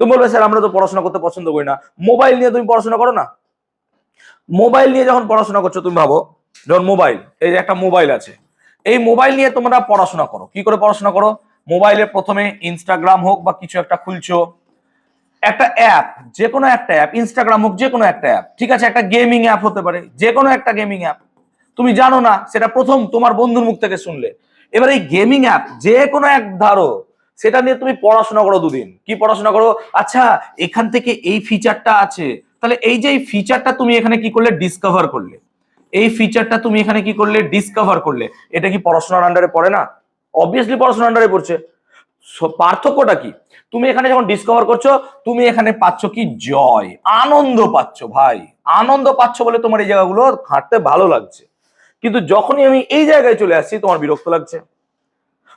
তুমি বলবে স্যার আমরা তো পড়াশোনা করতে পছন্দ করি না। মোবাইল নিয়ে তুমি পড়াশোনা করো না? মোবাইল নিয়ে যখন পড়াশোনা করছো, তুমি ভাবো যখন মোবাইল, এই যে একটা মোবাইল আছে, এই মোবাইল নিয়ে তোমরা পড়াশোনা করো, কি করে পড়াশোনা করো? মোবাইলে প্রথমে ইনস্টাগ্রাম হোক বা কিছু একটা খুলছো, একটা অ্যাপ, যে কোনো একটা অ্যাপ, ইনস্টাগ্রাম হোক, যে কোনো একটা অ্যাপ, ঠিক আছে, একটা গেমিং অ্যাপ হতে পারে, যে কোনো একটা গেমিং অ্যাপ, তুমি জানো না, সেটা প্রথম তোমার বন্ধুর মুখ থেকে শুনলে। এবার এই গেমিং অ্যাপ যে কোনো এক ধরো, সেটা নিয়ে তুমি পড়াশোনা করো দুদিন। কি পড়াশোনা করো? আচ্ছা, এখান থেকে এই ফিচারটা আছে, তাহলে এই যে এই ফিচারটা তুমি এখানে কি করলে? ডিসকভার করলে। এই ফিচারটা তুমি এখানে কি করলে? ডিসকভার করলে। এটা কি পড়াশোনার আন্ডারে পড়ে না? অবভিয়াসলি পড়াশোনার আন্ডারে পড়ছে। পার্থক্যটা কি? তুমি এখানে যখন ডিসকভার করছো, তুমি এখানে পাচ্ছ কি? জয়, আনন্দ পাচ্ছ ভাই। আনন্দ পাচ্ছ বলে তোমার এই জায়গাগুলো হাঁটতে ভালো লাগছে। কিন্তু যখনই আমি এই জায়গায় চলে আসছি, তোমার বিরক্ত লাগছে।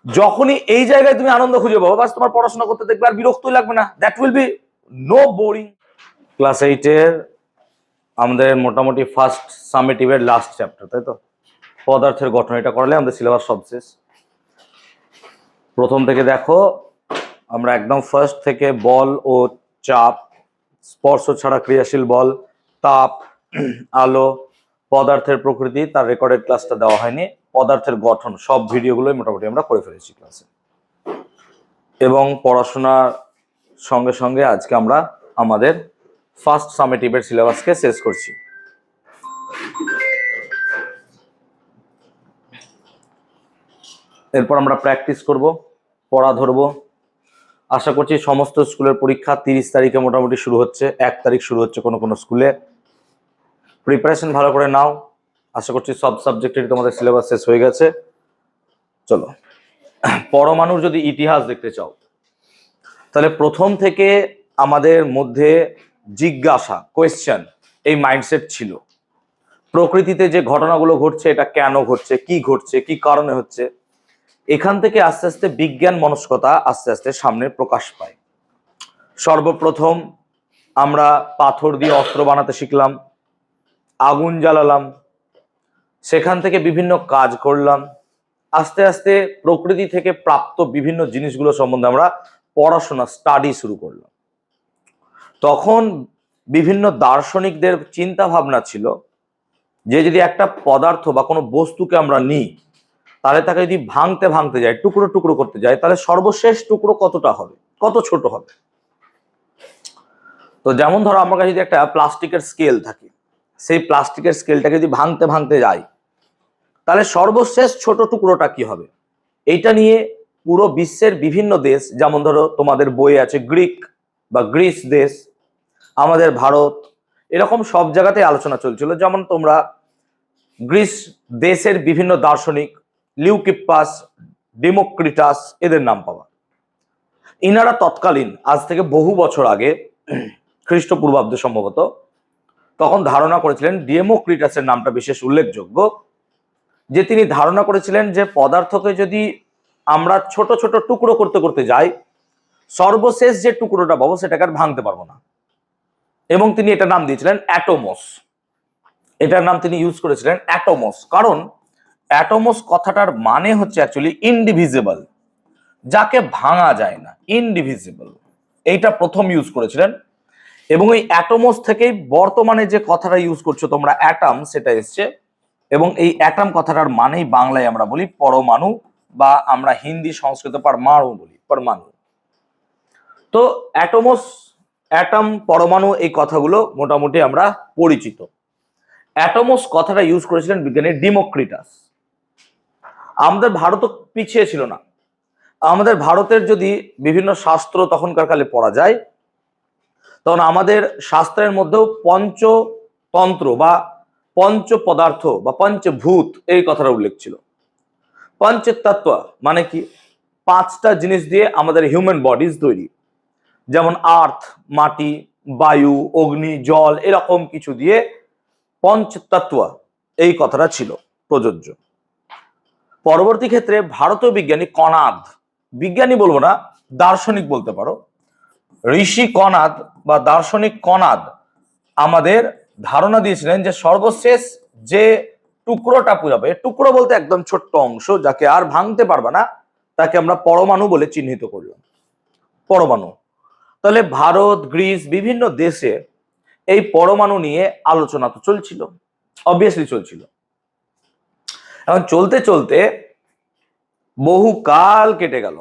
যখনই এই জায়গায় তুমি আনন্দ খুঁজে পাবো, বাস তোমার পড়াশোনা করতে দেখবে আর বিরক্তই লাগবে না। That will be no boring. Class 8 এর আমাদের মোটামুটি ফার্স্ট সামেটিভের লাস্ট চ্যাপ্টার, তাই তো? পদার্থের গঠন, এটা করলে আমাদের সিলেবাস সব শেষ। প্রথম থেকে দেখো, আমরা একদম ফার্স্ট থেকে বল ও চাপ, স্পর্শ ছাড়া ক্রিয়াশীল বল, তাপ, আলো, পদার্থের প্রকৃতি, তার রেকর্ডেড ক্লাসটা দেওয়া হয়নি, পদার্থের গঠন, সব ভিডিওগুলোই মোটামুটি আমরা করে ফেলেছি ক্লাসে। এবং পড়াশোনার সঙ্গে সঙ্গে আজকে আমরা আমাদের ফার্স্ট সামেটিভের সিলেবাসকে শেষ করছি। এরপর আমরা প্র্যাকটিস করব, পড়া ধরবো। আশা করছি সমস্ত স্কুলের পরীক্ষা 30 তারিখে মোটামুটি শুরু হচ্ছে, 1 তারিখ শুরু হচ্ছে কোনো কোনো স্কুলে। প্রিপারেশন ভালো করে নাও। আশা করছি সব সাবজেক্টের তোমাদের সিলেবাস শেষ হয়ে গেছে। চলো, পরমাণুর যদি ইতিহাস দেখতে চাও, তাহলে প্রথম থেকে আমাদের মধ্যে জিজ্ঞাসা, কোয়েশ্চেন, এই মাইন্ডসেট ছিল। প্রকৃতিতে যে ঘটনাগুলো ঘটছে, এটা কেন ঘটছে, কি কারণে হচ্ছে, এখান থেকে আস্তে আস্তে বিজ্ঞান মনস্কতা আস্তে আস্তে সামনে প্রকাশ পায়। সর্বপ্রথম আমরা পাথর দিয়ে অস্ত্র বানাতে শিখলাম, আগুন জ্বালালাম, সেখান থেকে বিভিন্ন কাজ করলাম। আস্তে আস্তে প্রকৃতি থেকে প্রাপ্ত বিভিন্ন জিনিসগুলো সম্বন্ধে আমরা পড়াশোনা, স্টাডি শুরু করলাম। তখন বিভিন্ন দার্শনিকদের চিন্তা ভাবনা ছিল যে যদি একটা পদার্থ বা কোনো বস্তুকে আমরা নিই, তাহলে তাকে যদি ভাঙতে ভাঙতে যায়, টুকরো টুকরো করতে যায়, তাহলে সর্বশেষ টুকরো কতটা হবে, কত ছোট হবে। তো যেমন ধরো আমার কাছে যদি একটা প্লাস্টিকের স্কেল থাকে, সেই প্লাস্টিকের স্কেলটাকে যদি ভাঙতে ভাঙতে যায়, তাহলে সর্বশেষ ছোট টুকরোটা কি হবে। এইটা নিয়ে পুরো বিশ্বের বিভিন্ন দেশ, যেমন ধরো তোমাদের বই আছে গ্রিক বা গ্রিস দেশ, আমাদের ভারত, এরকম সব জায়গাতে আলোচনা চলছিল। যেমন তোমরা গ্রিস দেশের বিভিন্ন দার্শনিক, লিউকিপ্পাস, ডেমোক্রিটাস, এদের নাম পাবা। ইনারা তৎকালীন, আজ থেকে বহু বছর আগে, খ্রিস্টপূর্বাব্দে সম্ভবত, তখন ধারণা করেছিলেন, ডেমোক্রিটাসের নামটা বিশেষ উল্লেখযোগ্য, যে তিনি ধারণা করেছিলেন যে পদার্থকে যদি আমরা ছোট ছোট টুকরো করতে করতে যাই, সর্বশেষ যে টুকরোটা পাবো সেটাকে আর ভাঙতে পারবো না। এবং তিনি এটার নাম দিয়েছিলেন অ্যাটোমস। এটার নাম তিনি ইউজ করেছিলেন অ্যাটোমস, কারণ অ্যাটোমস কথাটার মানে হচ্ছে অ্যাকচুয়ালি ইনডিভিজিবল, যাকে ভাঙা যায় না, ইনডিভিজিবল, এইটা প্রথম ইউজ করেছিলেন। এবং এই অ্যাটোমস থেকেই বর্তমানে যে কথাটা ইউজ করছো তোমরা অ্যাটম, সেটা এসছে। এবং এই অ্যাটম কথাটার মানেই বাংলায় আমরা বলি পরমাণু, বা আমরা হিন্দি সংস্কৃত পরমাণু বলি, পরমাণু। তো অ্যাটোমস, অ্যাটম, পরমাণু, এই কথাগুলো মোটামুটি আমরা পরিচিত। অ্যাটোমস কথাটা ইউজ করেছিলেন বিজ্ঞানী ডেমোক্রিটাস। আমাদের ভারতও পিছিয়ে ছিল না। আমাদের ভারতের যদি বিভিন্ন শাস্ত্র তখনকার কালে পড়া যায়, তখন আমাদের শাস্ত্রের মধ্যেও পঞ্চতন্ত্র বা পঞ্চ পদার্থ বা পঞ্চভূত, এই কথাটা উল্লেখ ছিল। পঞ্চতত্ত্ব মানে কি? 5টা জিনিস দিয়ে আমাদের হিউম্যান বডিজ তৈরি, যেমন আর্থ, মাটি, বায়ু, অগ্নি, জল, এরকম কিছু দিয়ে পঞ্চতত্ত্ব, এই কথাটা ছিল প্রযোজ্য। পরবর্তী ক্ষেত্রে ভারতীয় বিজ্ঞানী কনাদ, বিজ্ঞানী বলবো না, দার্শনিক বলতে পারো, ঋষি কনাদ বা দার্শনিক কনাদ আমাদের ধারণা দিয়েছিলেন যে সর্বশেষ যে টুকরোটা পুরাবে, টুকরো বলতে একদম ছোট্ট অংশ, যাকে আর ভাঙতে পারবে না, তাকে আমরা পরমাণু বলে চিহ্নিত করলাম। পরমাণু। তাহলে ভারত, গ্রিস, বিভিন্ন দেশে এই পরমাণু নিয়ে আলোচনা তো চলছিল, অবভিয়াসলি চলছিল। এখন চলতে চলতে বহু কাল কেটে গেল,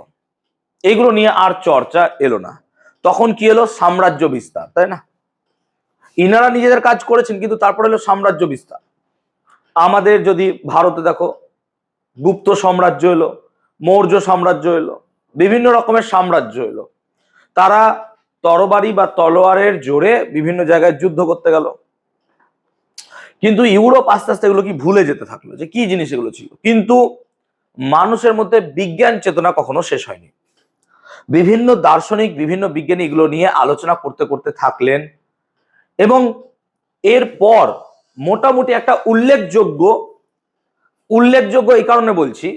এইগুলো নিয়ে আর চর্চা এলো না। তখন কি এলো? সাম্রাজ্য বিস্তার, তাই না? ইনারা নিজেদের কাজ করেছেন, কিন্তু তারপর এলো সাম্রাজ্য বিস্তার। আমাদের যদি ভারতে দেখো, গুপ্ত সাম্রাজ্য এলো, মৌর্য সাম্রাজ্য এলো, বিভিন্ন রকমের সাম্রাজ্য এলো। তারা তরবারি বা তলোয়ারের জোরে বিভিন্ন জায়গায় যুদ্ধ করতে গেল। কিন্তু ইউরোপ আস্তে আস্তে এগুলো কি ভুলে যেতে থাকলো যে কি জিনিস এগুলো ছিল। কিন্তু মানুষের মধ্যে বিজ্ঞান চেতনা কখনো শেষ হয়নি। বিভিন্ন দার্শনিক, বিভিন্ন বিজ্ঞানী এগুলো নিয়ে আলোচনা করতে করতে থাকলেন, এবং এরপর মোটামুটি একটা উল্লেখযোগ্য এই কারণে বলছি,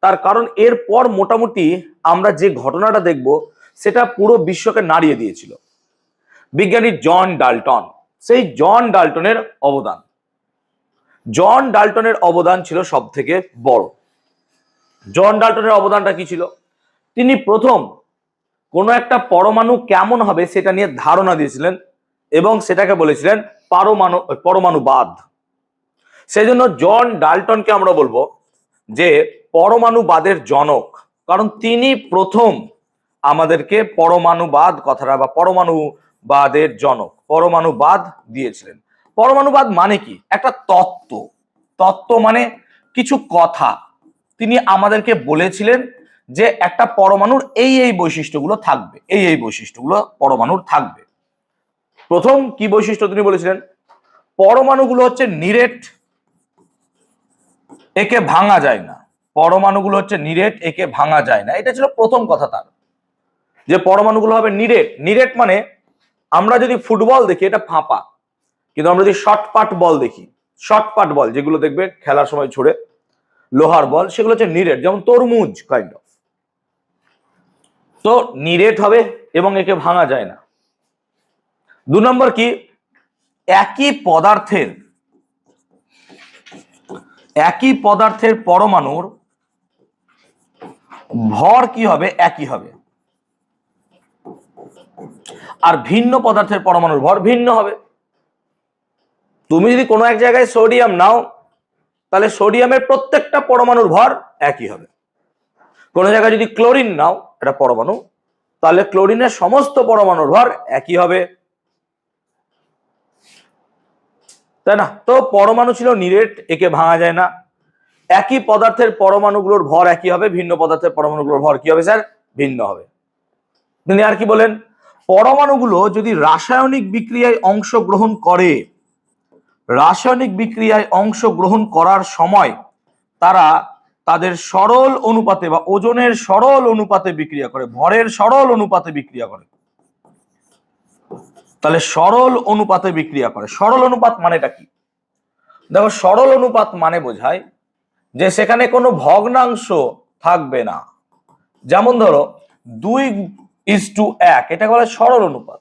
তার কারণ এরপর মোটামুটি আমরা যে ঘটনাটা দেখব সেটা পুরো বিশ্বকে নাড়িয়ে দিয়েছিল। বিজ্ঞানী জন ডাল্টন, সেই জন ডাল্টনের অবদান ছিল সব থেকে বড়। জন ডাল্টনের অবদানটা কি ছিল? তিনি প্রথম কোনো একটা পরমাণু কেমন হবে সেটা নিয়ে ধারণা দিয়েছিলেন, এবং সেটাকে বলেছিলেন পরমাণুবাদ। সেই জন্য জন ডাল্টনকে আমরা বলবো যে পরমাণুবাদের জনক, কারণ তিনি প্রথম আমাদেরকে পরমাণুবাদ কথাটা বা পরমাণুবাদের জনক, পরমাণুবাদ দিয়েছিলেন। পরমাণুবাদ মানে কি? একটা তত্ত্ব মানে কিছু কথা। তিনি আমাদেরকে বলেছিলেন যে একটা পরমাণুর এই বৈশিষ্ট্যগুলো থাকবে, এই বৈশিষ্ট্যগুলো পরমাণুর থাকবে। প্রথম কি বৈশিষ্ট্য তিনি বলেছিলেন? পরমাণুগুলো হচ্ছে নিরেট, একে ভাঙা যায় না। পরমাণুগুলো হচ্ছে নিরেট, একে ভাঙা যায় না। এটা ছিল প্রথম কথা তার, যে পরমাণুগুলো হবে নিরেট মানে আমরা যদি ফুটবল দেখি এটা ফাঁপা, কিন্তু আমরা যদি শর্টপাট বল দেখি, শর্টপাট বল যেগুলো দেখবে খেলার সময় ছুড়ে, লোহার বল, সেগুলো হচ্ছে নিরেট, যেমন তরমুজ কাইন্ড অফ। তো নিরেট হবে এবং একে ভাঙা যায় না। 2 নম্বর কি? একই পদার্থের পরমাণুর ভর কি হবে? একই হবে। আর ভিন্ন পদার্থের পরমাণুর ভর ভিন্ন হবে। তুমি যদি কোনো এক জায়গায় সোডিয়াম নাও, তাহলে সোডিয়ামের প্রত্যেকটা পরমাণুর ভর একই হবে। কোনো জায়গায় যদি ক্লোরিন নাও, এটা পরমাণু, তাহলে ক্লোরিনের সমস্ত পরমাণুর ভর একই হবে, তাই না? তো পরমাণু ছিল নিরেট, একে ভাঙা যায় না। একই পদার্থের পরমাণুগুলোর ভর একই হবে, ভিন্ন পদার্থের পরমাণুগুলোর ভর কি হবে স্যার? ভিন্ন হবে। তিনি আর কি বলেন? পরমাণুগুলো যদি রাসায়নিক বিক্রিয়ায় অংশগ্রহণ করার সময় তারা তাদের সরল অনুপাতে বা ওজনের সরল অনুপাতে বিক্রিয়া করে, ভরের সরল অনুপাতে বিক্রিয়া করে। তাহলে সরল অনুপাতে বিক্রিয়া করে। সরল অনুপাত মানেটা কি? দেখো, সরল অনুপাত মানে বোঝায় যে সেখানে কোনো ভগ্নাংশ থাকবে না। যেমন ধরো 2:1, এটা বলে সরল অনুপাত।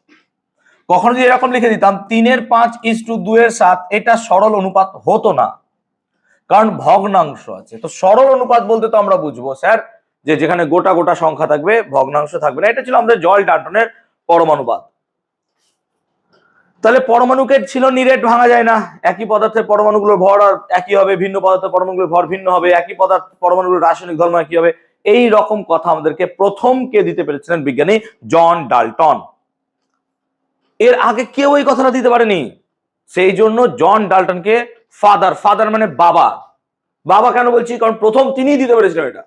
কখনো যদি এরকম লিখে দিতাম 3:5:2:7, এটা সরল অনুপাত হতো না, কারণ ভগ্নাংশ আছে। তো সরল অনুপাত বলতে তো আমরা বুঝবো স্যার যে যেখানে গোটা গোটা সংখ্যা থাকবে, ভগ্নাংশ থাকবে না। এটা ছিল আমাদের জন ডাল্টনের পরমাণুবাদ। তাহলে পরমাণুকে ছিল নিরেট, ভাঙা যায় না। একই পদার্থের পরমাণুগুলোর ভর একই হবে, ভিন্ন পদার্থের পরমাণুগুলোর ভর ভিন্ন হবে। একই পদার্থ পরমাণুগুলোর রাসায়নিক ধর্ম একই হবে। এই রকম কথা আমাদেরকে প্রথম কে দিতে পেরেছিলেন? বিজ্ঞানী জন ডাল্টন। এর আগে কেউ এই কথাটা দিতে পারেনি। সেই জন্য জন ডাল্টনকে ফাদার মানে বাবা কেন বলছি? কারণ প্রথম তিনিই দিতে পেরেছিলেন এটা,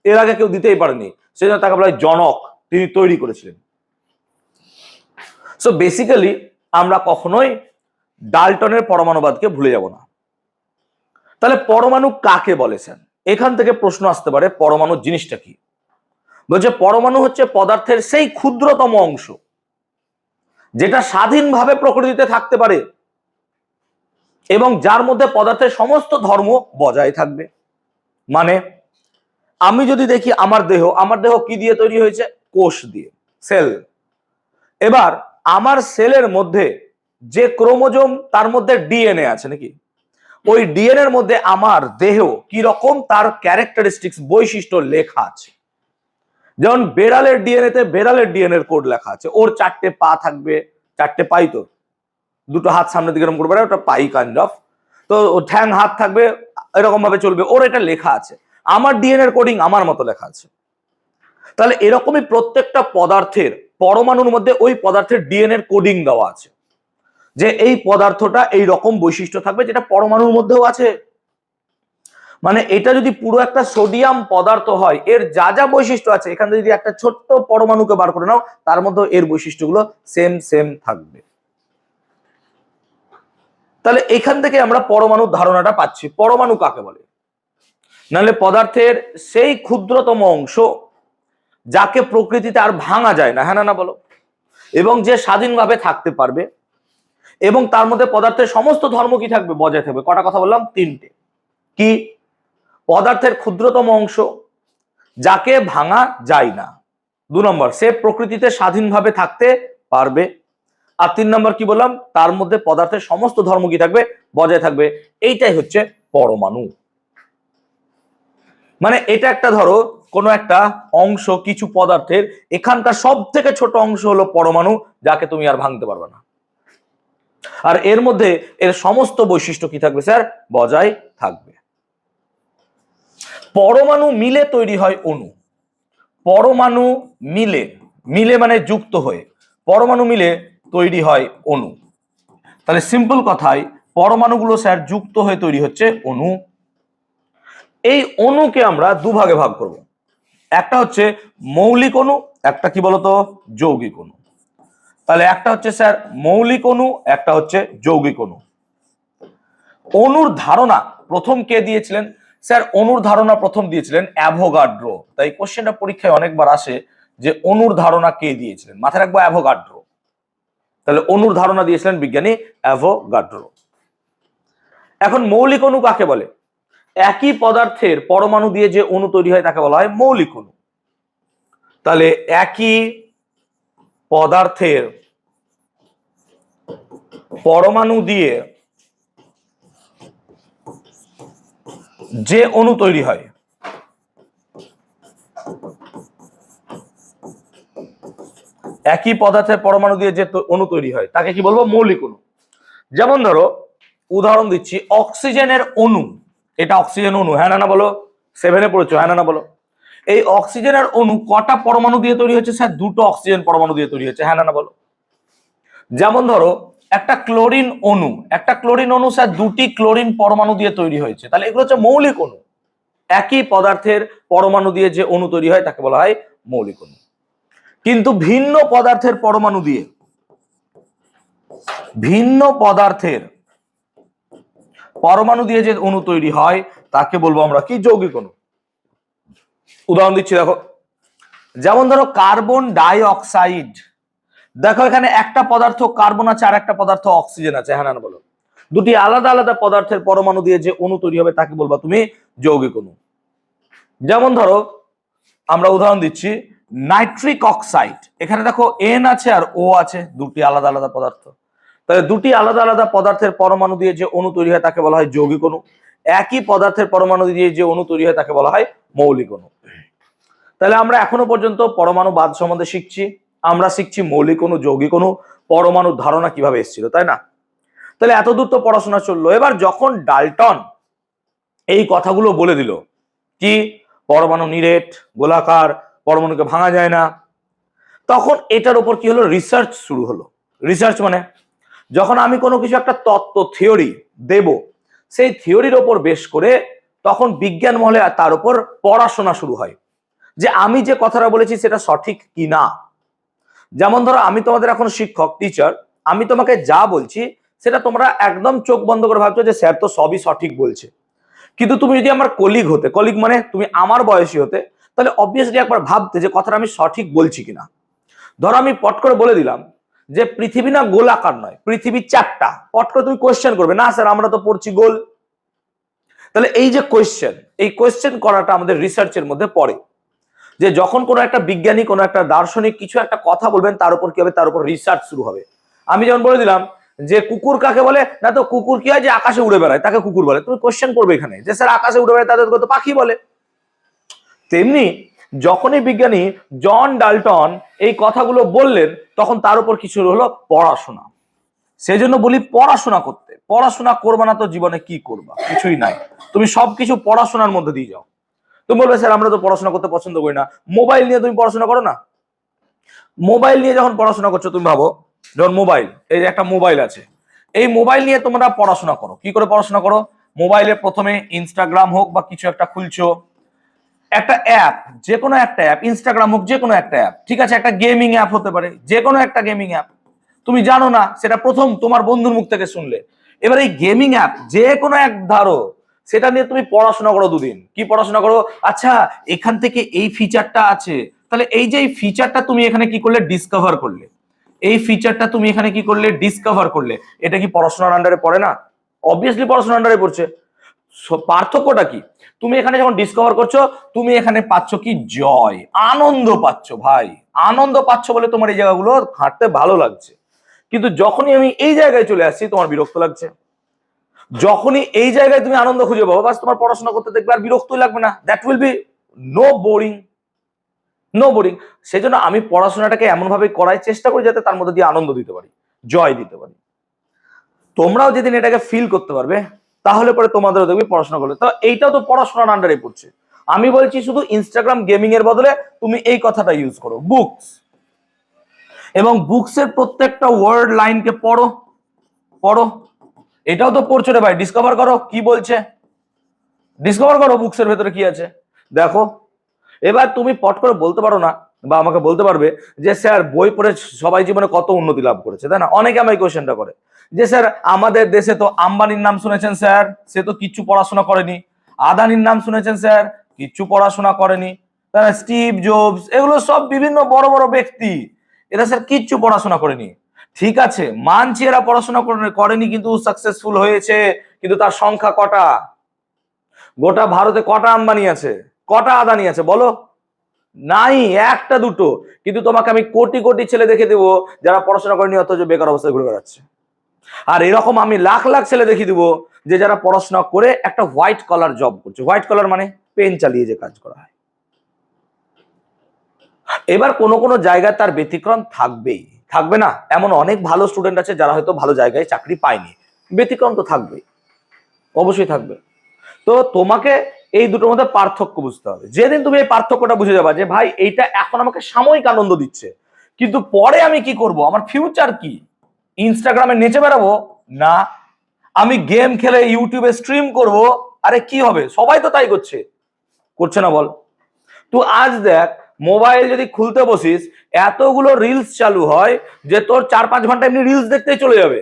এর আগে কেউ দিতেই পারেনি। সেই জন্য তাকে বলা হয় জনক, তিনি তৈরি করেছিলেন। সো বেসিক্যালি আমরা কখনোই ডাল্টনের পরমাণুবাদকে ভুলে যাব না। তাহলে পরমাণু কাকে বলে স্যার? এখান থেকে প্রশ্ন আসতে পারে, পরমাণু জিনিসটা কি? বলছে পরমাণু হচ্ছে পদার্থের সেই ক্ষুদ্রতম অংশ যেটা স্বাধীনভাবে প্রকৃতিতে থাকতে পারে এবং যার মধ্যে পদার্থের সমস্ত ধর্ম বজায় থাকবে। মানে আমি যদি দেখি আমার দেহ কি দিয়ে তৈরি হয়েছে? কোষ দিয়ে, সেল। এবার আমার সেলের মধ্যে যে ক্রোমোজোম, তার মধ্যে ডিএনএ আছে নাকি? ওই ডিএনএ এর মধ্যে আমার দেহ কি রকম তার ক্যারেক্টারিস্টিক্স, বৈশিষ্ট্য লেখা আছে। যেমন বেড়ালের ডিএনএ তে বেড়ালের ডিএনএ কোড লেখা আছে, ওর 4টে পা থাকবে, 4টে পাই, তো দুটো হাত সামনের দিকে এরকম করবে, ওটা পাই কাইন্ড অফ, তো ঠ্যাং হাত থাকবে, এরকম ভাবে চলবে, ওর এটা লেখা আছে। আমার ডিএনএ কোডিং আমার মতো লেখা আছে। তাহলে এরকমই প্রত্যেকটা পদার্থের পরমাণুর মধ্যে ওই পদার্থের ডিএনএ কোডিং দেওয়া আছে, যে এই পদার্থটা এই রকম বৈশিষ্ট্য থাকবে, যেটা পরমাণুর মধ্যেও আছে। মানে এটা যদি পুরো একটা সোডিয়াম পদার্থ হয়, এর যা যা বৈশিষ্ট্য আছে, এখান থেকে যদি একটা ছোট্ট পরমাণুকে বার করে নাও, তার মধ্যে এর বৈশিষ্ট্যগুলো সেম সেম থাকবে। তাহলে এখান থেকে আমরা পরমাণুর ধারণাটা পাচ্ছি। পরমাণু কাকে বলে? নাহলে পদার্থের সেই ক্ষুদ্রতম অংশ যাকে প্রকৃতিতে আর ভাঙা যায় না, হ্যাঁ না বলো, এবং যে স্বাধীনভাবে থাকতে পারবে, এবং তার মধ্যে পদার্থের সমস্ত ধর্ম কি থাকবে? বজায় থাকবে। কটা কথা বললাম? 3টে। কি? পদার্থের ক্ষুদ্রতম অংশ যাকে ভাঙা যায় না, 2 নম্বর সে প্রকৃতিতে স্বাধীনভাবে থাকতে পারবে, আর 3 নম্বর কি বললাম? তার মধ্যে পদার্থের সমস্ত ধর্ম কি থাকবে? বজায় থাকবে। এইটাই হচ্ছে পরমাণু। মানে এটা একটা, ধরো কোনো একটা অংশ কিছু পদার্থের, এখানকার সব থেকে ছোট অংশ হলো পরমাণু, যাকে তুমি আর ভাঙতে পারবে না, আর এর মধ্যে এর সমস্ত বৈশিষ্ট্য কি থাকবে স্যার? বজায় থাকবে। পরমাণু মিলে তৈরি হয় অণু। পরমাণু মিলে, মিলে মানে যুক্ত হয়ে, পরমাণু মিলে তৈরি হয় অণু। তাহলে সিম্পল কথায় পরমাণুগুলো স্যার যুক্ত হয়ে তৈরি হচ্ছে অণু। এই অণুকে আমরা দুভাগে ভাগ করব, একটা হচ্ছে মৌলিক অণু, একটা কি বলতো? যৌগিক অণু। তাহলে একটা হচ্ছে স্যার মৌলিক অণু, একটা হচ্ছে যৌগিক অণু। অণুর ধারণা প্রথম কে দিয়েছিলেন? স্যার অণুর ধারণা প্রথম দিয়েছিলেন অ্যাভোগাড্রো। তাই কোশ্চেনটা পরীক্ষায় অনেকবার আসে যে অণুর ধারণা কে দিয়েছিলেন, মাথায় রাখবো অ্যাভোগাড্রো। তাহলে অণুর ধারণা দিয়েছিলেন বিজ্ঞানী অ্যাভোগাড্রো। এখন মৌলিক অণু কাকে বলে? একই পদার্থের পরমাণু দিয়ে যে অণু তৈরি হয় তাকে বলা হয় মৌলিক অণু। তাহলে একই পদার্থের পরমাণু দিয়ে যে অণু তৈরি হয়, একই পদার্থের পরমাণু দিয়ে যে অণু তৈরি হয় তাকে কি বলবো? মৌলিক অণু। যেমন ধরো উদাহরণ দিচ্ছি, অক্সিজেনের অণু, এটা অক্সিজেন অণু, হ্যাঁ না বলো? 7-এ পড়েছো, হ্যাঁ না বলো? এই অক্সিজেনের অণু কটা পরমাণু দিয়ে তৈরি হচ্ছে? স্যার 2টো অক্সিজেন পরমাণু দিয়ে তৈরি হচ্ছে, হ্যাঁ না বলো? যেমন ধরো একটা ক্লোরিন অণু, একটা ক্লোরিন অণু স্যার 2টি ক্লোরিন পরমাণু দিয়ে তৈরি হয়েছে, তাহলে এগুলো হচ্ছে মৌলিক অণু। একই পদার্থের পরমাণু দিয়ে যে অণু তৈরি হয় তাকে বলা হয় মৌলিক অণু। কিন্তু ভিন্ন পদার্থের পরমাণু দিয়ে, ভিন্ন পদার্থের পরমাণু দিয়ে যে অণু তৈরি হয় তাকে বলবো আমরা কি? যৌগিক অণু। উদাহরণ দিচ্ছি দেখো, যেমন ধরো কার্বন ডাই অক্সাইড, দেখো এখানে একটা পদার্থ কার্বন আছে আর একটা পদার্থ অক্সিজেন আছে, হ্যাঁ না বলো? দুটি আলাদা আলাদা পদার্থের পরমাণু দিয়ে যে অণু তৈরি হবে তাকে বলবা তুমি যৌগিক অণু। যেমন ধরো আমরা উদাহরণ দিচ্ছি নাইট্রিক অক্সাইড, এখানে দেখো এন আছে আর ও আছে, দুটি আলাদা আলাদা পদার্থ। তাহলে দুটি আলাদা আলাদা পদার্থের পরমাণু দিয়ে যে অণু তৈরি হয় তাকে বলা হয় যৌগিক অণু। একই পদার্থের পরমাণু দিয়ে যে অণু তৈরি হয় তাকে বলা হয় মৌলিক অণু। তাহলে আমরা এখনো পর্যন্ত পরমাণুবাদ সম্বন্ধে শিখছি, আমরা শিখছি মৌলিক অণু, যৌগিক অণু, পরমাণুর ধারণা কিভাবে এসেছিল, তাই না? তাহলে এতদূর তো পড়াশোনা চললো। এবার যখন ডাল্টন এই কথাগুলো বলে দিল, কি পরমাণু নিরেট গোলাকার, পরমাণুকে ভাঙা যায় না, তখন এটার উপর কি হলো? রিসার্চ শুরু হলো। রিসার্চ মানে যখন আমি কোনো কিছু একটা তত্ত্ব থিওরি দেব, সেই থিওরির ওপর বেশ করে তখন বিজ্ঞান মহলে তার উপর পড়াশোনা শুরু হয় যে আমি যে কথাটা বলেছি সেটা সঠিক কি না। যেমন ধরো আমি তোমাদের এখন শিক্ষক, টিচার, আমি তোমাকে যা বলছি সেটা তোমরা একদম চোখ বন্ধ করে ভাবছো যে স্যার তো সবই সঠিক বলছে। কিন্তু তুমি যদি আমার কলিগ হতে, কলিগ মানে তুমি আমার বয়সী হতে, তাহলে অবভিয়াসলি একবার ভাবতে যে কথাটা আমি সঠিক বলছি কিনা। ধরো আমি পট করে বলে দিলাম যে পৃথিবী না গোলাকার নয়, পৃথিবী চারটা, পট করে তুমি কোয়েশ্চেন করবে, না স্যার আমরা তো পড়ছি গোল। তাহলে এই যে কোয়েশ্চেন, এই কোয়েশ্চেন করাটা আমাদের রিসার্চের মধ্যে পড়ে, যে যখন কোনো একটা বিজ্ঞানী কোনো একটা দার্শনিক কিছু একটা কথা বলবেন তার উপর কি হবে? তার উপর রিসার্চ শুরু হবে। আমি যেমন বলে দিলাম যে কুকুর কাকে বলে, না তো কুকুর কি হয়? যে আকাশে উড়ে বেড়ায় তাকে কুকুর বলে। তুমি কোশ্চেন করবে এখানে যে স্যার আকাশে উড়ে বেড়ায় তাদের তো পাখি বলে। তেমনি যখনই বিজ্ঞানী জন ডাল্টন এই কথাগুলো বললেন তখন তার উপর কিছু হলো পড়াশোনা। সেই জন্য বলি পড়াশোনা করতে। পড়াশোনা করবা না তো জীবনে কি করবা? কিছুই নাই। তুমি সবকিছু পড়াশোনার মধ্যে দিয়ে যাও। তুমি বলবে স্যার আমরা তো পড়াশোনা করতে পছন্দ করি না। মোবাইল নিয়ে তুমি পড়াশোনা করো না। মোবাইল নিয়ে যখন পড়াশোনা করছো তুমি ভাবো, যখন মোবাইল, এই যে একটা মোবাইল আছে, এই মোবাইল নিয়ে তোমরা পড়াশোনা করো। কি করে পড়াশোনা করো? মোবাইলে প্রথমে ইনস্টাগ্রাম হোক বা কিছু একটা খুলছো, একটা অ্যাপ, যে কোনো একটা অ্যাপ, ইনস্টাগ্রাম হোক, যে কোনো একটা অ্যাপ, ঠিক আছে, একটা গেমিং অ্যাপ হতে পারে, যে কোনো একটা গেমিং অ্যাপ, তুমি জানো না, সেটা প্রথম তোমার বন্ধুর মুখ থেকে শুনলে। এবার এই গেমিং অ্যাপ যে কোনো এক ধরো, সেটা নিয়ে তুমি পড়াশোনা করো দুদিন। কি পড়াশোনা করো? আচ্ছা এখান থেকে এই ফিচারটা আছে, তাহলে এই যে এই ফিচারটা তুমি এখানে কি করলে? ডিসকভার করলে। এই ফিচারটা তুমি এখানে কি করলে? ডিসকভার করলে। এটা কি পড়াশোনার আন্ডারে পড়ে না? অবভিয়াসলি পড়াশোনার আন্ডারে পড়ছে। পার্থক্যটা কি? তুমি এখানে যখন ডিসকভার করছো, তুমি এখানে পাচ্ছ কি? জয়, আনন্দ পাচ্ছ ভাই। আনন্দ পাচ্ছ বলে তোমার এই জায়গাগুলো হাঁটতে ভালো লাগছে। কিন্তু যখনই আমি এই জায়গায় চলে আসছি তোমার বিরক্ত লাগছে। যখনই এই জায়গায় তুমি আনন্দ খুঁজে পাবো, বাস তোমার পড়াশোনা করতে দেখবে আর বিরক্তই লাগবে না। That will be no boring, no boring. সেই জন্য আমি পড়াশোনাটাকে এমন ভাবে করার চেষ্টা করি যাতে তার মধ্যে দিয়ে আনন্দ দিতে পারি, জয় দিতে পারি। তোমরাও যেদিন এটাকে ফিল করতে পারবে তাহলে পরে তোমাদেরও দেখবে পড়াশোনা করলে। তো এইটাও তো পড়াশোনার আন্ডারে পড়ছে। আমি বলছি শুধু ইনস্টাগ্রাম গেমিং এর বদলে তুমি এই কথাটা ইউজ করো, বুকস। এবং বুকসের প্রত্যেকটা ওয়ার্ড লাইনকে পড়ো, পড়ো। এটাও তো পড়ছো রে ভাই, ডিসকভার করো কি বলছে, ডিসকভার করো বুকসের ভেতরে কি আছে, দেখো। এবার তুমি পট করে বলতে পারো না, বা আমাকে বলতে পারবে যে স্যার বই পড়ে সবাই জীবনে কত উন্নতি লাভ করেছে, তাই না? অনেকে আমায় কোশ্চেনটা করে যে স্যার আমাদের দেশে তো আম্বানির নাম শুনেছেন স্যার, সে তো কিচ্ছু পড়াশোনা করেনি। আদানির নাম শুনেছেন স্যার, কিচ্ছু পড়াশোনা করেনি, তাই না? স্টিভ জবস, এগুলো সব বিভিন্ন বড় বড় ব্যক্তি, এরা স্যার কিচ্ছু পড়াশোনা করেনি। ঠিক আছে, মানছি এরা পড়াশোনা করেনি, কিন্তু সাকসেসফুল হয়েছে। কিন্তু তার সংখ্যা কটা? গোটা ভারতে কটা আম্বানি আছে, কটা আদানি আছে বলো? নাই, একটা দুটো। কিন্তু তোমাকে আমি কোটি কোটি ছেলে দেখে দেবো যারা পড়াশোনা করেনি অথচ বেকার অবস্থায় ঘুরে বেড়াচ্ছে। আর এরকম আমি লাখ লাখ ছেলে দেখিয়ে দেবো যে যারা পড়াশোনা করে একটা হোয়াইট কলার জব করছে। হোয়াইট কলার মানে পেন চালিয়ে যে কাজ করা হয়। এবার কোনো কোনো জায়গায় তার ব্যতিক্রম থাকবেই, থাকবে না এমন অনেক ভালো স্টুডেন্ট আছে যারা হয়তো ভালো জায়গায় চাকরি পায়নি, ব্যতিক্রম তো থাকবেই, অবশ্যই থাকবে। তো তোমাকে এই দুটোর মধ্যে পার্থক্য বুঝতে হবে। যেদিন তুমি এই পার্থক্যটা বুঝে যাবা যে ভাই এইটা এখন আমাকে সাময়িক আনন্দ দিচ্ছে, কিন্তু পরে আমি কি করব, আমার ফিউচার কি? ইনস্টাগ্রামে নেচে বেড়াবো না, আমি গেম খেলে ইউটিউবে স্ট্রিম করব, আরে কি হবে? সবাই তো তাই করছে, করছে না বল? তুই আজ দেখ, মোবাইল যদি খুলতে বসিস, এতগুলো রিলস চালু হয় যে তোর 4-5 ঘন্টা এমনি রিলস দেখতেই চলে যাবে,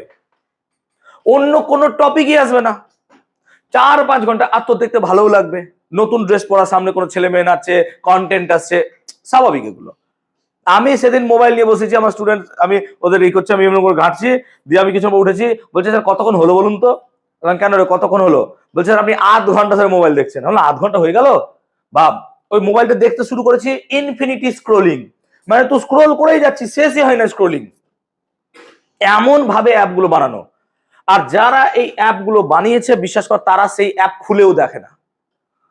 অন্য কোনো টপিকই আসবে না। 4-5 ঘন্টা, আর তোর দেখতে ভালোও লাগবে। নতুন ড্রেস পরা, সামনে কোনো ছেলে মেয়ে নাচছে, কন্টেন্ট আসছে, স্বাভাবিক এগুলো। আমি সেদিন মোবাইল নিয়ে বসেছি, আমার স্টুডেন্ট, আমি ওদের এই করছি, আমি এমন করে ঘাঁটছি, দিয়ে আমি কিছু উঠেছি, বলছে স্যার কতক্ষণ হলো বলুন তো? কেন রে কতক্ষণ হলো? বলছে স্যার আপনি 8 ঘন্টা ধরে মোবাইল দেখছেন। 8 ঘন্টা হয়ে গেল? ভাব, ওই মোবাইলটা দেখতে শুরু করেছি, ইনফিনিটি স্ক্রোলিং, মানে তুই স্ক্রোল করেই যাচ্ছি, শেষই হয় না স্ক্রোলিং। এমন ভাবে অ্যাপগুলো বানানো। আর যারা এই অ্যাপগুলো বানিয়েছে বিশ্বাস কর, তারা সেই অ্যাপ খুলেও দেখে না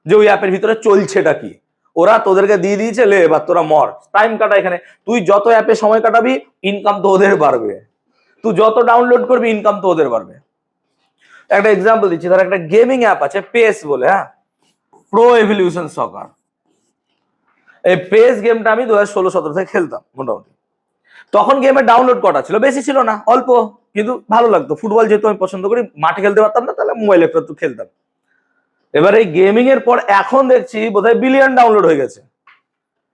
যে ওই অ্যাপের ভিতরে চলছেটা কি। ওরা তোদেরকে দিয়ে দিয়েছে, লে এবার তোরা মর, টাইম কাটা এখানে। তুই যত অ্যাপে সময় কাটাবি, ইনকাম তো ওদের বাড়বে। তুই যত ডাউনলোড করবি, ইনকাম তো ওদের বাড়বে। একটা এক্সাম্পল দিচ্ছি, ধর একটা গেমিং অ্যাপ আছে পেস বলে, হ্যাঁ, প্রো এভলিউশন সকার। এই পেস গেমটা আমি 2016-17 থেকে খেলতাম মোটামুটি। তখন গেমের ডাউনলোড কটা ছিল? বেশি ছিল না, অল্প, কিন্তু ভালো লাগতো। ফুটবল যেহেতু আমি পছন্দ করি, মাঠে খেলতে পারতাম না, তাহলে মোবাইলে একটু খেলতাম। এবার এই গেমিং এর পর এখন দেখছি বোধহয় বিলিয়ন ডাউনলোড হয়ে গেছে।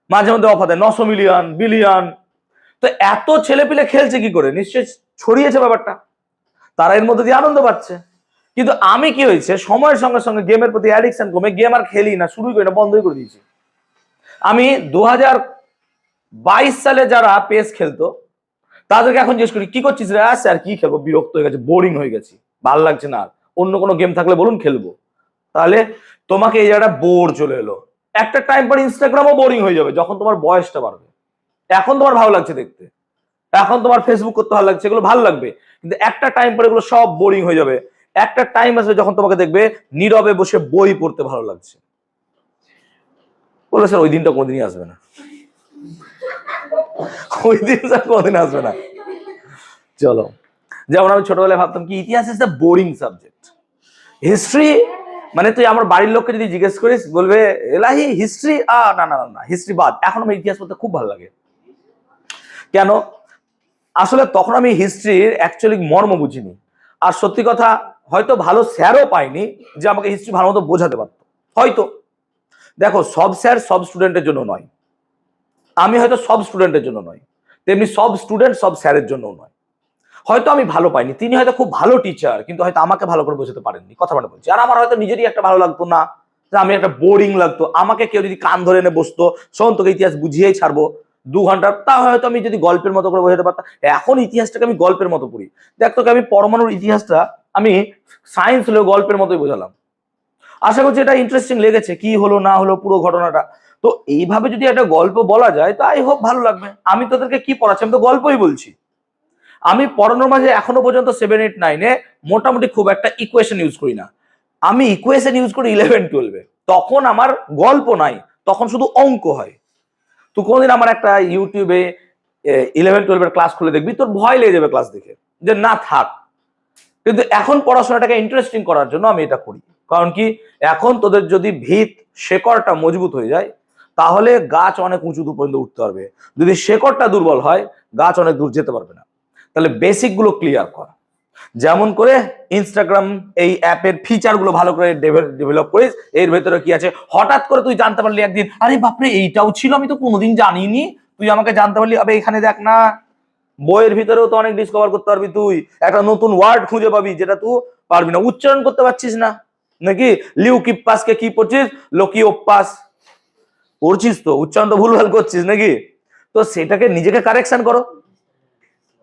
মাঝে মধ্যে অফার দেয় 900 মিলিয়ন, বিলিয়ন। তো এত ছেলে পিলে খেলছে কি করে? নিশ্চয়ই ছড়িয়েছে ব্যাপারটা, তারা এর মধ্যে দিয়ে আনন্দ পাচ্ছে। কিন্তু আমি কি হয়েছে, সময়ের সঙ্গে সঙ্গে গেমের প্রতি অ্যাডিকশন কমে গেম আর খেলি না, শুরুই করি না, বন্ধই করে দিয়েছি। আমি 2022 সালে যারা পেস খেলতো তাদেরকে এখন জিজ্ঞেস করি কি করছিস রে? আসছে আর কি খেলবো, বিরক্ত হয়ে গেছে, বোরিং হয়ে গেছি, ভাল লাগছে না আর, অন্য কোনো গেম থাকলে বলুন খেলবো। তাহলে তোমাকে এই জায়গাটা বোর চলে এলো। একটা টাইম পর ইনস্টাগ্রামও বোরিং হয়ে যাবে যখন তোমার বয়সটা বাড়বে। এখন তোমার ভালো লাগছে দেখতে, এখন তোমার ফেসবুক করতে ভালো লাগছে, এগুলো ভালো লাগবে, কিন্তু একটা টাইম পরে এগুলো সব বোরিং হয়ে যাবে। একটা টাইম আসবে যখন তোমাকে দেখবে নীরবে বসে বই পড়তে ভালো লাগছে। বললো স্যার ওই দিনটা কোনদিনই আসবে না, ওই দিন স্যার কোনদিন আসবে না। চলো, যেমন আমি ছোটবেলায় ভাবতাম কি ইতিহাস is the boring subject, history মানে তুই আমার বাড়ির লোককে যদি জিজ্ঞেস করিস বলবে এলাহি হিস্ট্রি, না না না হিস্ট্রি বাদ। এখন আমার ইতিহাস পড়তে খুব ভালো লাগে। কেন? আসলে তখন আমি হিস্ট্রির অ্যাকচুয়ালি মর্ম বুঝিনি, আর সত্যি কথা হয়তো ভালো স্যারও পাইনি যে আমাকে হিস্ট্রি ভালো মতো বোঝাতে পারতো। হয়তো দেখো সব স্যার সব স্টুডেন্টের জন্য নয়, আমি হয়তো সব স্টুডেন্টের জন্য নয়, তেমনি সব স্টুডেন্ট সব স্যারের জন্য নয়। হয়তো আমি ভালো পাইনি, তিনি হয়তো খুব ভালো টিচার, কিন্তু হয়তো আমাকে ভালো করে বোঝাতে পারেননি, কথা মানে বলছি। আর আমার হয়তো নিজেরই একটা ভালো লাগতো না, যে আমি একটা বোরিং লাগতো, আমাকে কেউ যদি কান ধরে এনে বসতো শোন তোকে ইতিহাস বুঝিয়েই ছাড়বো 2 ঘন্টা, তা হয়তো আমি যদি গল্পের মতো করে বোঝাতে পারতাম। এখন ইতিহাসটাকে আমি গল্পের মতো পড়ি। দেখ তোকে আমি পরমাণুর ইতিহাসটা আমি সায়েন্স হলেও গল্পের মতোই বোঝালাম। আশা করছি এটা ইন্টারেস্টিং লেগেছে, কি হলো না হলো পুরো ঘটনাটা। তো এইভাবে যদি একটা গল্প বলা যায় তো আই হোপ ভালো লাগবে। আমি তোদেরকে কি পড়াচ্ছি, আমি তো গল্পই বলছি। আমি পড়ানোর মাঝে এখনো পর্যন্ত 7, 8, 9-এ মোটামুটি খুব একটা ইকুয়েশন ইউজ করি না। আমি ইকুয়েশন ইউজ করি 11, 12-এ। তখন আমার গল্প নাই, তখন শুধু অঙ্ক হয়। তুই কোনদিন আমার একটা ইউটিউবে 11, 12-এর ক্লাস খুলে দেখবি, তোর ভয় লেগে যাবে ক্লাস দেখে, যে না থাক। কিন্তু এখন পড়াশোনাটাকে ইন্টারেস্টিং করার জন্য আমি এটা করি। কারণ কি, এখন তোদের যদি ভিত শেকড়টা মজবুত হয়ে যায় তাহলে গাছ অনেক উঁচু পর্যন্ত উঠতে পারবে। যদি শেকড়টা দুর্বল হয় গাছ অনেক দূর যেতে পারবে না। তাহলে বেসিক গুলো ক্লিয়ার কর, যেমন করে ইনস্টাগ্রাম এই অ্যাপের ফিচার গুলো ভালো করে ডেভেলপ করিস। এর ভেতরে কি আছে হঠাৎ করে তুই জানতে পারলি একদিন, আরে বাপরে এইটাও ছিল, আমি তো কোনোদিন জানিনি, তুই আমাকে জানতে পারলি। আবে এখানে দেখ না, বইয়ের ভিতরেও তো অনেক ডিসকভার করতে পারবি, তুই একটা নতুন ওয়ার্ড খুঁজে পাবি যেটা তুই পারবি না, উচ্চারণ করতে পারছিস না নাকি। লিউকিপাসকে কি পড়ছিস, লোকিওপাস পড়ছিস, তো উচ্চারণ তো ভুলভাল করছিস নাকি। তো সেটাকে নিজেকে কারেকশন করো।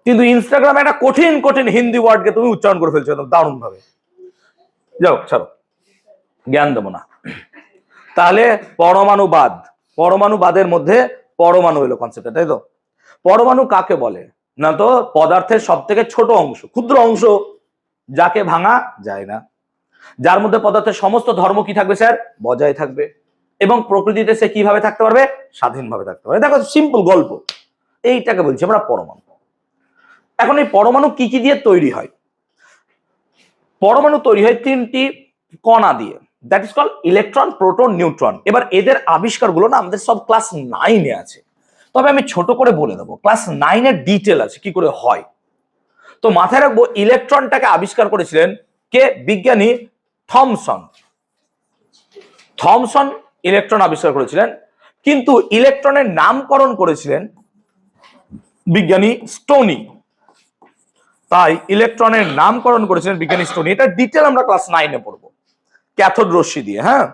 কিন্তু ইনস্টাগ্রামে একটা কঠিন কঠিন হিন্দি ওয়ার্ডকে তুমি উচ্চারণ করে ফেলছো দারুণ ভাবে। যাও ছাড়ো, জ্ঞান দেবো না। তাহলে পরমাণুবাদ, পরমাণুবাদের মধ্যে পরমাণু এলো কনসেপ্ট, তাই তো। পরমাণু কাকে বলে না, তো পদার্থের সব থেকে ছোট অংশ, ক্ষুদ্র অংশ, যাকে ভাঙা যায় না, যার মধ্যে পদার্থের সমস্ত ধর্ম কি থাকবে স্যার, বজায় থাকবে, এবং প্রকৃতিতে সে কিভাবে থাকতে পারবে, স্বাধীনভাবে থাকতে পারবে। দেখো সিম্পল গল্প, এইটাকে বলছি আমরা পরমাণু। এখন এই পরমাণু কি কি দিয়ে তৈরি হয়? পরমাণু তৈরি হয় 3টি কণা দিয়ে, that is call electron, proton, neutron. এবার এদের আবিষ্কারগুলো না আমাদের সব ক্লাস 9-এ আছে, তবে আমি ছোট করে বলে দেবো, ক্লাস 9-এর ডিটেল আছে কি করে হয়। তো মাথায় রাখবো ইলেকট্রনটাকে আবিষ্কার করেছিলেন কে, বিজ্ঞানী থমসন। থমসন ইলেকট্রন আবিষ্কার করেছিলেন, কিন্তু ইলেকট্রনের নামকরণ করেছিলেন বিজ্ঞানী স্টোনি। তাই ইলেকট্রনের নামকরণ করেছিলেন বিজ্ঞানী স্টোনি। এটা ডিটেল আমরা ক্লাস 9-এ পড়বো, ক্যাথোড রশ্মি দিয়ে। হ্যাঁ,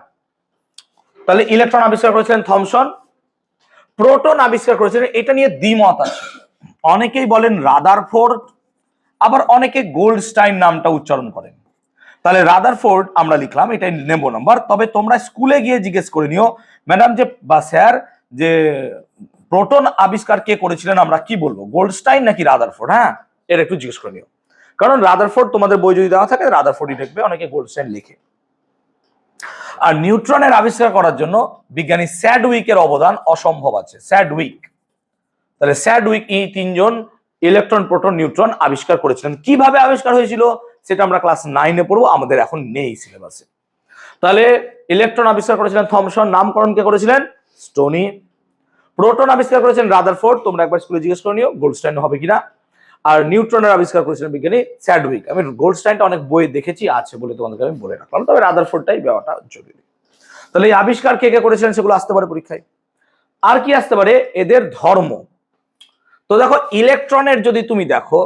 তাহলে ইলেকট্রন আবিষ্কার করেছিলেন থমসন। প্রোটন আবিষ্কার করেছিলেন, এটা নিয়ে দ্বিমত আছে, অনেকেই বলেন রাদারফোর্ড, আবার অনেকে গোল্ডস্টাইন নামটা উচ্চারণ করেন। তাহলে রাদারফোর্ড আমরা লিখলাম, এটাই নেব নাম্বার। তবে তোমরা স্কুলে গিয়ে জিজ্ঞেস করে নিও ম্যাডাম যে বা স্যার যে প্রোটন আবিষ্কার কে করেছিলেন, আমরা কি বলবো, গোল্ডস্টাইন নাকি রাদারফোর্ড। হ্যাঁ, এটা একটু জিজ্ঞেস করে নিও, কারণ রাদারফোর্ড তোমাদের বই যদি দেওয়া থাকে রাদারফোর্ডই লিখবে, অনেকে গোল্ডস্টাইন লিখে। আর নিউট্রনের আবিষ্কার করার জন্য বিজ্ঞানী স্যাডউইকের অবদান অসম্ভব আছে, স্যাডউইক। তাহলে স্যাডউইক এই 3জন ইলেকট্রন, প্রোটন, নিউট্রন আবিষ্কার করেছিলেন। কিভাবে আবিষ্কার হয়েছিল সেটা আমরা ক্লাস 9-এ পড়বো, আমাদের এখন নেই সিলেবাসে। তাহলে ইলেকট্রন আবিষ্কার করেছিলেন থমসন, নামকরণ কে করেছিলেন, স্টোনি। প্রোটন আবিষ্কার করেছেন রাদারফোর্ড, তোমরা একবার স্কুলে জিজ্ঞেস করে নিও গোল্ডস্টাইন হবে কিনা। আর নিউট্রনের আবিষ্কার করেছিলেন বিজ্ঞানী স্যাডউইক। আমি গোল্ডস্টাইনটা অনেক বই দেখেছি, আছে বলে তোমাদেরকে আমি বলে রাখলাম, তবে রাদারফোর্ডটাই ব্যাপারটা জরুরি। তাহলে এই আবিষ্কার কে কে করেছিলেন সেগুলো আসতে পারে পরীক্ষায়। আর কি আসতে পারে, এদের ধর্ম। তো দেখো ইলেকট্রনের যদি তুমি দেখো,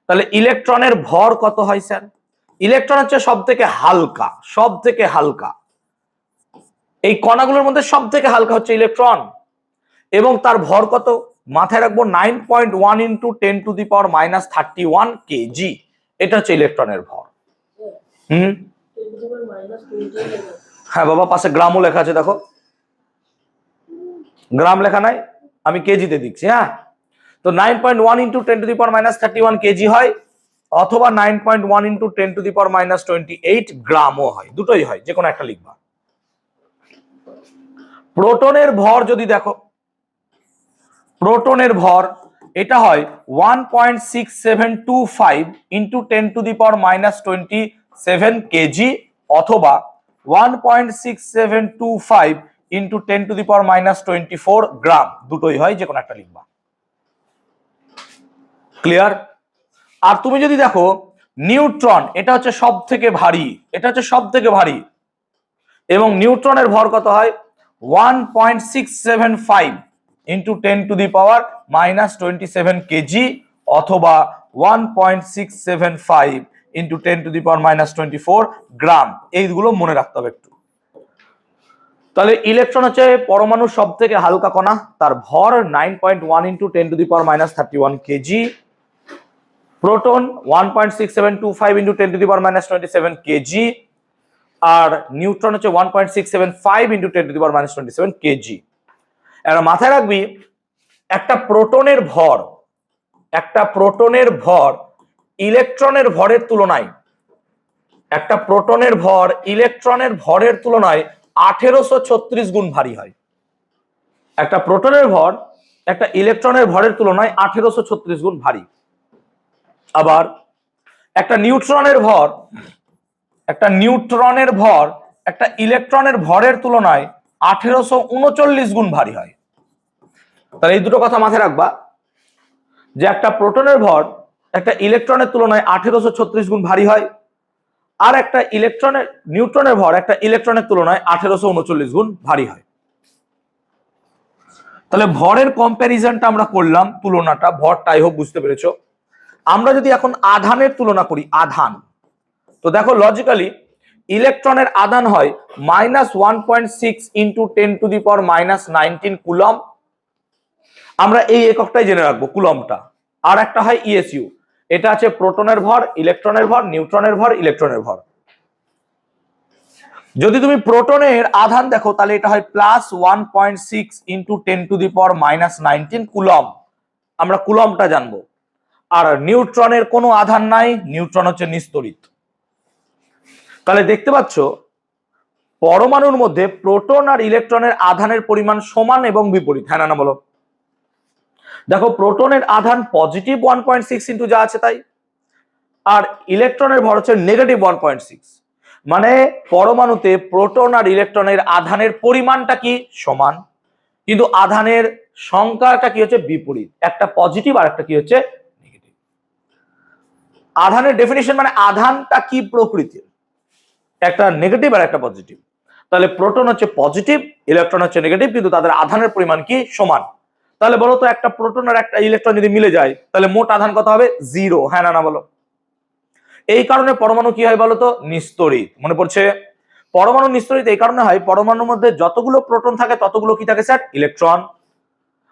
তাহলে ইলেকট্রনের ভর কত হয় স্যার, ইলেকট্রন হচ্ছে সব থেকে হালকা, সব থেকে হালকা, এই কণাগুলোর মধ্যে সব থেকে হালকা হচ্ছে ইলেকট্রন, এবং তার ভর কত, মাথায় রাখবো 9.1 × 10⁻³ কেজি, এটা হচ্ছে ইলেকট্রনের ভর। হ্যাঁ বাবা, পাশে গ্রামও লেখা আছে, দেখো গ্রাম লেখা নাই, আমি কেজিতে দিচ্ছি। হ্যাঁ, তো 9.1 × 10⁻³ কেজি হয়, অথবা 9.1 × 10⁻28 গ্রামও হয়, দুটোই হয়, যে কোনো একটা লিখবা। প্রোটনের ভর যদি দেখো, প্রোটনের ভর এটা হয় 1.6725 ইন্টু 10⁻⁻27 কেজি অথবা 1.6725 ইন্টু 10⁻⁻24 গ্রাম, দুটোই হয়, যে কোনো একটা লিখবা। ক্লিয়ার? আর তুমি যদি দেখো নিউট্রন, এটা হচ্ছে সব থেকে ভারী, এটা হচ্ছে সব থেকে ভারী, এবং নিউট্রনের ভর কত হয় 1.675 ইন্টু 10⁻⁻27 কেজি অথবা 1.675 ইন্টু 10⁻⁻24 গ্রাম। এইগুলো মনে রাখতে হবে একটু। তাহলে ইলেকট্রন হচ্ছে পরমাণুর সব থেকে হালকা কণা, তার ভর 9.1 into 10⁻31 KG. Proton 1.6725 into 10⁻⁻27 KG, আর নিউট্রন হচ্ছে 1.675 ইন্টু 10⁻⁻27 কেজি। এবার মাথায় রাখবি একটা প্রোটনের ভর, একটা প্রোটনের ভর ইলেকট্রনের ভরের তুলনায়, একটা প্রোটনের ভর ইলেকট্রনের ভরের তুলনায় 1836 গুণ ভারী হয়। একটা প্রোটনের ভর একটা ইলেকট্রনের ভরের তুলনায় 1836 গুণ ভারী। আবার একটা নিউট্রনের ভর, একটা নিউট্রনের ভর একটা ইলেকট্রনের ভরের তুলনায় 1839 গুণ ভারী হয়। তাহলে এই দুটো কথা মাথায় রাখবা, যে একটা প্রোটনের ভর একটা ইলেকট্রনের তুলনায় 1836 গুণ ভারী হয়, আর একটা ইলেকট্রনের নিউট্রনের ভর একটা ইলেকট্রনের তুলনায় 1839 গুণ ভারী হয়। তাহলে ভরের কম্প্যারিজনটা আমরা করলাম, তুলনাটা, ভরটা আই হোপ বুঝতে পেরেছো। আমরা যদি এখন আধানের তুলনা করি, আধান, তো দেখো লজিক্যালি ইলেকট্রনের আধান হয় -1.6 ইন্টু 10⁻⁻19 কুলম। আমরা এই এককটাই জেনে রাখবো, কুলমটা। আর একটা হয় ইএসইউ, এটা আছে প্রোটনের ভর, ইলেকট্রনের ভর, নিউট্রনের ভর, ইলেকট্রনের ভর। যদি তুমি প্রোটনের আধান দেখো তাহলে এটা হয় +1.6 ইন্টু 10⁻⁻19 কুলম, আমরা কুলমটা জানবো। আর নিউট্রনের কোনো আধান নাই, নিউট্রন হচ্ছে নিস্তড়িত। তাহলে দেখতে পাচ্ছ পরমাণুর মধ্যে প্রোটন আর ইলেকট্রনের আধানের পরিমাণ সমান এবং বিপরীত, হ্যাঁ না বলো? দেখো প্রোটনের আধান পজিটিভ 1.6 ইন্টু যা আছে তাই, আর ইলেকট্রনের ভর হচ্ছে -1.6। মানে পরমাণুতে প্রোটন আর ইলেকট্রনের আধানের পরিমাণটা কি সমান, কিন্তু আধানের সংখ্যাটা কি হচ্ছে বিপরীত, একটা পজিটিভ আর একটা কি হচ্ছে নেগেটিভ। আধানের ডেফিনিশন মানে আধানটা কি প্রকৃতির, একটা নেগেটিভ আর একটা পজিটিভ। তাহলে প্রোটন হচ্ছে পজিটিভ, ইলেকট্রন হচ্ছে নেগেটিভ, কিন্তু তাদের আধানের পরিমাণ কি সমান। তাহলে বলো তো একটা প্রোটন আর একটা ইলেকট্রন যদি মিলে যায় তাহলে মোট আধান কত হবে? 0, হ্যাঁ না বলো? এই কারণে পরমাণু কি হয় বলতো? নিস্তড়িত। মনে পড়ছে? পরমাণু নিস্তড়িত এই কারণে হয়, পরমাণুর মধ্যে যতগুলো প্রোটন থাকে ততগুলো কি থাকে স্যার? ইলেকট্রন।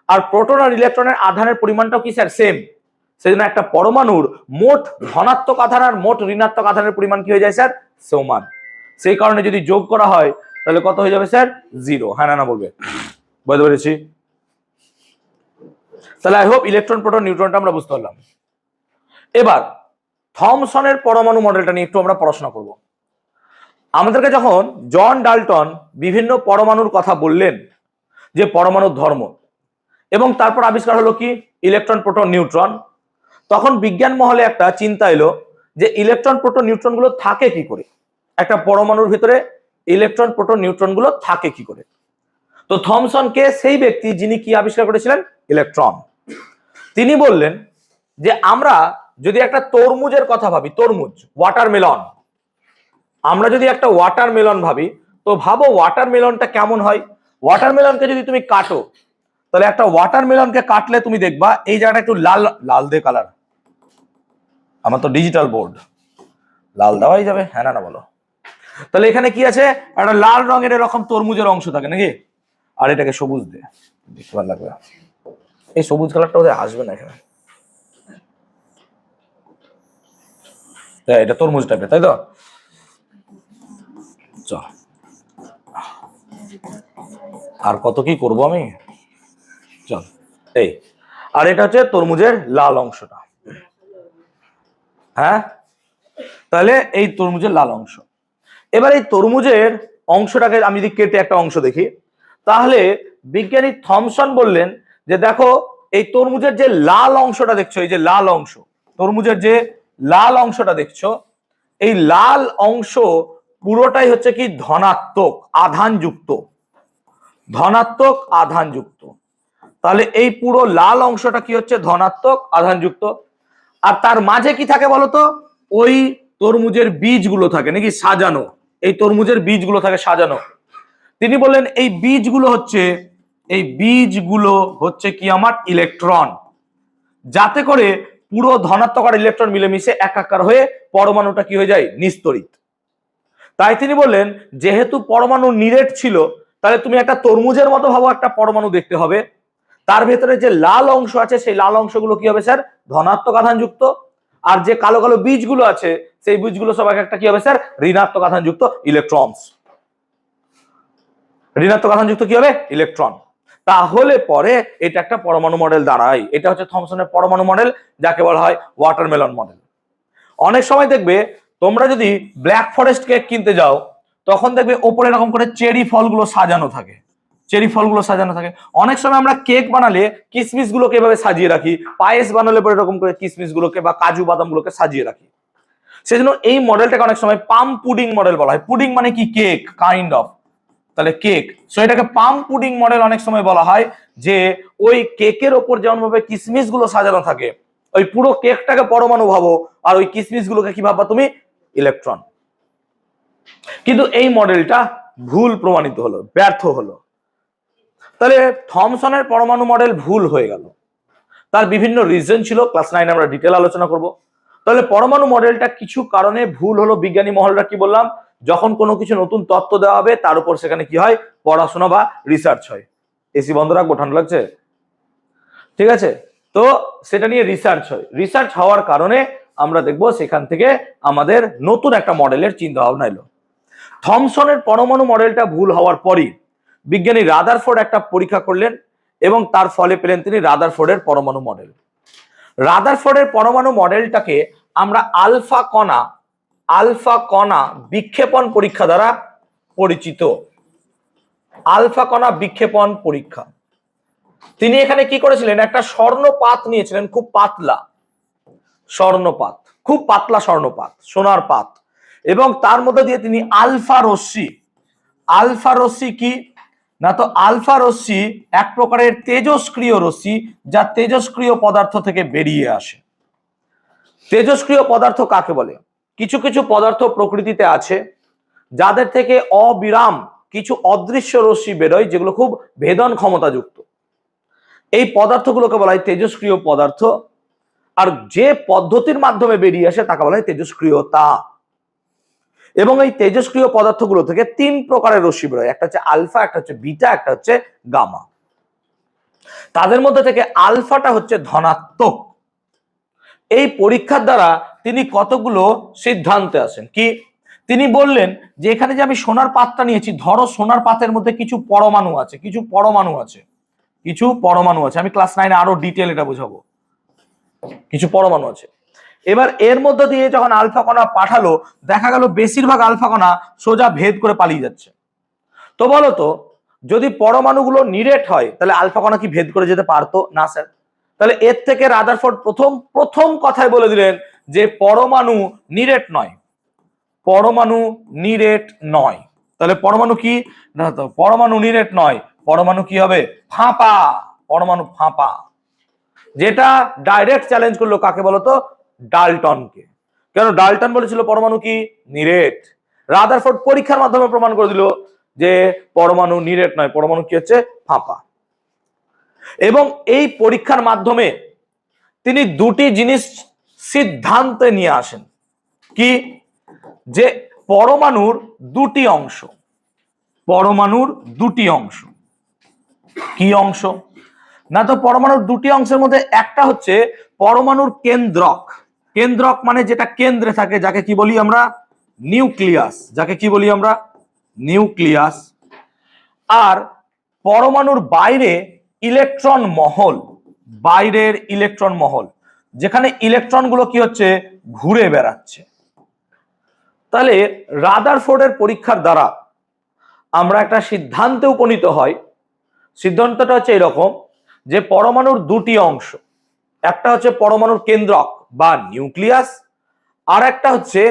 আর প্রোটন আর ইলেকট্রনের আধানের পরিমাণটাও কি স্যার? সেম। সেজন্য একটা পরমাণুর মোট ধনাত্মক আধান আর মোট ঋণাত্মক আধানের পরিমাণ কি হয়ে যায় স্যার? সমান। সেই কারণে যদি যোগ করা হয় তাহলে কত হয়ে যাবে স্যার? 0, হ্যাঁ না বলবে? বুঝতে পেরেছি? তাহলে আই হোপ ইলেকট্রন, প্রোটন, নিউট্রনটা আমরা বুঝতে পারলাম। এবার থমসনের পরমাণু মডেলটা নিয়ে একটু আমরা পড়াশোনা করব। আমাদেরকে যখন জন ডাল্টন বিভিন্ন পরমাণুর কথা বললেন, যে পরমাণুর ধর্ম, এবং তারপর আবিষ্কার হলো কি ইলেকট্রন, প্রোটন, নিউট্রন, তখন বিজ্ঞান মহলে একটা চিন্তা এলো যে ইলেকট্রন, প্রোটন, নিউট্রন গুলো থাকে কি করে, একটা পরমাণুর ভিতরে ইলেকট্রন, প্রোটন, নিউট্রন গুলো থাকে কি করে। তো থমসনকে সেই ব্যক্তি যিনি কি আবিষ্কার করেছিলেন? ইলেকট্রন। তিনি বললেন যে আমরা যদি একটা তরমুজের কথা ভাবি, তরমুজ, ওয়াটারমেলন, আমরা যদি একটা ওয়াটারমেলন ভাবি, তো ভাবো ওয়াটারমেলনটা কেমন হয়। ওয়াটারমেলনকে যদি তুমি কাটো, তাহলে একটা ওয়াটারমেলনকে কাটলে তুমি দেখবা এই জায়গাটা একটু লাল লাল দে কালার, আমার তো ডিজিটাল বোর্ড, লাল দেওয়াই যাবে, হ্যাঁ না বলো? তাহলে এখানে কি আছে? একটা লাল রঙের এরকম তরমুজের অংশ থাকে নাকি, আর এটাকে সবুজ দে, দেখতে ভালো লাগবে। এই সবুজ কালারটা ওদের আসবে না এখানে, এটা তরমুজ টাইপের, তাই তো? চল আর কত কি করব আমি, চল এই, আর এটা হচ্ছে তরমুজের লাল অংশটা, হ্যাঁ? তাহলে এই তরমুজের লাল অংশ। এবার এই তরমুজের অংশটাকে আমি যদি কেটে একটা অংশ দেখি, তাহলে বিজ্ঞানী থমসন বললেন যে দেখো এই তরমুজের যে লাল অংশটা দেখছো, এই যে লাল অংশ, তরমুজের যে লাল অংশটা দেখছো, এই লাল অংশ পুরোটাই হচ্ছে কি ধনাত্মক আধানযুক্ত, ধনাত্মক আধানযুক্ত। তাহলে এই পুরো লাল অংশটা কি হচ্ছে ধনাত্মক আধানযুক্ত। আর তার মাঝে কি থাকে বলতো, ওই তরমুজের বীজগুলো থাকে নাকি সাজানো, এই তরমুজের বীজগুলো থাকে সাজানো। তিনি বললেন এই বীজগুলো হচ্ছে কি আমার ইলেকট্রন, যাতে করে পুরো ধনাত্মক আর ইলেকট্রন মিলেমিশে একাকার হয়ে পরমাণুটা কি হয়ে যায় নিস্তড়িত। তাই তিনি বললেন যেহেতু পরমাণু নিরেট ছিল, তাহলে তুমি একটা তরমুজের মতো ভাবো একটা পরমাণু দেখতে হবে, তার ভেতরে যে লাল অংশ আছে সেই লাল অংশগুলো কি হবে স্যার ধনাত্মক আধানযুক্ত, আর যে কালো কালো বীজগুলো আছে সেই বীজগুলো সব একটা কি হবে স্যার ঋণাত্মক আধানযুক্ত ইলেকট্রনস, ঋণাত্মক আধানযুক্ত কি হবে ইলেকট্রন। তাহলে পরে এটা একটা পরমাণু মডেল দাঁড়ায়। এটা হচ্ছে থমসনের পরমাণু মডেল, যাকে বলা হয় ওয়াটারমেলন মডেল। অনেক সময় দেখবে তোমরা যদি ব্ল্যাক ফরেস্ট কেক কিনতে যাও, তখন দেখবে ওপরে এরকম করে চেরি ফলগুলো সাজানো থাকে, চেরি ফলগুলো সাজানো থাকে। অনেক সময় আমরা কেক বানালে কিসমিস গুলোকে এভাবে সাজিয়ে রাখি, পায়েস বানালে পরে এরকম করে কিসমিস গুলোকে বা কাজু বাদাম গুলোকে সাজিয়ে রাখি। সেজন্য এই মডেলটাকে অনেক সময় পাম পুডিং মডেল বলা হয়। পুডিং মানে কি কেক কাইন্ড অফ, তাহলে কেক, সো এটাকে পাম পুডিং মডেল অনেক সময় বলা হয়, যে ওই কেকের ওপর যেমন ভাবে কিসমিস গুলো সাজানো থাকে, ওই পুরো কেকটাকে পরমাণু ভাবো, আর ওই কিসমিস গুলোকে কি ভাববা তুমি ইলেকট্রন। কিন্তু এই মডেলটা ভুল প্রমাণিত হলো, ব্যর্থ হলো। তাহলে থমসনের পরমাণু মডেল ভুল হয়ে গেল, তার বিভিন্ন রিজন ছিল, ক্লাস 9 আমরা ডিটেল আলোচনা করব। তাহলে পরমাণু মডেলটা কিছু কারণে ভুল হলো। বিজ্ঞানী মহলরা কি বললাম, যখন কোনো কিছু নতুন তত্ত্ব দেওয়া হবে তার উপর সেখানে কি হয় পড়াশোনা বা রিসার্চ হয়। এসি বন্ধ রাখবো, ঠান্ডা লাগছে, ঠিক আছে। তো সেটা নিয়ে রিসার্চ হয়, রিসার্চ হওয়ার কারণে আমরা দেখব সেখান থেকে আমাদের নতুন একটা মডেলের চিন্তা ভাবনা এলো। থমসনের পরমাণু মডেলটা ভুল হওয়ার পরই বিজ্ঞানী রাদারফোর্ড একটা পরীক্ষা করলেন এবং তার ফলে পেলেন তিনি রাদারফোর্ডের পরমাণু মডেল। রাদারফোর্ডের পরমাণু মডেলটাকে আমরা আলফা কণা বিক্ষেপণ পরীক্ষা দ্বারা পরিচিত। আলফা কণা বিক্ষেপণ পরীক্ষা। তিনি এখানে কি করেছিলেন, একটা স্বর্ণপাত নিয়েছিলেন, খুব পাতলা স্বর্ণপাত, খুব পাতলা স্বর্ণপাত, সোনার পাত, এবং তার মধ্যে দিয়ে তিনি আলফা রশ্মি কি না, তো আলফা রশ্মি এক প্রকারের তেজস্ক্রিয় রশ্মি, যা তেজস্ক্রিয় পদার্থ থেকে বেরিয়ে আসে। তেজস্ক্রিয় পদার্থ কাকে বলে? কিছু কিছু পদার্থ প্রকৃতিতে আছে যাদের থেকে অবিরাম কিছু অদৃশ্য রশ্মি বেরোয়, যেগুলো খুব ভেদন ক্ষমতাযুক্ত। এই পদার্থগুলোকে বলা হয় তেজস্ক্রিয় পদার্থ, আর যে পদ্ধতির মাধ্যমে বেরিয়ে আসে তাকে বলা হয় তেজস্ক্রিয়তা। এবং এই তেজস্ক্রিয় পদার্থগুলো থেকে 3 প্রকারের রশ্মি বেরোয়, একটা হচ্ছে আলফা, একটা হচ্ছে বিটা, একটা হচ্ছে গামা। তাদের মধ্যে থেকে আলফাটা হচ্ছে ধনাত্মক। এই পরীক্ষার দ্বারা তিনি কতগুলো সিদ্ধান্তে আসেন। কি তিনি বললেন যে এখানে যে আমি সোনার পাতটা নিয়েছি, ধরো সোনার পাতের মধ্যে কিছু পরমাণু আছে, আমি ক্লাস 9 আরো ডিটেল এটা বোঝাবো, কিছু পরমাণু আছে। এবার এর মধ্যে দিয়ে যখন আলফা কণা পাঠালো, দেখা গেল বেশিরভাগ আলফা কণা সোজা ভেদ করে পালিয়ে যাচ্ছে। তো বলতো যদি পরমাণুগুলো নিরেট হয় তাহলে আলফা কণা কি ভেদ করে যেতে পারতো না স্যার? তাহলে এর থেকে রাদারফোর্ড প্রথম কথায় বলে দিলেন যে পরমাণু নিরেট নয়, পরমাণু নিরেট নয়। তাহলে পরমাণু কি না, তো পরমাণু নিরেট নয়, পরমাণু কি হবে ফাঁপা, পরমাণু ফাঁপা। যেটা ডাইরেক্ট চ্যালেঞ্জ করলো কাকে বলতো, ডাল্টনকে। কেন ডাল্টন বলেছিল পরমাণু কি নিরেট, রাদারফোর্ড পরীক্ষার মাধ্যমে প্রমাণ করে দিল যে পরমাণু নিরেট নয়, পরমাণু কি হচ্ছে ফাঁপা। এবং এই পরীক্ষার মাধ্যমে তিনি দুটি জিনিস সিদ্ধান্তে নিয়ে আসেন। কি যে পরমাণুর দুটি অংশ, কি অংশ না, তো পরমাণুর দুটি অংশের মধ্যে একটা হচ্ছে পরমাণুর কেন্দ্রক, কেন্দ্রক মানে যেটা কেন্দ্রে থাকে, যাকে কি বলি আমরা নিউক্লিয়াস, আর পরমাণুর বাইরে বাইরের ইলেকট্রন মহল, যেখানে ইলেকট্রনগুলো কি হচ্ছে ঘুরে বেড়াচ্ছে। তাহলে রাদারফোর্ডের পরীক্ষার দ্বারা আমরা একটা সিদ্ধান্তে উপনীত হয় সিদ্ধান্তটা হচ্ছে এরকম যে পরমাণুর দুটি অংশ, একটা হচ্ছে পরমাণুর কেন্দ্রক বা নিউক্লিয়াস, আর একটা হচ্ছে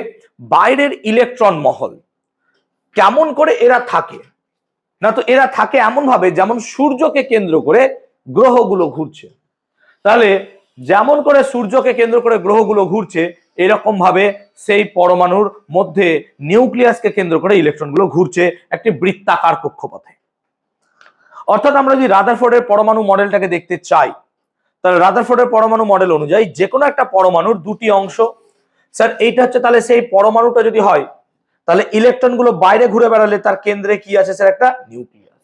বাইরের ইলেকট্রন মহল। কেমন করে এরা থাকে? না, তো এরা থাকে এমন ভাবে যেমন সূর্যকে কেন্দ্র করে গ্রহগুলো ঘুরছে। তাহলে যেমন করে সূর্যকে কেন্দ্র করে গ্রহগুলো ঘুরছে, এরকম ভাবে সেই পরমাণুর মধ্যে নিউক্লিয়াসকে কেন্দ্র করে ইলেকট্রনগুলো ঘুরছে একটি বৃত্তাকার কক্ষপথে। অর্থাৎ আমরা যদি রাদারফোর্ডের পরমাণু মডেলটাকে দেখতে চাই, তাহলে রাদারফোর্ডের পরমাণু মডেল অনুযায়ী যে কোনো একটা পরমাণুর দুটি অংশ। স্যার এইটা হচ্ছে তাহলে সেই পরমাণুটা যদি হয়, তাহলে ইলেকট্রনগুলো বাইরে ঘুরে বেড়ালে তার কেন্দ্রে কি আছে স্যার? একটা নিউক্লিয়াস।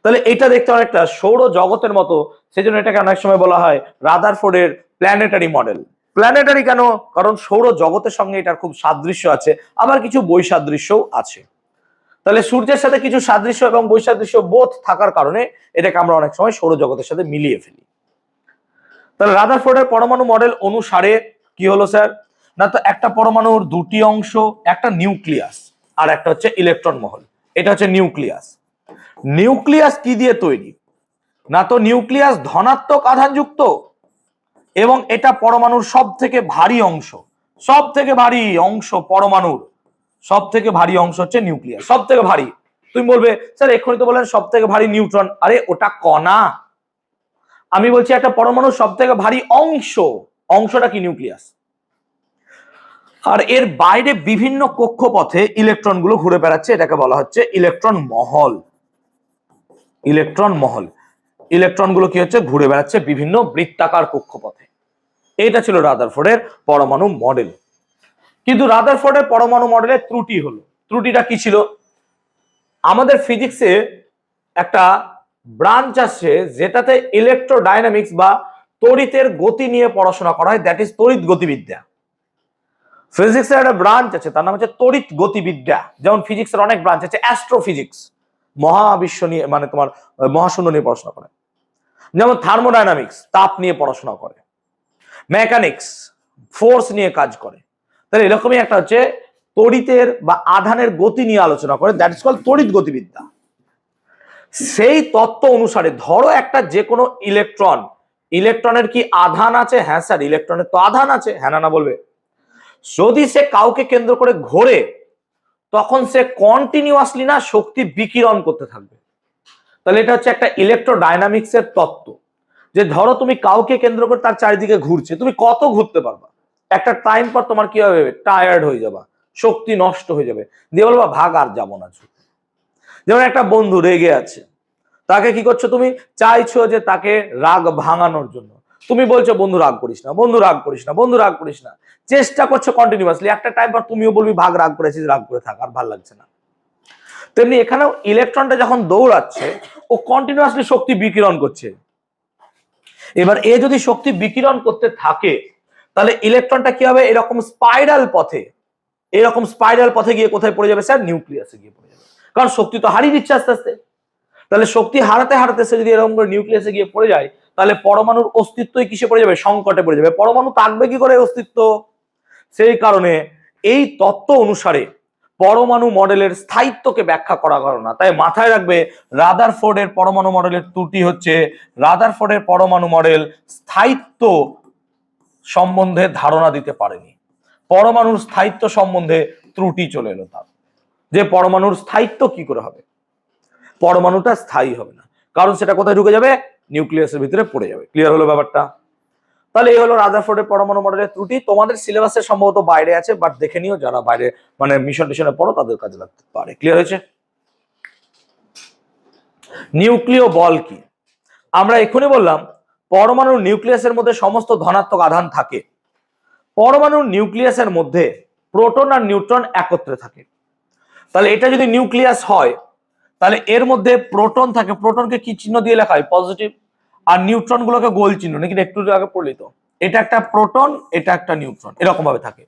তাহলে এটা দেখতে অনেকটা সৌর জগতের মতো, সেজন্য এটাকে অনেক সময় বলা হয় রাদারফোর্ডের প্ল্যানেটারি মডেল। প্ল্যানেটারি কেন? কারণ সৌর জগতের সঙ্গে এটার খুব সাদৃশ্য আছে, আবার কিছু বৈসাদৃশ্যও আছে। তাহলে সূর্যের সাথে কিছু সাদৃশ্য এবং বৈসাদৃশ্য বোধ থাকার কারণে এটাকে আমরা অনেক সময় সৌরজগতের সাথে মিলিয়ে ফেলি। তাহলে রাদারফোর্ডের পরমাণু মডেল অনুসারে কি হলো স্যার? না, তো একটা পরমাণুর দুটি অংশ, একটা নিউক্লিয়াস আর একটা হচ্ছে ইলেকট্রন মহল। এটা হচ্ছে নিউক্লিয়াস। নিউক্লিয়াস কি দিয়ে তৈরি? না, তো নিউক্লিয়াস ধনাত্মক আধানযুক্ত এবং এটা পরমাণুর সব থেকে ভারী অংশ। সব থেকে ভারী অংশ পরমাণুর, সব থেকে ভারী অংশ হচ্ছে নিউক্লিয়াস, সব থেকে ভারী। তুমি বলবে স্যার এক্ষুনি তো বলেন সব থেকে ভারী নিউট্রন। আরে ওটা কণা, আমি বলছি একটা পরমাণুর সব থেকে ভারী অংশ, অংশটা কি? নিউক্লিয়াস। আর এর বাইরে বিভিন্ন কক্ষপথে ইলেকট্রনগুলো ঘুরে বেড়াচ্ছে, এটাকে বলা হচ্ছে ইলেকট্রন মহল। ইলেকট্রন মহল, ইলেকট্রনগুলো কি হচ্ছে? ঘুরে বেড়াচ্ছে বিভিন্ন বৃত্তাকার কক্ষপথে। এটা ছিল রাদারফোর্ডের পরমাণু মডেল। কিন্তু রাদারফোর্ডের পরমাণু মডেলের ত্রুটি হলো। ত্রুটিটা কি ছিল? আমাদের ফিজিক্সে একটা ব্রাঞ্চ আছে যেটাতে ইলেকট্রোডাইনামিক্স বা তড়িতের গতি নিয়ে পড়াশোনা করা হয়, দ্যাট ইজ তড়িৎ গতিবিদ্যা। ফিজিক্সের একটা ব্রাঞ্চ আছে, তার নাম হচ্ছে তড়িৎ গতিবিদ্যা। যেমন ফিজিক্সের অনেক ব্রাঞ্চ আছে, অ্যাস্ট্রোফিজিক্স মহাবিশ্ব নিয়ে, মানে তোমার মহাশূন্য নিয়ে পড়াশোনা করে। যেমন থার্মোডাইনামিক্স তাপ নিয়ে পড়াশোনা করে, মেকানিক্স ফোর্স নিয়ে কাজ করে। তাহলে এরকমই একটা হচ্ছে তড়িতের বা আধানের গতি নিয়ে আলোচনা করে, দ্যাট ইজ কল্ড তড়িৎ গতিবিদ্যা। সেই তত্ত্ব অনুসারে ধরো একটা যে কোনো ইলেকট্রন, ইলেকট্রনের কি আধান আছে? হ্যাঁ স্যার, ইলেকট্রনের তো আধান আছে। হ্যাঁ না বলবে? যদি সে কাউকে কেন্দ্র করে ঘোরে, তখন সে কন্টিনিউয়াসলি না শক্তি বিকিরণ করতে থাকবে। তাহলে এটা হচ্ছে একটা ইলেকট্রোডাইনামিক্স এর তত্ত্ব, যে ধরো তুমি কাউকে কেন্দ্র করে তার চারিদিকে ঘুরছে, তুমি কত ঘুরতে পারবা? একটা টাইম পর তোমার কি হবে? টায়ার্ড হয়ে যাবা, শক্তি নষ্ট হয়ে যাবে, দিয়ে বলবা ভাগ, আর যাবো না। যেমন একটা বন্ধু রেগে আছে, তাকে কি করছো? তুমি চাইছো যে তাকে রাগ ভাঙানোর জন্য, তুমি বলছো বন্ধু রাগ করিস না, বন্ধু রাগ করিস না, বন্ধু রাগ করিস না, চেষ্টা করছো কন্টিনিউয়াসলি। একটা টাইম পর তুমিও বলবি ভাগ, রাগ করেছিস, রাগ করে থাক, আর ভালো লাগছে না। তেমনি এখানেও ইলেকট্রনটা যখন দৌড়াচ্ছে, ও কন্টিনিউয়াসলি শক্তি বিকিরণ করছে। এবার এ যদি শক্তি বিকিরণ করতে থাকে, তাহলে ইলেকট্রনটা কি হবে? এরকম স্পাইরাল পথে, এরকম স্পাইরাল পথে গিয়ে কোথায় পড়ে যাবে স্যার? নিউক্লিয়াসে গিয়ে পড়ে যাবে। কারণ শক্তি তো হারিয়ে দিচ্ছে আস্তে আস্তে। তাহলে শক্তি হারাতে হারাতে সে যদি এরকম করে নিউক্লিয়াসে গিয়ে পড়ে যায়, তাহলে পরমাণুর অস্তিত্বই কিসে পড়ে যাবে? সংকটে পড়ে যাবে। পরমাণু থাকবে কি করে অস্তিত্ব? সেই কারণে এই তত্ত্ব অনুসারে পরমাণু মডেলের স্থায়িত্বকে ব্যাখ্যা করা গেল না। তাই মাথায় রাখবে, রাদারফোর্ডের পরমাণু মডেলের ত্রুটি হচ্ছে রাদারফোর্ডের পরমাণু মডেল স্থায়িত্ব সম্বন্ধে ধারণা দিতে পারেনি। পরমাণুর স্থায়িত্ব সম্বন্ধে ত্রুটি চলে এলো তার, যে পরমাণুর স্থায়িত্ব কি করে হবে? পরমাণুটা স্থায়ী হবে না, কারণ সেটা কোথায় ঢুকে যাবে? নিউক্লিয়াসের ভিতরে পড়ে যাবে। ক্লিয়ার হলো ব্যাপারটা? তাহলে এই হলো রাদারফোর্ডের পরমাণু মডেলের ত্রুটি। তোমাদের সিলেবাসের সম্ভবত বাইরে আছে, বাট দেখে নিও, যারা বাইরে মানে মিশন টিশনে পড়ো তাদের কাজে লাগতে পারে। ক্লিয়ার হয়েছে? নিউক্লিয় বল কি? আমরা এখনই বললাম পরমাণুর নিউক্লিয়াসের মধ্যে সমস্ত ধনাত্মক আধান থাকে। পরমাণুর নিউক্লিয়াসের মধ্যে প্রোটন আর নিউট্রন একত্রে থাকে। তাহলে এটা যদি নিউক্লিয়াস হয়, তাহলে এর মধ্যে প্রোটন থাকে। প্রোটনকে কি চিহ্ন দিয়ে লেখা হয়? পজিটিভ। আর নিউট্রন গুলোকে গোল চিহ্ন, নাকি একটু আগে পড়লি তো, এটা একটা প্রোটন, এটা একটা নিউট্রন, এরকম ভাবে থাকে।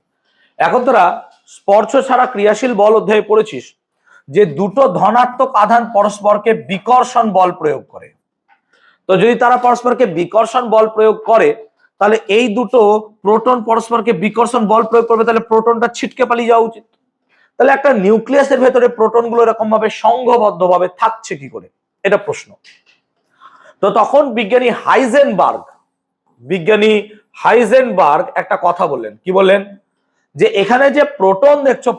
এখন তোরা স্পর্শ ছাড়া ক্রিয়াশীল বল অধ্যায়ে পড়েছিস যে দুটো ধনাত্মক আধান পরস্পরকে বিকর্ষণ বল প্রয়োগ করে। তো যদি তারা পরস্পরকে বিকর্ষণ বল প্রয়োগ করে, তাহলে এই দুটো প্রোটন পরস্পরকে বিকর্ষণ বল প্রয়োগ করবে, তাহলে প্রোটনটা ছিটকে পালিয়ে যাওয়া উচিত। তাহলে একটা নিউক্লিয়াসের ভেতরে প্রোটন গুলো এরকম ভাবে সংঘবদ্ধ ভাবে থাকছে কি করে? এটা প্রশ্ন। তো তখন বিজ্ঞানী হাইজেনবার্গ একটা কথা বললেন। কি বললেন? যে এখানে যে প্রোটন দেখছো,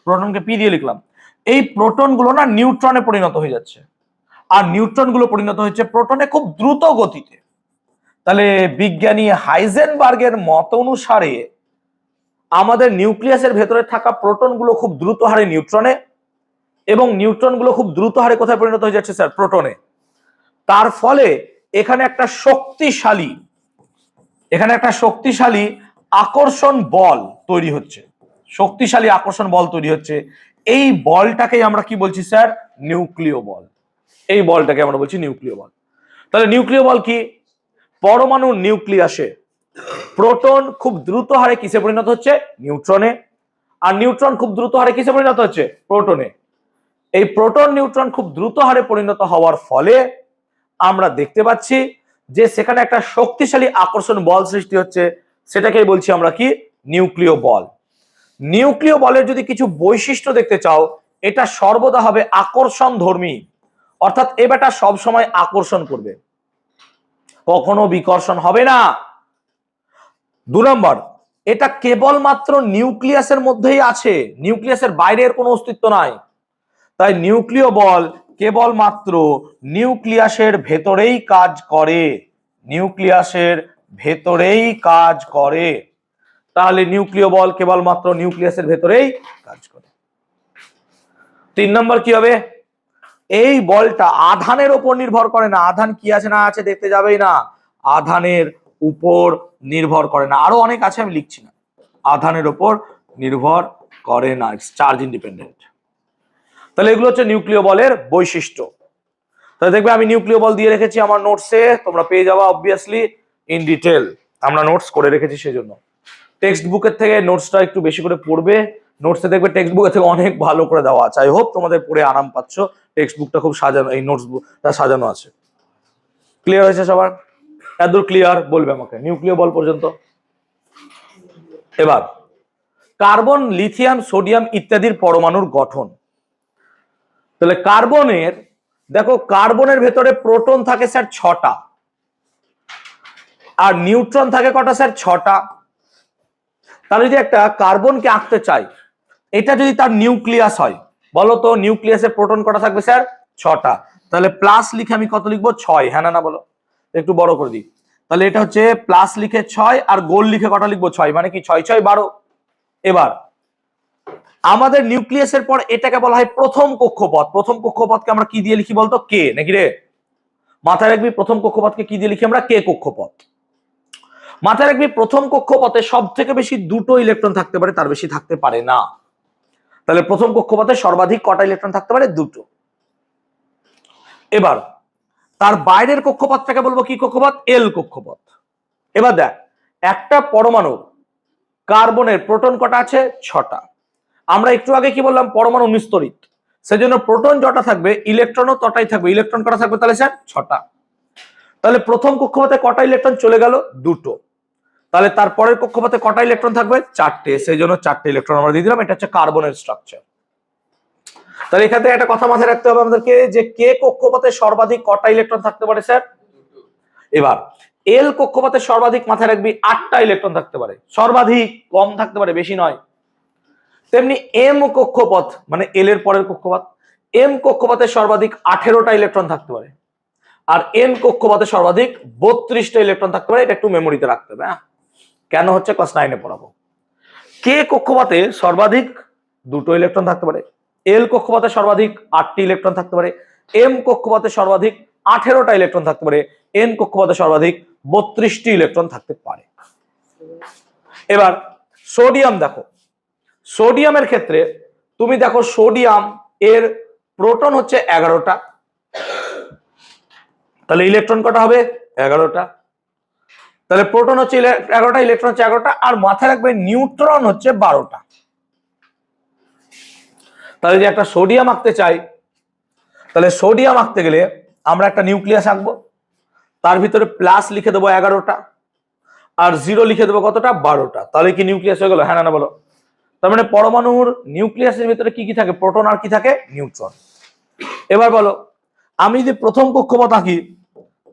প্রোটনকে পি দিয়ে লিখলাম, এই প্রোটন গুলো না নিউট্রনে পরিণত হয়ে যাচ্ছে, আর নিউট্রন গুলো পরিণত হচ্ছে প্রোটনে খুব দ্রুত গতিতে। তাহলে বিজ্ঞানী হাইজেনবার্গের মত অনুসারে আমাদের নিউক্লিয়াসের ভেতরে থাকা প্রোটন গুলো খুব দ্রুত হারে নিউট্রনে, এবং নিউট্রন গুলো খুব দ্রুত হারে কোথায় পরিণত হয়ে যাচ্ছে স্যার? প্রোটনে। তার ফলে এখানে একটা শক্তিশালী আকর্ষণ বল তৈরি হচ্ছে, এই বলটাকেই আমরা কি বলছি স্যার? নিউক্লিয় বল। এই বলটাকে আমরা বলছি নিউক্লিয় বল। তাহলে নিউক্লিয় বল কি? পরমাণুর নিউক্লিয়াসে প্রোটন খুব দ্রুত হারে কিসে পরিণত হচ্ছে? নিউট্রনে। আর নিউট্রন খুব দ্রুত হারে কিসে পরিণত হচ্ছে? প্রোটনে। এই প্রোটন নিউট্রন খুব দ্রুত হারে পরিণত হওয়ার ফলে আমরা দেখতে পাচ্ছি যে সেখানে একটা শক্তিশালী আকর্ষণ বল সৃষ্টি হচ্ছে, সেটাকেই বলছি আমরা কি? নিউক্লিয় বল। নিউক্লিয় বলের যদি কিছু বৈশিষ্ট্য দেখতে চাও, এটা সর্বদা হবে আকর্ষণ ধর্মী, অর্থাৎ এ বেটা সব সময় আকর্ষণ করবে, কখনো বিকর্ষণ হবে না। 2 নম্বর, এটা কেবলমাত্র নিউক্লিয়াসের মধ্যেই আছে, নিউক্লিয়াসের বাইরের কোনো অস্তিত্ব নাই। তাই নিউক্লিয় বল কেবলমাত্র নিউক্লিয়াসের ভেতরেই কাজ করে, তাহলে নিউক্লিয় বল কেবলমাত্র নিউক্লিয়াসের ভেতরেই কাজ করে। 3 নম্বর কি হবে? এই বলটা আধানের উপর নির্ভর করে না। আধান কি আছে না আছে দেখতে যাবেই না, আধানের উপর নির্ভর করে না। আরো অনেক আছে, আমি লিখছি না। আধানের উপর নির্ভর করে না, চার্জ ইন্ডিপেন্ডেন্ট। তাহলে এগুলো হচ্ছে নিউক্লিয় বলের বৈশিষ্ট্য। তাহলে দেখবে আমি নিউক্লিয় বল দিয়ে রেখেছি আমার নোটসে, তোমরা পেয়ে যাওয়া অবভিয়াসলি ইন ডিটেল, আমরা নোটস করে রেখেছি। সেজন্য টেক্সট বুকের থেকে নোটসটা একটু বেশি করে পড়বে। নোটসে দেখবে টেক্সট বুকের থেকে অনেক ভালো করে দেওয়া আছে। আই হোপ তোমাদের পড়ে আরাম পাচ্ছ, টেক্সট বুকটা খুব সাজানো, এই নোটস বুকটা সাজানো আছে। ক্লিয়ার হয়েছে সবার? এতদূর ক্লিয়ার? বলবে আমাকে নিউক্লিয় বল পর্যন্ত। এবার কার্বন, লিথিয়াম, সোডিয়াম ইত্যাদির পরমাণুর গঠন। তাহলে কার্বনের, দেখো কার্বনের ভেতরে প্রোটন থাকে স্যার 6টা, আর নিউট্রন থাকে কটা স্যার? 6টা। তাহলে যদি একটা কার্বনকে আঁকতে চাই, এটা যদি তার নিউক্লিয়াস হয়, বলো তো নিউক্লিয়াসে প্রোটন কটা থাকবে স্যার? 6টা। তাহলে প্লাস লিখে আমি কত লিখবো? 6। হ্যাঁ না বলো? একটু বড় করে দিই। তাহলে এটা হচ্ছে প্লাস লিখে 6 আর গোল লিখে কটা লিখবো? 6। মানে কি 6 6 12। এবার আমাদের নিউক্লিয়াসের পর এটাকে বলা হয় প্রথম কক্ষপথ। প্রথম কক্ষপথকে আমরা কি দিয়ে লিখি বলতো? কে, নাকি রে? মাথায় রাখবি প্রথম কক্ষপথকে কি দিয়ে লিখি আমরা? কে কক্ষপথ। মাথায় রাখবি প্রথম কক্ষপথে সব থেকে বেশি 2টো ইলেকট্রন থাকতে পারে, তার বেশি থাকতে পারে না। তাহলে প্রথম কক্ষপথে সর্বাধিক কটা ইলেকট্রন থাকতে পারে? 2টো। এবার তার বাইরের কক্ষপথটাকে বলবো কি কক্ষপথ? এল কক্ষপথ। এবার দেখ, একটা পরমাণু কার্বনের প্রোটন কটা আছে? 6টা। আমরা একটু আগে কি বললাম? পরমাণু নিস্তড়িত, সেজন্য প্রোটন যটা থাকবে ইলেকট্রনও তটাই থাকবে। ইলেকট্রন কটা থাকবে তাহলে স্যার? 6টা। তাহলে প্রথম কক্ষপথে কটা ইলেকট্রন চলে গেল? 2টো। তাহলে তারপরের কক্ষপথে কটা ইলেকট্রন থাকবে? 4টে। সেই জন্য 4টে ইলেকট্রন আমরা দিয়ে দিলাম। এটা হচ্ছে কার্বনের স্ট্রাকচার। তাহলে এখান থেকে একটা কথা মাথায় রাখতে হবে আমাদেরকে, যে কে কক্ষপথে সর্বাধিক কটা ইলেকট্রন থাকতে পারে স্যার? এবার এল কক্ষপথে সর্বাধিক মাথায় রাখবি 8টা ইলেকট্রন থাকতে পারে, সর্বাধিক, কম থাকতে পারে, বেশি নয়। তেমনি এম কক্ষপথ, মানে এল এর পরের কক্ষপথ, এম কক্ষপথে সর্বাধিক 18টা ইলেকট্রন থাকতে পারে, আর এন কক্ষপথে সর্বাধিক 32টা ইলেকট্রন থাকতে পারে। এটা একটু মেমোরিতে রাখতে হবে। হ্যাঁ, কেন হচ্ছে ক্লাস 9-এ পড়াবো। কে কক্ষপথে সর্বাধিক 2টো ইলেকট্রন থাকতে পারে, এল কক্ষপথে সর্বাধিক 8টি ইলেকট্রন থাকতে পারে, এম কক্ষপথে সর্বাধিক 18টা ইলেকট্রন থাকতে পারে, এন কক্ষপথে সর্বাধিক 32টি ইলেকট্রন থাকতে পারে। এবার সোডিয়াম দেখো, সোডিয়ামের ক্ষেত্রে তুমি দেখো সোডিয়াম এর প্রোটন হচ্ছে 11টা, তাহলে ইলেকট্রন কটা হবে? 11টা। তাহলে প্রোটন হচ্ছে 11টা, ইলেকট্রন হচ্ছে 11টা, আর মাথায় রাখবে নিউট্রন হচ্ছে 12টা। তাহলে যে একটা সোডিয়াম আঁকতে চাই, তাহলে সোডিয়াম আঁকতে গেলে আমরা একটা নিউক্লিয়াস আঁকবো, তার ভিতরে প্লাস লিখে দেবো 11টা, আর 0 লিখে দেবো কতটা? 12টা। তাহলে কি নিউক্লিয়াস হয়ে গেল? হ্যাঁ না বলো? তার মানে পরমাণুর নিউক্লিয়াসের ভিতরে কি কি থাকে? প্রোটন আর কি থাকে? নিউট্রন। এবার বলো, আমি যদি প্রথম কক্ষপথ আঁকি,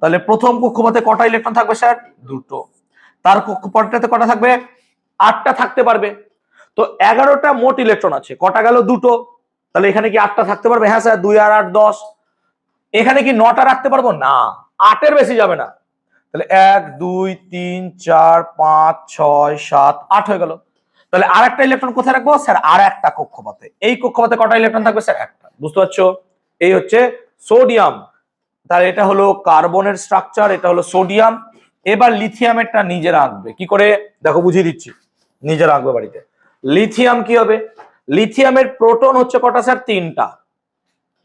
তাহলে প্রথম কক্ষপথে কটা ইলেকট্রন থাকবে স্যার? দুটো। তার কক্ষপথটাতে কটা থাকবে? 8টা থাকতে পারবে। তো 11টা মোট ইলেকট্রন আছে, কটা গেল? দুটো। তাহলে এখানে কি 8টা থাকতে পারবে? হ্যাঁ স্যার, 2 আর 8 10। এখানে কি 9টা রাখতে পারবো? না, 8-এর বেশি যাবে না। তাহলে 1 2 3 4 5 6 7 8 হয়ে গেল। তাহলে আর একটা ইলেকট্রন কোথায় রাখবো স্যার? আর একটা কক্ষপথে। এই কক্ষপথে কটা ইলেকট্রন থাকবে স্যার? একটা। বুঝতে পারছো? এই হচ্ছে সোডিয়াম। তাহলে এটা হলো কার্বনের স্ট্রাকচার, এটা হলো সোডিয়াম। এবার লিথিয়ামেরটা নিজে রাখবে কি করে দেখো, বুঝিয়ে দিচ্ছি। নিজে রাখবে বাড়িতে। লিথিয়াম কি হবে? লিথিয়ামের প্রোটন হচ্ছে কটা স্যার? 3টা।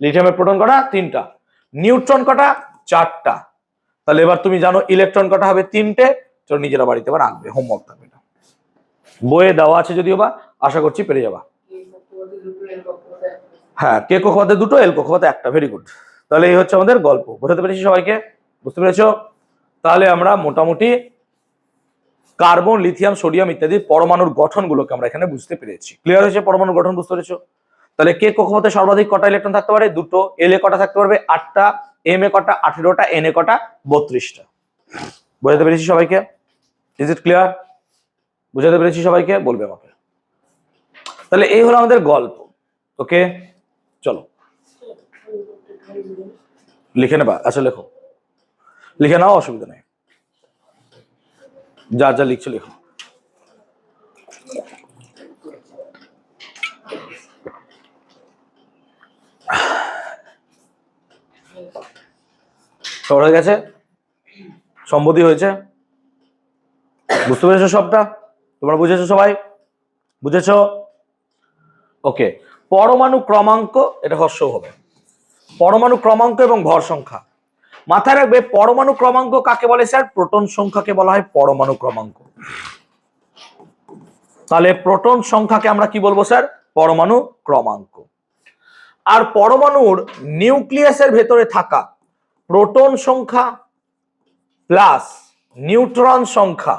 লিথিয়ামের প্রোটন কটা? 3টা। নিউট্রন কটা? 4টা। তাহলে এবার তুমি জানো ইলেকট্রন কটা হবে? 3টে। চলো নিজেরা বাড়িতে এবার রাখবে, হোমওয়ার্ক থাকবে। বইয়ে দেওয়া আছে যদিও বা, আশা করছি পেরে যাবা। হ্যাঁ, কে কক্ষপথে দুটো, এল কক্ষপথে একটা। Very good. তাহলে এই হচ্ছে আমাদের গল্প। বোঝাতে পেরেছি সবাইকে? বুঝতে পেরেছো? তাহলে আমরা মোটামুটি কার্বন, লিথিয়াম, সোডিয়াম ইত্যাদি পরমাণুর গঠনগুলোকে আমরা এখানে বুঝতে পেরেছি। ক্লিয়ার হয়েছে? পরমাণুর গঠন বুঝতে পেরেছো? তাহলে কে কক্ষপথে সর্বাধিক কটা ইলেকট্রন থাকতে পারে? দুটো। এল এ কটা থাকতে পারবে? 8টা। এম এ কটা? 18টা। এন এ কটা? 32টা। বোঝাতে পেরেছি সবাইকে? Is it clear? বুঝাতে পেরেছি সবাইকে? বলবে আমাকে। তাহলে এই হলো আমাদের গল্প। ওকে, চলো লিখে নেবা। আচ্ছা লেখো, লিখে নাও, অসুবিধা নেই। যা যা লিখছো লিখো। সবার হয়ে গেছে? সম্বোধি হয়েছে? বুঝতে পেরেছো সবটা? তোমরা বুঝেছো সবাই? বুঝেছো? ওকে। পরমাণু ক্রমাঙ্ক, এটা হর্ষ হবে। পরমাণু ক্রমাঙ্ক এবং ভর সংখ্যা মাথায় রাখবে। পরমাণু ক্রমাঙ্ক কাকে বলে স্যার? প্রোটন সংখ্যাকে বলা হয় পরমাণু ক্রমাঙ্ক। তাহলে প্রোটন সংখ্যাকে আমরা কি বলবো স্যার? পরমাণু ক্রমাঙ্ক। আর পরমাণুর নিউক্লিয়াসের ভেতরে থাকা প্রোটন সংখ্যা প্লাস নিউট্রন সংখ্যা,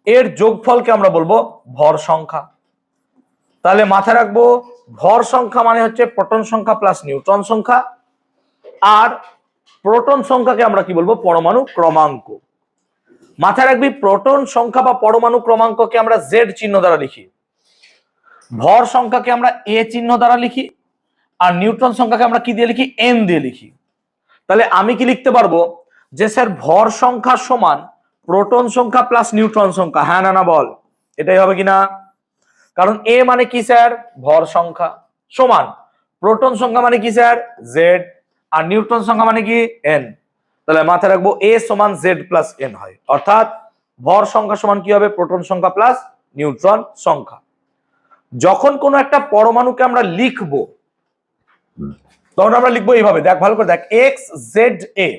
এর যোগফলকে আমরা বলবো ভর সংখ্যা। তাহলে মাথায় রাখবো, ভর সংখ্যা মানে হচ্ছে প্রোটন সংখ্যা প্লাস নিউট্রন সংখ্যা, আর প্রোটন সংখ্যাকে আমরা কি বলবো? পরমাণু ক্রমাঙ্ক। মাথায় রাখবি, প্রোটন সংখ্যা বা পরমাণু ক্রমাঙ্ককে আমরা জেড চিহ্ন দ্বারা লিখি, ভর সংখ্যাকে আমরা এ চিহ্ন দ্বারা লিখি, আর নিউট্রন সংখ্যাকে আমরা কি দিয়ে লিখি? এন দিয়ে লিখি। তাহলে আমি কি লিখতে পারবো যে স্যার ভর সংখ্যা সমান প্রোটন সংখ্যা প্লাস নিউট্রন সংখ্যা? হ্যাঁ না না বল, এটাই হবে কিনা? কারণ এ মানে কি স্যার? ভর সংখ্যা, সমান প্রোটন সংখ্যা মানে কি স্যার? জেড, আর নিউট্রন সংখ্যা মানে কি? এন। তাহলে মাথায় রাখবো এ সমান জেড প্লাস এন হয়, অর্থাৎ ভর সংখ্যা সমান কি হবে? প্রোটন সংখ্যা প্লাস নিউট্রন সংখ্যা। যখন কোনো একটা পরমাণুকে আমরা লিখবো তখন আমরা লিখবো এইভাবে, দেখ ভালো করে দেখ, এক্স জেড এ।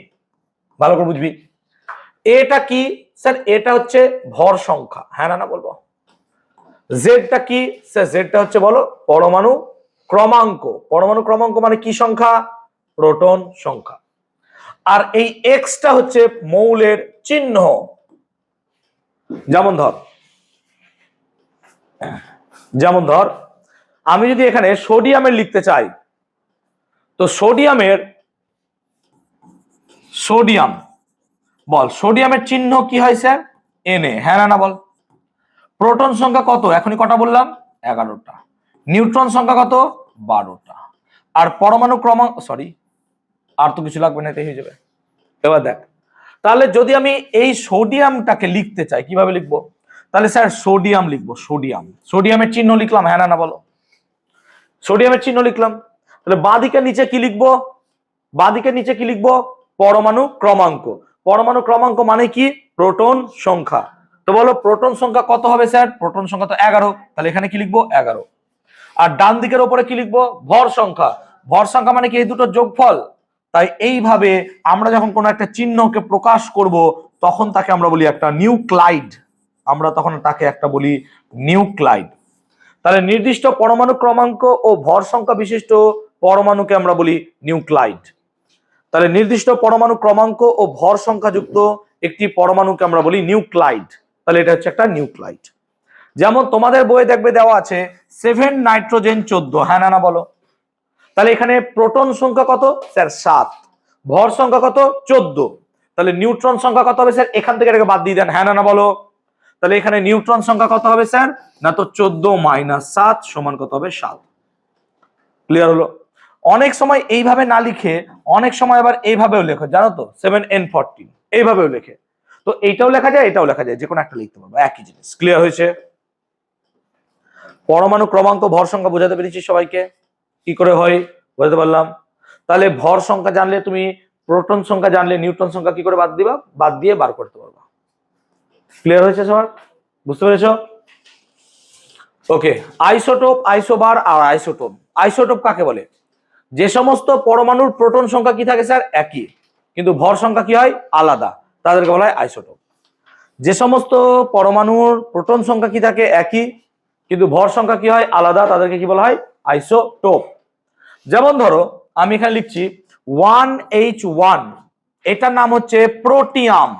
ভালো করে বুঝবি। এটা কি স্যার? এটা হচ্ছে ভর সংখ্যা। হ্যাঁ না না বলবো। জেডটা কি স্যার? জেডটা হচ্ছে বলো পরমাণু ক্রমাঙ্ক। পরমাণু ক্রমাঙ্ক মানে কি সংখ্যা? প্রোটন সংখ্যা। আর এই এক্সটা হচ্ছে মৌলের চিহ্ন। যেমন ধর আমি যদি এখানে সোডিয়ামের লিখতে চাই, তো সোডিয়াম বল, সোডিয়ামের চিহ্ন কি হয় স্যার? N A. হ্যাঁ না বল। প্রোটন সংখ্যা কত? এখনই কটা বললাম? 11টা। নিউট্রন সংখ্যা কত? 12টা। আর পরমাণু ক্রমাঙ্ক, সরি আর তো কিছু লাগবে না, এটাই হয়ে যাবে। এবার দেখ, তাহলে যদি আমি এই সোডিয়ামটাকে লিখতে চাই, কিভাবে লিখবো? তাহলে স্যার সোডিয়াম লিখবো। সোডিয়ামের চিহ্ন লিখলাম। হ্যাঁ না বলো। সোডিয়ামের চিহ্ন লিখলাম। তাহলে বাঁদিকে নিচে কি লিখবো? পরমাণু ক্রমাঙ্ক। পরমাণু ক্রমাঙ্ক মানে কি? প্রোটন সংখ্যা। তো বলো প্রোটন সংখ্যা কত হবে স্যার? প্রোটন সংখ্যা তো 11। তাহলে এখানে কি লিখবো? 11। আর ডান দিকের উপরে কি লিখবো? ভর সংখ্যা। ভর সংখ্যা মানে কি? এই দুটো যোগফল। তাই এইভাবে আমরা যখন কোনো একটা চিহ্নকে প্রকাশ করব তখন তাকে আমরা বলি একটা নিউক্লাইড। তাহলে নির্দিষ্ট পরমাণু ক্রমাঙ্ক ও ভর সংখ্যা বিশিষ্ট পরমাণুকে আমরা বলি নিউক্লাইড। তাহলে নির্দিষ্ট পরমাণু ক্রমাঙ্ক ও ভর সংখ্যাযুক্ত একটি পরমাণুকে আমরা বলি নিউক্লাইড। তাহলে এটা হচ্ছে একটা নিউক্লাইড। যেমন তোমাদের বইয়ে দেখবে দেওয়া আছে 7 নাইট্রোজেন 14। হ্যাঁ না বলো। তাহলে এখানে প্রোটন সংখ্যা কত স্যার? 7। ভর সংখ্যা কত? 14। তাহলে নিউট্রন সংখ্যা কত হবে স্যার? এখান থেকে এটাকে বাদ দিয়ে দেন, হ্যাঁ না না বলো। তাহলে এখানে নিউট্রন সংখ্যা কত হবে স্যার? না তো 14 - 7 সমান কত হবে? 7। ক্লিয়ার হলো? অনেক সময় এইভাবে না লিখে অনেক সময় আবার এইভাবেও লেখো, জানো তো, 7n14 এইভাবেও লেখে। তো এইটাও লেখা যায়, এটাও লেখা যায়, যে কোনো একটা লিখতে পারবো, একই জিনিস। ক্লিয়ার হয়েছে? পরমাণু ক্রমাঙ্ক ভর সংখ্যা বোঝাতে পেরেছি সবাইকে? কি করে হয় বোঝাতে পারলাম? তাহলে ভর সংখ্যা জানলে তুমি প্রোটন সংখ্যা জানলে নিউট্রন সংখ্যা কি করে বাদ দিবা? বাদ দিয়ে বার করতে পারবা। ক্লিয়ার হয়েছে সবার? বুঝতে পেরেছো? ওকে, আইসোটোপ, আইসোবার আর আইসোটোন। আইসোটোপ কাকে বলে? যে সমস্ত পরমাণুর প্রোটন সংখ্যা কি থাকে স্যার? একই, কিন্তু ভর সংখ্যা কি হয়? আলাদা, তাদেরকে বলা হয় আইসোটোপ। যে সমস্ত পরমাণুর প্রোটন সংখ্যা কি থাকে? একই, কিন্তু ভর সংখ্যা কি হয়? আলাদা, তাদেরকে কি বলা হয়? আইসোটোপ। যেমন ধরো আমি এখানে লিখছি 1H1, এটার নাম হচ্ছে প্রোটিয়াম।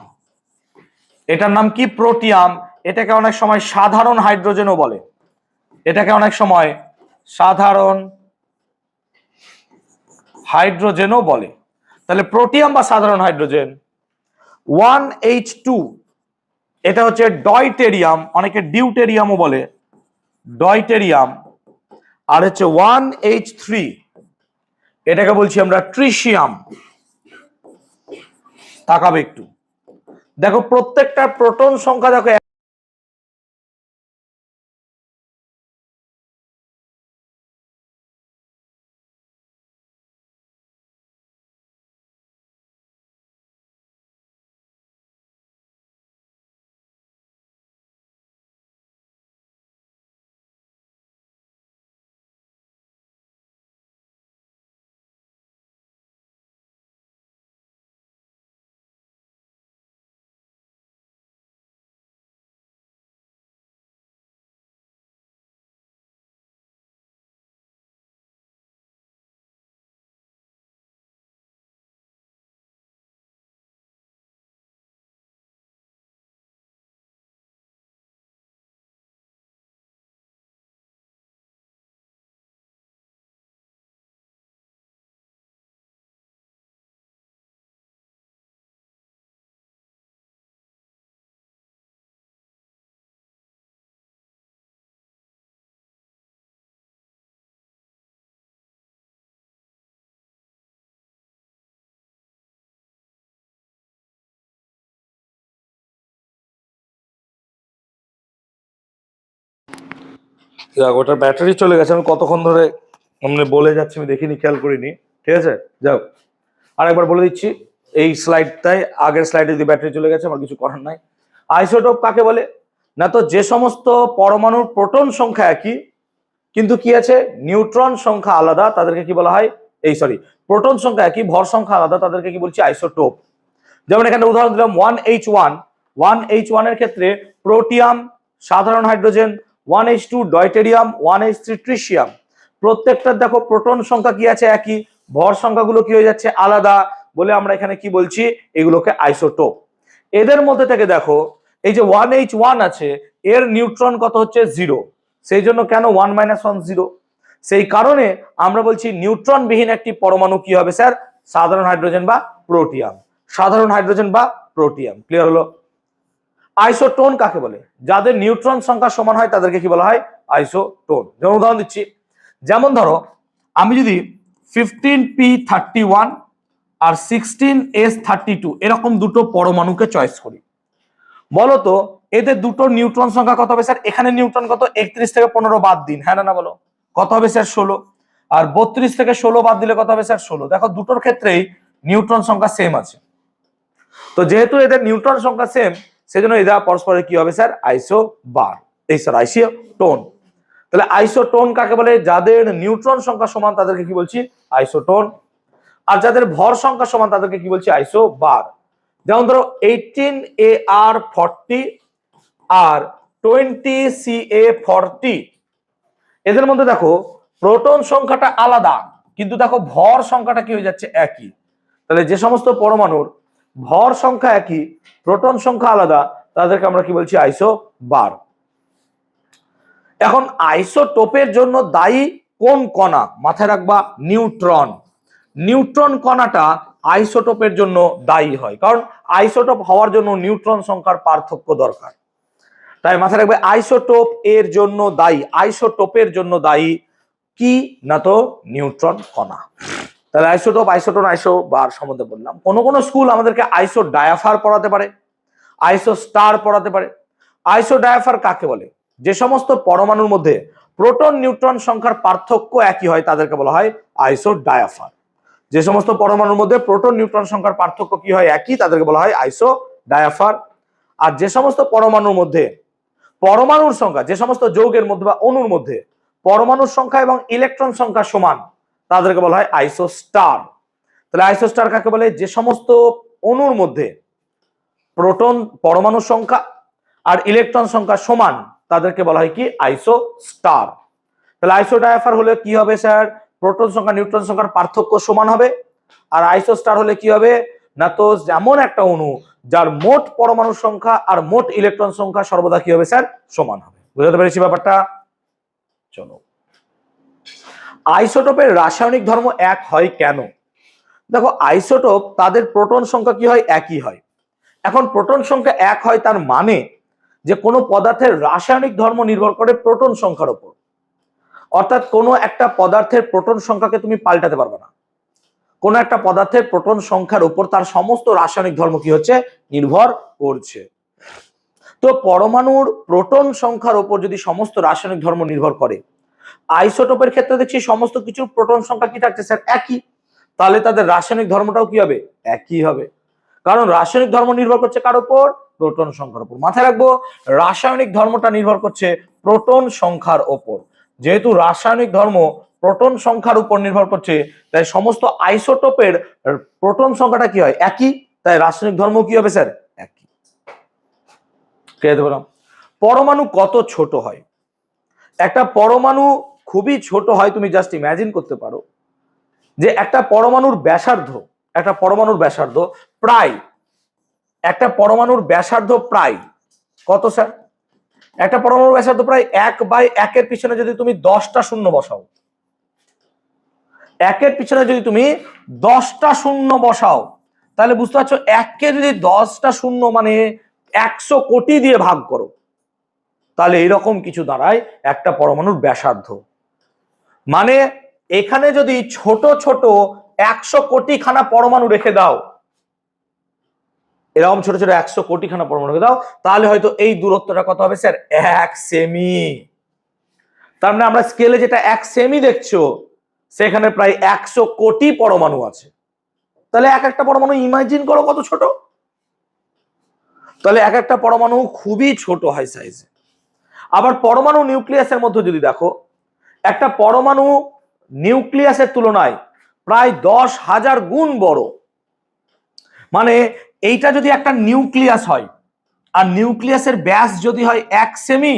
এটার নাম কি? প্রোটিয়াম। এটাকে অনেক সময় সাধারণ হাইড্রোজেনও বলে, এটাকে অনেক সময় সাধারণ হাইড্রোজেনও বলে। তাহলে প্রোটিয়াম বা সাধারণ হাইড্রোজেন। 1H2, এটা হচ্ছে ডয়টেরিয়াম, অনেকে ডিউটেরিয়ামও বলে, ডয়টেরিয়াম। আর হচ্ছে 1H3, এটাকে বলছি আমরা ট্রিশিয়াম। তাকাবে একটু, দেখো প্রত্যেকটা প্রোটন সংখ্যা দেখো ওটার ব্যাটারি চলে গেছে, আমি কতক্ষণ ধরে আমি বলে যাচ্ছি আমি দেখিনি, খেয়াল করিনি। ঠিক আছে, যাও আরেকবার বলে দিচ্ছি। এই স্লাইডটায়, আগের স্লাইডে যদি ব্যাটারি চলে গেছে আমার কিছু করার নাই। আইসোটোপ কাকে বলে? না তো যে সমস্ত পরমাণুর প্রোটন সংখ্যা একই, কিন্তু কি আছে? নিউট্রন সংখ্যা আলাদা, তাদেরকে কি বলা হয়? প্রোটন সংখ্যা একই, ভর সংখ্যা আলাদা, তাদেরকে কি বলছি? আইসোটোপ। যেমন এখানে উদাহরণ দিলাম 1H1, 1H1 এর ক্ষেত্রে প্রোটিয়াম সাধারণ হাইড্রোজেন, 1H2 ডয়টেরিয়াম, 1H3 ট্রিশিয়াম। প্রত্যেকটার দেখো প্রোটন সংখ্যা কি আছে? একই, ভর সংখ্যাগুলো কি হয়ে যাচ্ছে? আলাদা, বলে আমরা এখানে কি বলছি? এগুলোকে আইসোটোপ। এদের মধ্যে থেকে দেখো এই যে 1H1 আছে, এর নিউট্রন কত হচ্ছে? 0। সেই জন্য কেন 1 - 1 0? সেই কারণে আমরা বলছি নিউট্রন বিহীন একটি পরমাণু কি হবে স্যার? সাধারণ হাইড্রোজেন বা প্রোটিয়াম। সাধারণ হাইড্রোজেন বা প্রোটিয়াম। ক্লিয়ার হলো? আইসোটোন কাকে বলে? যাদের নিউট্রন সংখ্যা সমান হয় তাদেরকে কি বলা হয়? আইসোটোন। যেমন উদাহরণ দিচ্ছি, যেমন ধরো আমি যদি 15p31 আর 16s32 এরকম দুটো পরমাণুকে চয়েস করি, বলতো এদের দুটো নিউট্রন সংখ্যা কত হবে স্যার? এখানে নিউট্রন কত? 31 থেকে 15 বাদ দিন, হ্যাঁ না বলো, কত হবে স্যার? 16। আর 32 থেকে 16 বাদ দিলে কত হবে স্যার? 16। দেখো দুটোর ক্ষেত্রেই নিউট্রন সংখ্যা সেম আছে। তো যেহেতু এদের নিউট্রন সংখ্যা সেম, সেজন্য এরা পরস্পরের কি হবে স্যার? Isobar, isotone. তাহলে আইসোটোন কাকে বলে? যাদের নিউট্রন সংখ্যা সমান তাদেরকে কি বলছি? আইসোটোন। আর যাদের ভর সংখ্যা সমান তাদেরকে কি বলছি? আইসোবার। যেমন ধরো 18Ar40 আর 20Ca40, এদের মধ্যে দেখো প্রোটন সংখ্যাটা আলাদা, কিন্তু দেখো ভর সংখ্যাটা কি হয়ে যাচ্ছে? একই। তাহলে যে সমস্ত পরমাণুর ভর সংখ্যা একই, প্রোটন সংখ্যা আলাদা, তাদেরকে আমরা কি বলছি? আইসোবার। এখন আইসোটোপের জন্য দায়ী কোন কণা? মাথায় রাখবা, নিউট্রন। নিউট্রন কণাটা আইসোটোপের জন্য দায়ী হয়, কারণ আইসোটোপ হওয়ার জন্য নিউট্রন সংখ্যার পার্থক্য দরকার। তাই মাথায় রাখবে আইসোটোপ এর জন্য দায়ী, আইসোটোপের জন্য দায়ী কি না তো নিউট্রন কণা। তাহলে আইসোটোপ, আইসোটোন, আইসোবার সম্বন্ধে বললাম। কোন কোন স্কুল আমাদেরকে আইসো ডায়াফার পড়াতে পারে, আইসো স্টার পড়াতে পারে। আইসো ডায়াফার কাকে বলে? যে সমস্ত পরমাণুর মধ্যে প্রোটন নিউট্রন সংখ্যার পার্থক্য একই হয় তাদেরকে বলা হয় আইসো ডায়াফার। যে সমস্ত পরমাণুর মধ্যে প্রোটন নিউট্রন সংখ্যার পার্থক্য কি হয় একই, তাদেরকে বলা হয় আইসো ডায়াফার। আর যে সমস্ত পরমাণুর মধ্যে পরমাণুর সংখ্যা, যে সমস্ত যৌগের মধ্যে বা অণুর মধ্যে পরমাণুর সংখ্যা এবং ইলেকট্রন সংখ্যা সমান, তাদেরকে বলা হয় আইসো স্টার। তাহলে আইসো স্টার কাকে বলে? যে সমস্ত অণুর মধ্যে প্রোটন পরমাণুর সংখ্যা আর ইলেকট্রন সংখ্যা সমান, তাদেরকে বলা হয় কি? আইসো স্টার। তাহলে আইসো ডায়াফার হলে কি হবে স্যার? প্রোটন সংখ্যা নিউট্রন সংখ্যার পার্থক্য সমান হবে। আর আইসো স্টার হলে কি হবে না তো যেমন একটা অণু যার মোট পরমাণুর সংখ্যা আর মোট ইলেকট্রন সংখ্যা সর্বদা কি হবে স্যার? সমান হবে। বুঝতে পেরেছি ব্যাপারটা? চলো, আইসোটোপের রাসায়নিক ধর্ম এক হয় কেন? দেখো, আইসোটোপ তাদের প্রোটন সংখ্যা কি হয়? একই হয়। এখন প্রোটন সংখ্যা এক হয় তার মানে যে কোনো পদার্থের রাসায়নিক ধর্ম নির্ভর করে প্রোটন সংখ্যার উপর। অর্থাৎ কোনো একটা পদার্থের প্রোটন সংখ্যাকে তুমি পাল্টাতে পারবে না। কোনো একটা পদার্থের প্রোটন সংখ্যার উপর তার সমস্ত রাসায়নিক ধর্ম কি হচ্ছে? নির্ভর করছে। তো পরমাণুর প্রোটন সংখ্যার উপর যদি সমস্ত রাসায়নিক ধর্ম নির্ভর করে, আইসোটোপের ক্ষেত্রে দেখছি সমস্ত কিছুর প্রোটন সংখ্যা কি থাকছে স্যার? একই। তাহলে তাদের রাসায়নিক ধর্মটাও কি হবে? একই হবে। কারণ রাসায়নিক ধর্ম নির্ভর করছে কার উপর? প্রোটন সংখ্যার উপর। মাথায় রাখবো, রাসায়নিক ধর্মটা নির্ভর করছে প্রোটন সংখ্যার উপর। যেহেতু রাসায়নিক ধর্ম প্রোটন সংখ্যার উপর নির্ভর করছে, তাই সমস্ত আইসোটোপের প্রোটন সংখ্যাটা কি হয়? একই। তাই রাসায়নিক ধর্ম কি হবে স্যার? একই। পরমাণু কত ছোট হয়? একটা পরমাণু খুবই ছোট হয়। তুমি জাস্ট ইমাজিন করতে পারো যে একটা পরমাণুর ব্যাসার্ধ প্রায়, একটা পরমাণুর ব্যাসার্ধ প্রায় কত স্যার? একটা পরমাণুর ব্যাসার্ধ প্রায় 1/1 পিছনে যদি তুমি 10টা শূন্য বসাও, 1 পিছনে যদি তুমি 10টা শূন্য বসাও, তাহলে বুঝতে পারছো 1কে যদি 10টা শূন্য মানে 100 কোটি দিয়ে ভাগ করো, তাহলে এইরকম কিছু দাঁড়ায় একটা পরমাণুর ব্যাসার্ধ। মানে এখানে যদি ছোট ছোট 100 কোটি খানা পরমাণু রেখে দাও, এরকম ছোট ছোট 100 কোটি খানা পরমাণু রেখে দাও, তাহলে হয়তো এই দূরত্বটা কত হবে স্যার? 1 সেমি। তার মানে আমরা স্কেলে যেটা 1 সেমি দেখছো, সেখানে প্রায় 100 কোটি পরমাণু আছে। তাহলে এক একটা পরমাণু ইমাজিন করো কত ছোট। তাহলে এক একটা পরমাণু খুবই ছোট হয় সাইজে। আবার পরমাণু নিউক্লিয়াসের মধ্যে যদি দেখো, একটা পরমাণু নিউক্লিয়াসের তুলনায় প্রায় 10,000 গুণ বড়। মানে এইটা যদি একটা নিউক্লিয়াস হয় আর নিউক্লিয়াসের ব্যাস যদি হয় 1 সেমি,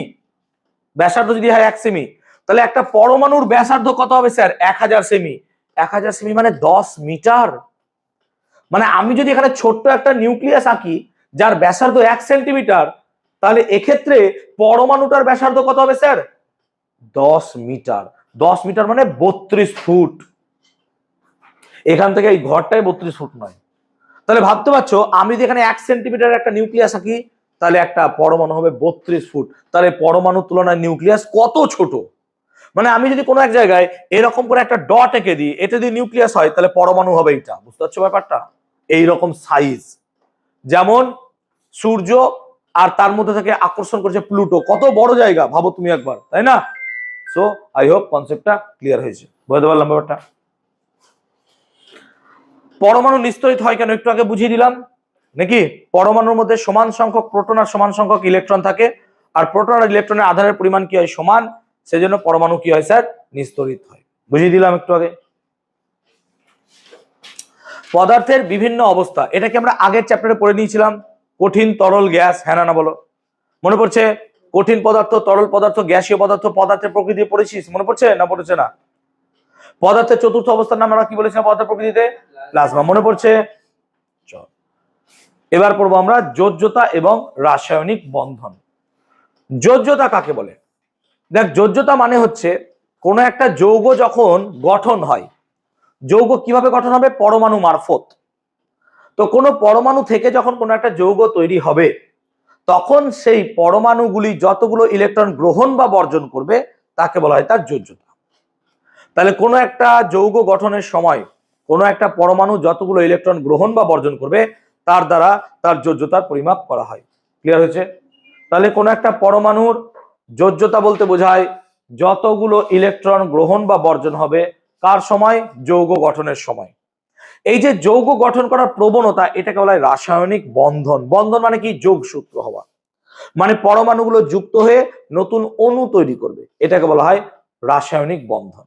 ব্যাসার্ধ যদি হয় 1 সেমি, তাহলে একটা পরমাণুর ব্যাসার্ধ কত হবে স্যার? 1000 সেমি। 1000 সেমি মানে 10 মিটার। মানে আমি যদি এখানে ছোট্ট একটা নিউক্লিয়াস আঁকি যার ব্যাসার্ধ 1 সেন্টিমিটার, তাহলে এক্ষেত্রে পরমাণুটার ব্যাসার্ধ কত হবে স্যার? 10 মিটার। 10 মিটার মানে 32 ফুট। এখান থেকে এই ঘরটাই 32 ফুট নয়। তাহলে ভাবতে পারছো, আমি যদি এখানে 1 সেন্টিমিটার একটা নিউক্লিয়াস আঁকি, তাহলে একটা পরমাণু হবে 32 ফুট। তাহলে পরমাণুর তুলনায় নিউক্লিয়াস কত ছোট। মানে আমি যদি কোনো এক জায়গায় এরকম করে একটা ডট এঁকে দিই, এটা যদি নিউক্লিয়াস হয়, তাহলে পরমাণু হবে এইটা। বুঝতে পারছো ব্যাপারটা? এইরকম সাইজ। যেমন সূর্য আর তার মধ্যে থেকে আকর্ষণ করছে প্লুটো, কত বড় জায়গা ভাবো তুমি একবার, তাই না? সো আই হোপ কনসেপ্টটা ক্লিয়ার হয়েছে। বুঝতে পারলাম ব্যাপারটা? পরমাণু নিস্তরিত হয় কেন একটু আগে বুঝিয়ে দিলাম নাকি? পরমাণুর মধ্যে সমান সংখ্যক প্রোটন আর সমান সংখ্যক ইলেকট্রন থাকে, আর প্রোটন আর ইলেকট্রনের আধারের পরিমাণ কি হয়? সমান। সেজন্য পরমাণু কি হয় স্যার? নিস্তরিত হয়। বুঝিয়ে দিলাম একটু আগে। পদার্থের বিভিন্ন অবস্থা, এটা কি আমরা আগের চ্যাপ্টারে পড়ে নিয়েছিলাম? কঠিন, তরল, গ্যাস, হ্যাঁ না বলো? মনে পড়ছে? কঠিন পদার্থ, তরল পদার্থ, গ্যাসীয় পদার্থ, পদার্থের প্রকৃতি পড়েছিস? মনে পড়ছে না পড়েছে না? পদার্থের চতুর্থ অবস্থার নাম আমরা কি বলেছিলাম পদার্থের প্রকৃতিতে? প্লাজমা। মনে পড়ছে? চল এবার পড়বো আমরা যোজ্যতা এবং রাসায়নিক বন্ধন। যোজ্যতা কাকে বলে? দেখ, যোজ্যতা মানে হচ্ছে কোন একটা যৌগ যখন গঠন হয়, যৌগ কিভাবে গঠন হবে? পরমাণু মারফত। তো কোনো পরমাণু থেকে যখন কোনো একটা যৌগ তৈরি হবে তখন সেই পরমাণুগুলি যতগুলো ইলেকট্রন গ্রহণ বা বর্জন করবে তাকে বলা হয় তার যোজ্যতা। তাহলে কোনো একটা যৌগ গঠনের সময় কোনো একটা পরমাণু যতগুলো ইলেকট্রন গ্রহণ বা বর্জন করবে তার দ্বারা তার যোজ্যতার পরিমাপ করা হয়। ক্লিয়ার হয়েছে? তাহলে কোনো একটা পরমাণুর যোজ্যতা বলতে বোঝায় যতগুলো ইলেকট্রন গ্রহণ বা বর্জন হবে কার সময়? যৌগ গঠনের সময়। এই যে যৌগ গঠন করার প্রবণতা এটাকে বলা হয় রাসায়নিক বন্ধন। বন্ধন মানে কি? যোগসূত্র হওয়া, মানে পরমাণুগুলো যুক্ত হয়ে নতুন অণু তৈরি করবে, এটাকে বলা হয় রাসায়নিক বন্ধন।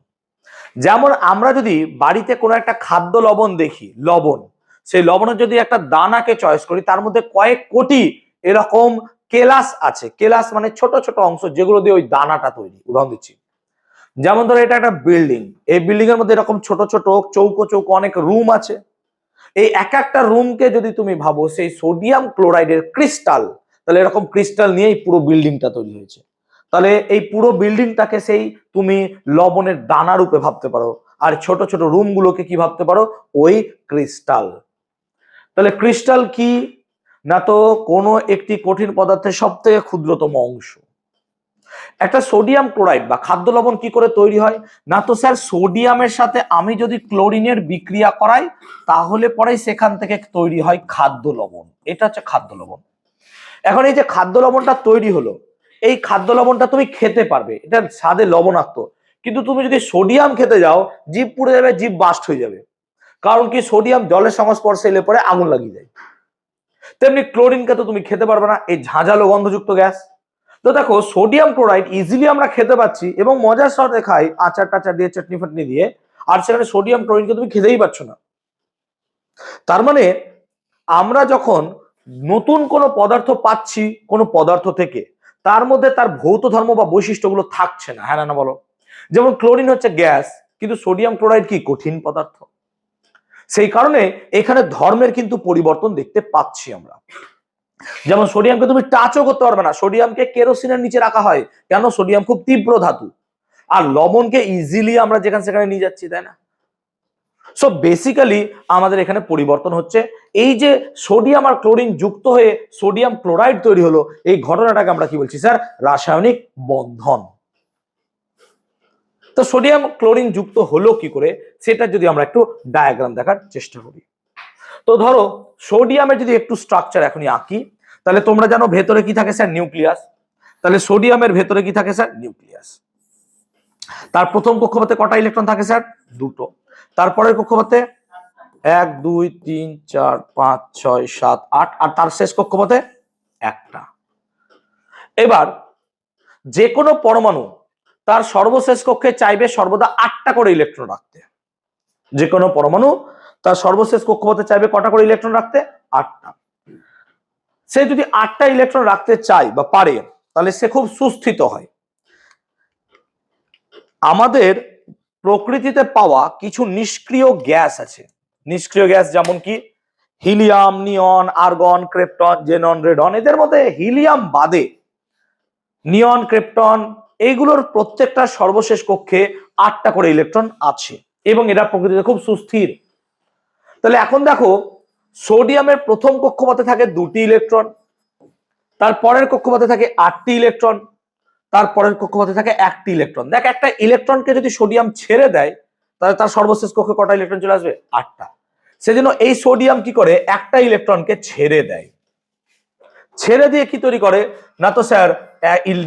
যেমন আমরা যদি বাড়িতে কোনো একটা খাদ্য লবণ দেখি, লবণ, সেই লবণের যদি একটা দানাকে চয়েস করি তার মধ্যে কয়েক কোটি এরকম কেলাস আছে। কেলাস মানে ছোট ছোট অংশ যেগুলো দিয়ে ওই দানাটা তৈরি। উদাহরণ দিচ্ছি, যেমন ধরো এটা একটা বিল্ডিং, এই বিল্ডিং এর মধ্যে এরকম ছোট ছোট চৌকো চৌকো অনেক রুম আছে। এই এক একটা রুমকে যদি তুমি ভাবো সেই সোডিয়াম ক্লোরাইডের ক্রিস্টাল, তাহলে এরকম ক্রিস্টাল নিয়েই পুরো বিল্ডিংটা তৈরি হয়েছে। তাহলে এই পুরো বিল্ডিংটাকে সেই তুমি লবণের দানা রূপে ভাবতে পারো, আর ছোট ছোট রুমগুলোকে কি ভাবতে পারো? ওই ক্রিস্টাল। তাহলে ক্রিস্টাল কি না, তো কোনো একটি কঠিন পদার্থের সব থেকে ক্ষুদ্রতম অংশ। একটা সোডিয়াম ক্লোরাইড বা খাদ্য লবণ কি করে তৈরি হয় না, তো স্যার সোডিয়ামের সাথে আমি যদি ক্লোরিনের বিক্রিয়া করাই তাহলে পরে সেখান থেকে তৈরি হয় খাদ্য লবণ। এটা হচ্ছে খাদ্য লবণ। এখন এই যে খাদ্য লবণটা তৈরি হলো, এই খাদ্য লবণটা তুমি খেতে পারবে, এটা স্বাদে লবণাক্ত, কিন্তু তুমি যদি সোডিয়াম খেতে যাও জিভ পুড়ে যাবে, জিভ বাস্ট হয়ে যাবে। কারণ কি? সোডিয়াম জলের সংস্পর্শে এলে পরে আগুন লাগিয়ে যায়। তেমনি ক্লোরিনকে তো তুমি খেতে পারবে না, এই ঝাঁঝালো গন্ধযুক্ত গ্যাস। তো দেখো সোডিয়াম ক্লোরাইড ইজিলি আমরা খেতে পাচ্ছি এবং মজার সাথে খাই আচার টাচার দিয়ে, চাটনি ফাটনি দিয়ে, আর সেখানে সোডিয়াম ক্লোরিনকে তুমি খেতেই পারছো না। তার মানে আমরা যখন নতুন কোনো পদার্থ পাচ্ছি কোনো পদার্থ থেকে, তার মধ্যে তার ভৌত ধর্ম বা বৈশিষ্ট্যগুলো থাকছে না। হ্যাঁ না বলো? যেমন ক্লোরিন হচ্ছে গ্যাস, কিন্তু সোডিয়াম ক্লোরাইড কি? কঠিন পদার্থ। সেই কারণে এখানে ধর্মের কিন্তু পরিবর্তন দেখতে পাচ্ছি আমরা। যেমন সোডিয়ামকে তুমি টাচও করতে পারবে না, সোডিয়ামকে কেরোসিনের নিচে রাখা হয়। কেন? সোডিয়াম খুব তীব্র ধাতু। আর লবণকে ইজিলি আমরা যেখানে সেখানে নিয়ে যাচ্ছি, তাই না? সো বেসিক্যালি আমাদের এখানে পরিবর্তন হচ্ছে। এই যে সোডিয়াম আর ক্লোরিন যুক্ত হয়ে সোডিয়াম ক্লোরাইড তৈরি হলো, এই ঘটনাটাকে আমরা কি বলছি স্যার? রাসায়নিক বন্ধন। তো সোডিয়াম ক্লোরিন যুক্ত হলো কি করে সেটা যদি আমরা একটু ডায়াগ্রাম দেখার চেষ্টা করি। তো ধরো সোডিয়ামের যদি একটু স্ট্রাকচার এখনই আঁকি, তাহলে তোমরা জানো ভেতরে কি থাকে স্যার? নিউক্লিয়াস। তাহলে সোডিয়ামের ভেতরে কি থাকে স্যার? নিউক্লিয়াস। তার প্রথম কক্ষপথে কটা ইলেকট্রন থাকে স্যার? দুটো। তারপরের কক্ষপথে 1 2 3 4 5 6 7 8, আর তার শেষ কক্ষপথে একটা। এবার যে কোনো পরমাণু তার সর্বশেষ কক্ষে চাইবে সর্বদা 8টা করে ইলেকট্রন রাখতে। যে কোনো পরমাণু তার সর্বশেষ কক্ষপথে চাইবে কটা করে ইলেকট্রন রাখতে? 8টা। সে যদি 8টা ইলেকট্রন রাখতে চায় বা পারে তাহলে সে খুব সুস্থিত হয়। আমাদের প্রকৃতিতে পাওয়া কিছু নিষ্ক্রিয় গ্যাস আছে। নিষ্ক্রিয় গ্যাস যেমন কি হিলিয়াম, নিয়ন, আর্গন, ক্রিপ্টন, জেনন, রেডন। এদের মধ্যে হিলিয়াম বাদে নিয়ন, ক্রিপ্টন এইগুলোর প্রত্যেকটা সর্বশেষ কক্ষে 8টা করে ইলেকট্রন আছে এবং এরা প্রকৃতিতে খুব সুস্থির। তাহলে এখন দেখো সোডিয়ামের প্রথম কক্ষপথে থাকে 2টি ইলেকট্রন, তারপরের কক্ষপথে থাকে 8টি ইলেকট্রন, তারপরের কক্ষপথে থাকে 1টি ইলেকট্রন। দেখ একটা ইলেকট্রনকে যদি সোডিয়াম ছেড়ে দেয় তাহলে তার সর্বশেষ কক্ষে কটা ইলেকট্রন চলে আসবে? 8টা। সেজন্য এই সোডিয়াম কি করে? একটা ইলেকট্রনকে ছেড়ে দেয়। ছেড়ে দিয়ে কি তৈরি করে না, তো স্যার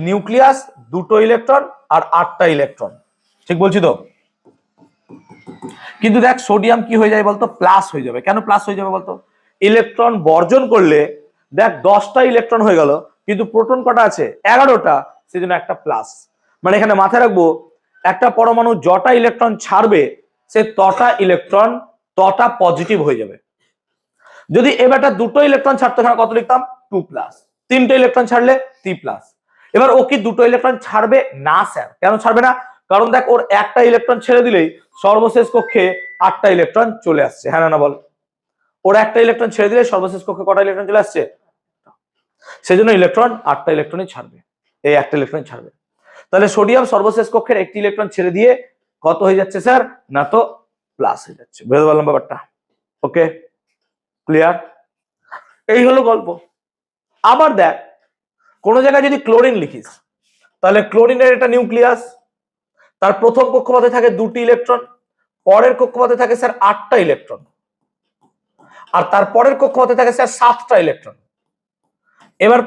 নিউক্লিয়াস, 2টো ইলেকট্রন আর 8টা ইলেকট্রন। ঠিক বলছি তো? কিন্তু দেখ সোডিয়াম কি হয়ে যায় বলতো? প্লাস হয়ে যাবে। কেন প্লাস হয়ে যাবে বলতো? ইলেকট্রন বর্জন করলে দেখ 10টা ইলেকট্রন হয়ে গেল, কিন্তু প্রোটন কটা আছে? 11টা, সেজন্য একটা প্লাস। মানে এখানে মাথায় রাখবো একটা পরমাণু যটা ইলেকট্রন ছাড়বে সে তটা পজিটিভ হয়ে যাবে। যদি এবারটা 2টো ইলেকট্রন ছাড়তো এখানে কত লিখতাম? 2 প্লাস। 3টে ইলেকট্রন ছাড়লে 3 প্লাস। এবার ও কি 2টো ইলেকট্রন ছাড়বে না স্যার? কেন ছাড়বে না? কারণ দেখ ওর একটা ইলেকট্রন ছেড়ে দিলেই সর্বশেষ কক্ষে 8টা ইলেকট্রন চলে আসছে। হ্যাঁ না বল? ওর একটা ইলেকট্রন ছেড়ে দিলে সর্বশেষ কক্ষে কটা ইলেকট্রন চলে আসছে? সেজন্য ইলেকট্রন 8টা ইলেকট্রনই ছাড়বে, এই একটা ইলেকট্রন ছাড়বে। তাহলে সোডিয়াম সর্বশেষ কক্ষের একটি ইলেকট্রন ছেড়ে দিয়ে কত হয়ে যাচ্ছে স্যার? না তো প্লাস হয়ে যাচ্ছে। বুঝতে পারলাম ব্যাপারটা? ওকে। ক্লিয়ার? এই হলো গল্প। আবার দেখ, কোন জায়গায় যদি ক্লোরিন লিখিস, তাহলে ক্লোরিনের এটা নিউক্লিয়াস, তার প্রথম কক্ষপথে থাকে 2টি ইলেকট্রন, পরের কক্ষপথে থাকে স্যার 8টা ইলেকট্রন, আর তার পরের কক্ষপথে থাকে স্যার 7টা ইলেকট্রন। এবার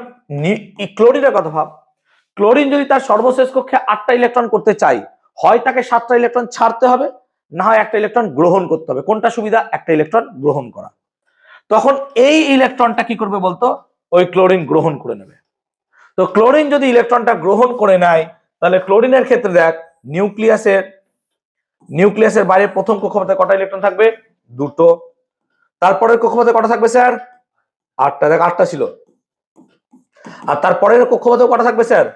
ক্লোরিনের কথা ভাব, ক্লোরিন যদি তার সর্বশেষ কক্ষে 8টা ইলেকট্রন করতে চাই, হয় তাকে 7টা ইলেকট্রন ছাড়তে হবে, না হয় একটা ইলেকট্রন গ্রহণ করতে হবে। কোনটা সুবিধা? একটা ইলেকট্রন গ্রহণ করা। তখন এই ইলেকট্রনটা কি করবে বলতো? ওই ক্লোরিন গ্রহণ করে নেবে। তো ক্লোরিন যদি ইলেকট্রনটা গ্রহণ করে নেয়, তাহলে ক্লোরিনের ক্ষেত্রে দেখ, নিউক্লিয়াসের বাইরে প্রথম কক্ষপথে কটা ইলেকট্রন থাকবে? 2টো। তারপরের কক্ষপথে কটা থাকবে স্যার? 8টা। দেখ 8টা ছিল। আর তারপরের কক্ষপথে কটা থাকবে স্যার?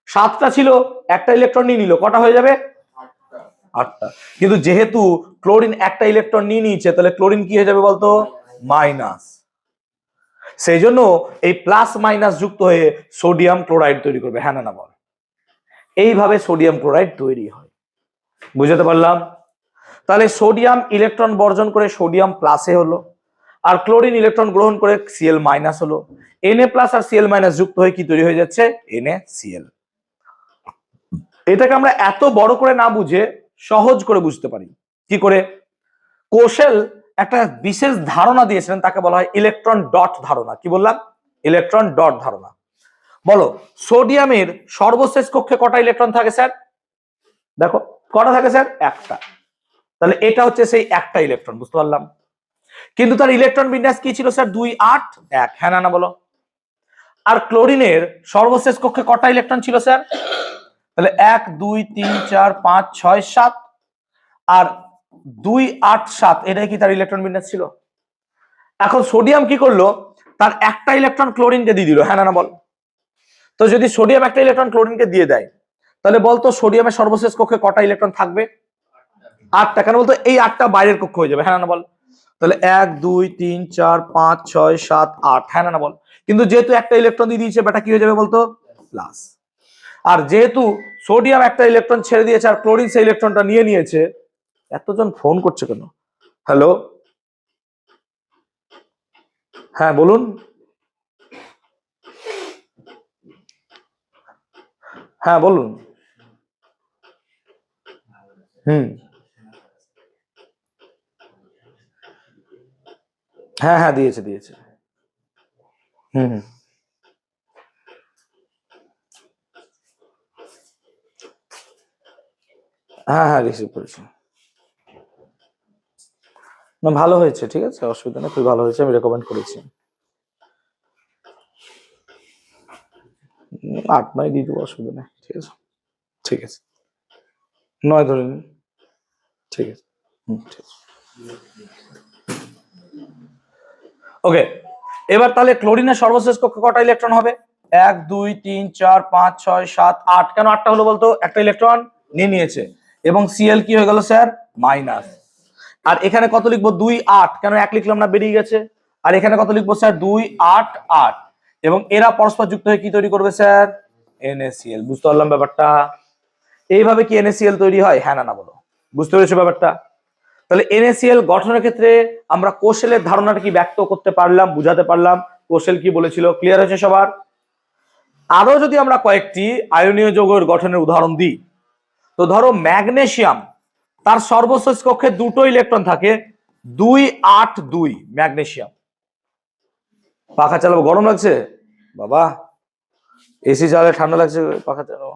7টা ছিল, একটা ইলেকট্রন নিয়ে নিল, কটা হয়ে যাবে? 8টা। কিন্তু যেহেতু ক্লোরিন একটা ইলেকট্রন নিয়ে নিয়েছে, তাহলে ক্লোরিন কি হয়ে যাবে বলতো? মাইনাস। সেই জন্য এই প্লাস মাইনাস যুক্ত হয়ে সোডিয়াম ক্লোরাইড তৈরি করবে। হ্যাঁ না বল? এইভাবে সোডিয়াম ক্লোরাইড তৈরি হয়। বুঝতে পারলাম? তাহলে সোডিয়াম ইলেকট্রন বর্জন করে সোডিয়াম প্লাসে হলো, আর ক্লোরিন ইলেকট্রন গ্রহণ করে Cl মাইনাস হলো। Na প্লাস আর Cl মাইনাস যুক্ত হয়ে কি তৈরি হয়ে যাচ্ছে? NaCl। এটাকে আমরা এত বড় করে না বুঝে সহজ করে বুঝতে পারি। কি করে? কোশেল একটা বিশেষ ধারণা দিয়েছিলেন, তাকে বলা হয় ইলেকট্রন ডট ধারণা। কি বললাম? ইলেকট্রন ডট ধারণা। বলো, সোডিয়ামের সর্বশেষ কক্ষে কটা ইলেকট্রন থাকে স্যার? দেখো কটা থাকে স্যার? একটা। তাহলে এটা হচ্ছে সেই একটা ইলেকট্রন। বুঝতে পারলাম? কিন্তু তার ইলেকট্রন বিন্যাস কি ছিল স্যার? 2 8 1। হ্যাঁ না বলো? আর ক্লোরিনের সর্বশেষ কক্ষে কটা ইলেকট্রন ছিল স্যার? তাহলে 1 2 3 4 5 6 7, আর 2 8 7, এটাই কি তার ইলেকট্রন বিন্যাস ছিল? এখন সোডিয়াম কি করলো? তার একটা ইলেকট্রন ক্লোরিনকে দিয়ে দিল। হ্যাঁ না বল? তো যদি সোডিয়াম একটা ইলেকট্রন ক্লোরিনকে দিয়ে দেয়, তাহলে বলতো সোডিয়ামের সর্বশেষ কক্ষে কটা ইলেকট্রন থাকবে? 8টা। কেন বলতো? এই 8টা বাইরের কক্ষ হয়ে যাবে। হ্যাঁ না বল? তাহলে 1 2 3 4 5 6 7 8। হ্যাঁ না বল? কিন্তু যেহেতু একটা ইলেকট্রন দিয়ে দিয়েছে, বেটা কি হয়ে যাবে বলতো? প্লাস। আর যেহেতু সোডিয়াম একটা ইলেকট্রন ছেড়ে দিয়েছে আর ক্লোরিন সেই ইলেকট্রনটা নিয়ে নিয়েছে। এতজন ফোন করছে কেন? হ্যালো, হ্যাঁ বলুন। হ্যাঁ বলুন। হুম, হ্যাঁ হ্যাঁ দিয়েছে দিয়েছে। হুম হুম, হ্যাঁ হ্যাঁ রিসিভ করেছি। না ভালো হয়েছে, ঠিক আছে, অসুবিধা নেই, খুবই ভালো হয়েছে, আমি রেকমেন্ড করেছি। 8 9 দিয়ে দেবো, অসুবিধা নেই, ঠিক আছে। ঠিক আছে, 9 ধরে নিন। ঠিক আছে। ঠিক আছে। ওকে, এবার তাহলে ক্লোরিনের সর্বশেষ কক্ষে কটা ইলেকট্রন হবে? 1 2 3 4 5 6 7 8। কেন 8টা হলো বলতো? একটা ইলেকট্রন নিয়ে নিয়েছে, এবং Cl কি হয়ে গেল স্যার? মাইনাস। আর এখানে কত লিখবো? 2 8। কেন 1 লিখলাম না? বেরিয়ে গেছে। আর এখানে কত লিখবো স্যার? 2 8 8। এবং এরা পরস্পর যুক্ত হয়ে কি তৈরি করবে স্যার? NaCl। বুঝতে পারলাম ব্যাপারটা? এইভাবে কি NaCl তৈরি হয়? হ্যাঁ না বলো? বুঝতে পেরেছো ব্যাপারটা? তাহলে NaCl গঠনের ক্ষেত্রে আমরা কোশেলের ধারণাটা কি ব্যক্ত করতে পারলাম, বুঝাতে পারলাম? কোশেল কি বলেছিল? ক্লিয়ার হয়েছে সবার? আরো যদি আমরা কয়েকটি আয়নীয় যৌগের গঠনের উদাহরণ দিই, তো ধরো ম্যাগনেসিয়াম, তার সর্বশেষ কক্ষে 2টো ইলেকট্রন থাকে, 2 8 2। ম্যাগনেসিয়াম। পাখা চালাবো? গরম লাগছে বাবা? এসি চালালে ঠান্ডা লাগছে, পাখা চালাবো